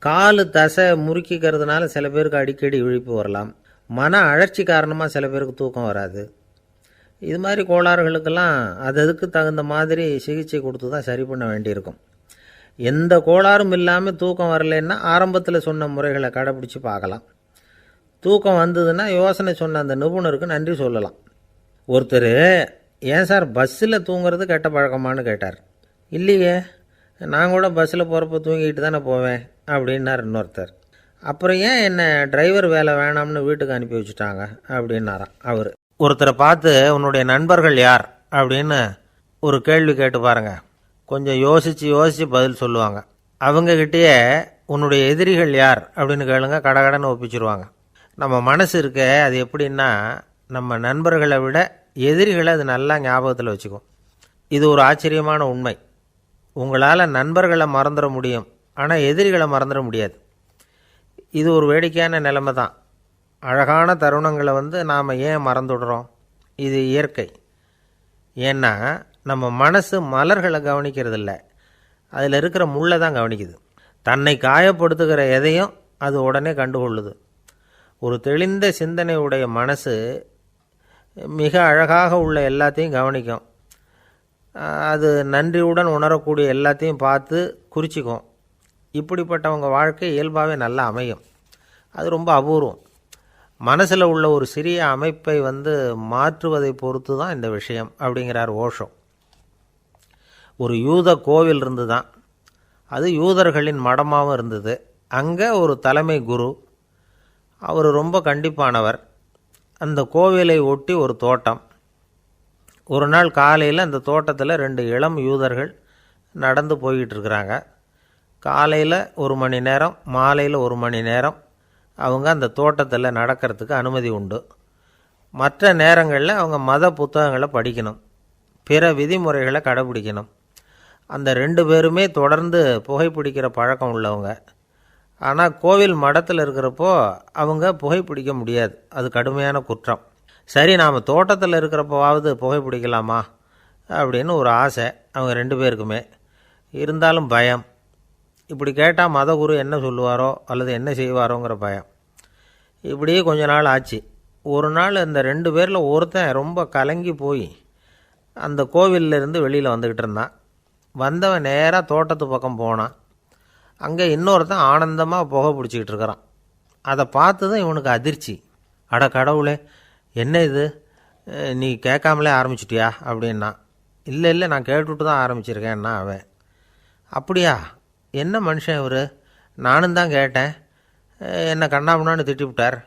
காலு தசை முறுக்கிக்கிறதுனால சில பேருக்கு அடிக்கடி இழிப்பு வரலாம். மன அழற்சி காரணமாக சில பேருக்கு தூக்கம் வராது. இது மாதிரி கோளாறுகளுக்கெல்லாம் அதுக்கு தகுந்த மாதிரி சிகிச்சை கொடுத்து தான் சரி பண்ண வேண்டியிருக்கும். எந்த கோளாறும் இல்லாமல் தூக்கம் வரலைன்னா ஆரம்பத்தில் சொன்ன முறைகளை கடைப்பிடிச்சி பார்க்கலாம். தூக்கம் வந்ததுன்னா யோசனை சொன்ன அந்த நிபுணருக்கு நன்றி சொல்லலாம். ஒருத்தர், ஏன் சார் பஸ்ஸில் தூங்குறது கெட்ட பழக்கமானு கேட்டார். இல்லையே, நான் கூட பஸ்ஸில் போகிறப்ப தூங்கிட்டு தானே போவேன் அப்படின்னார் இன்னொருத்தர். அப்புறம் ஏன் என்ன டிரைவர் வேலை வேணாம்னு வீட்டுக்கு அனுப்பி வச்சுட்டாங்க அப்படின்னாராம் அவர். ஒருத்தரை பார்த்து உன்னுடைய நண்பர்கள் யார் அப்படின்னு ஒரு கேள்வி கேட்டு பாருங்க, கொஞ்சம் யோசித்து பதில் சொல்லுவாங்க. அவங்கக்கிட்டேயே உன்னுடைய எதிரிகள் யார் அப்படின்னு கேளுங்க, கடகடன்னு ஒப்பிச்சிருவாங்க. நம்ம மனசு இருக்க அது எப்படின்னா, நம்ம நண்பர்களை விட எதிரிகளை அது நல்லா ஞாபகத்தில் வச்சுக்கும். இது ஒரு ஆச்சரியமான உண்மை. உங்களால் நண்பர்களை மறந்துட முடியும், ஆனால் எதிரிகளை மறந்துட முடியாது. இது ஒரு வேடிக்கையான நிலைமை தான். அழகான தருணங்களை நாம் ஏன் மறந்துடுறோம்? இது இயற்கை. ஏன்னா நம்ம மனசு மலர்களை கவனிக்கிறதில்ல, அதில் இருக்கிற முள்ளை தான் கவனிக்குது. தன்னை காயப்படுத்துகிற எதையும் அது உடனே கண்டுகொள்ளுது. ஒரு தெளிந்த சிந்தனை உடைய மனசு மிக அழகாக உள்ள எல்லாத்தையும் கவனிக்கும். அது நன்றியுடன் உணரக்கூடிய எல்லாத்தையும் பார்த்து குறிச்சிக்கும். இப்படிப்பட்டவங்க வாழ்க்கை இயல்பாகவே நல்லா அமையும். அது ரொம்ப அபூர்வம். மனசில் உள்ள ஒரு சிறிய அமைப்பை மாற்றுவதை பொறுத்து தான் இந்த விஷயம் அப்படிங்கிறார் ஓஷோ. ஒரு யூத கோவில் இருந்து தான், அது யூதர்களின் மடமாகவும் இருந்தது. அங்கே ஒரு தலைமை குரு, அவர் ரொம்ப கண்டிப்பானவர். அந்த கோவிலை ஒட்டி ஒரு தோட்டம். ஒரு நாள் காலையில் அந்த தோட்டத்தில் 2 இளம் யூதர்கள் நடந்து போய்கிட்டு இருக்கிறாங்க. காலையில் 1 மணி நேரம், மாலையில் 1 மணி நேரம் அவங்க அந்த தோட்டத்தில் நடக்கிறதுக்கு அனுமதி உண்டு. மற்ற நேரங்களில் அவங்க மத புத்தகங்களை படிக்கணும், பிற விதிமுறைகளை கடைபிடிக்கணும். அந்த 2 பேருமே தொடர்ந்து புகைப்பிடிக்கிற பழக்கம் உள்ளவங்க. ஆனால் கோவில் மடத்தில் இருக்கிறப்போ அவங்க புகைப்பிடிக்க முடியாது, அது கடுமையான குற்றம். சரி, நாம் தோட்டத்தில் இருக்கிறப்போவாவது புகைப்பிடிக்கலாமா அப்படின்னு ஒரு ஆசை அவங்க 2 பேருக்குமே. இருந்தாலும் பயம். இப்படி கேட்டால் மதகுரு என்ன சொல்லுவாரோ அல்லது என்ன செய்வாரோங்கிற பயம். இப்படியே கொஞ்ச நாள் ஆச்சு. ஒரு நாள் இந்த 2 பேரில் ஒருத்தன் ரொம்ப கலங்கி போய் அந்த கோவிலிருந்து வெளியில் வந்துக்கிட்டு இருந்தான். வந்தவன் நேராக தோட்டத்து பக்கம் போனான். அங்கே இன்னொருத்தன் ஆனந்தமாக புகை பிடிச்சிக்கிட்டு இருக்கிறான். அதை பார்த்து தான் இவனுக்கு அதிர்ச்சி. அட கடவுளே, என்ன இது, நீ கேட்காமலே ஆரம்பிச்சிட்டியா அப்படின்னா. இல்லை நான் கேட்டுவிட்டு தான் ஆரம்பிச்சிருக்கேன்னா அவன். அப்படியா, என்ன மனுஷன் இவர், நானும் தான் கேட்டேன், என்னை கண்ணாபுண்ணான்னு திட்டிவிட்டார்.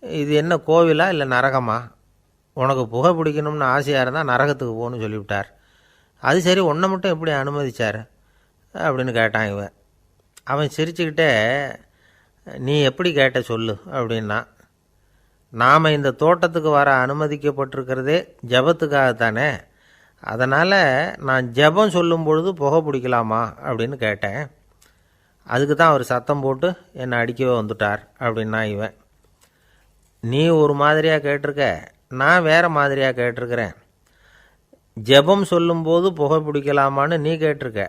இது என்ன கோவிலா இல்லை நரகமா? உனக்கு புகை பிடிக்கணும்னு ஆசையாக இருந்தால் நரகத்துக்கு போகணும்னு சொல்லிவிட்டார். அது சரி, உன்னை மட்டும் எப்படி அனுமதிச்சார் அப்படின்னு கேட்டான் இவன். அவன் சிரிச்சுக்கிட்டே, நீ எப்படி கேட்ட சொல்லு அப்படின்னா. நாம் இந்த தோட்டத்துக்கு வர அனுமதிக்கப்பட்டிருக்கிறதே ஜபத்துக்காகத்தானே, அதனால் நான் ஜபம் சொல்லும் பொழுது புகை பிடிக்கலாமா அப்படின்னு கேட்டேன். அதுக்கு தான் அவர் சத்தம் போட்டு என்னை அடிக்கவே வந்துட்டார் அப்படின்னா இவன். நீ ஒரு மாதிரியாக கேட்டிருக்க, நான் வேறு மாதிரியாக கேட்டிருக்கிறேன். ஜெபம் சொல்லும்போது புகை பிடிக்கலாமான்னு நீ கேட்டிருக்க.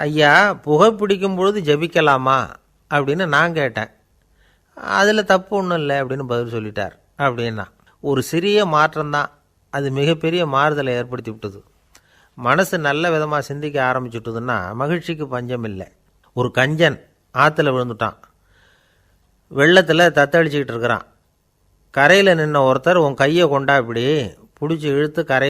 ஐயா, புகை பிடிக்கும் பொழுது ஜபிக்கலாமா அப்படின்னு நான் கேட்டேன். அதில் தப்பு ஒன்றும் இல்லை அப்படின்னு பதில் சொல்லிட்டார் அப்படின்னா. ஒரு சிறிய மாற்றம்தான் அது மிகப்பெரிய மாறுதலை ஏற்படுத்தி விட்டது. மனசு நல்ல விதமாக சிந்திக்க ஆரம்பிச்சுட்டுதுன்னா மகிழ்ச்சிக்கு பஞ்சம் இல்லை. ஒரு கஞ்சன் ஆற்றுல விழுந்துட்டான், வெள்ளத்தில் தத்தளிச்சிக்கிட்டு இருக்கிறான். கரையில் நின்ன ஒருத்தர் உன் கையை கொண்டா இப்படி பிடிச்சி இழுத்து கரை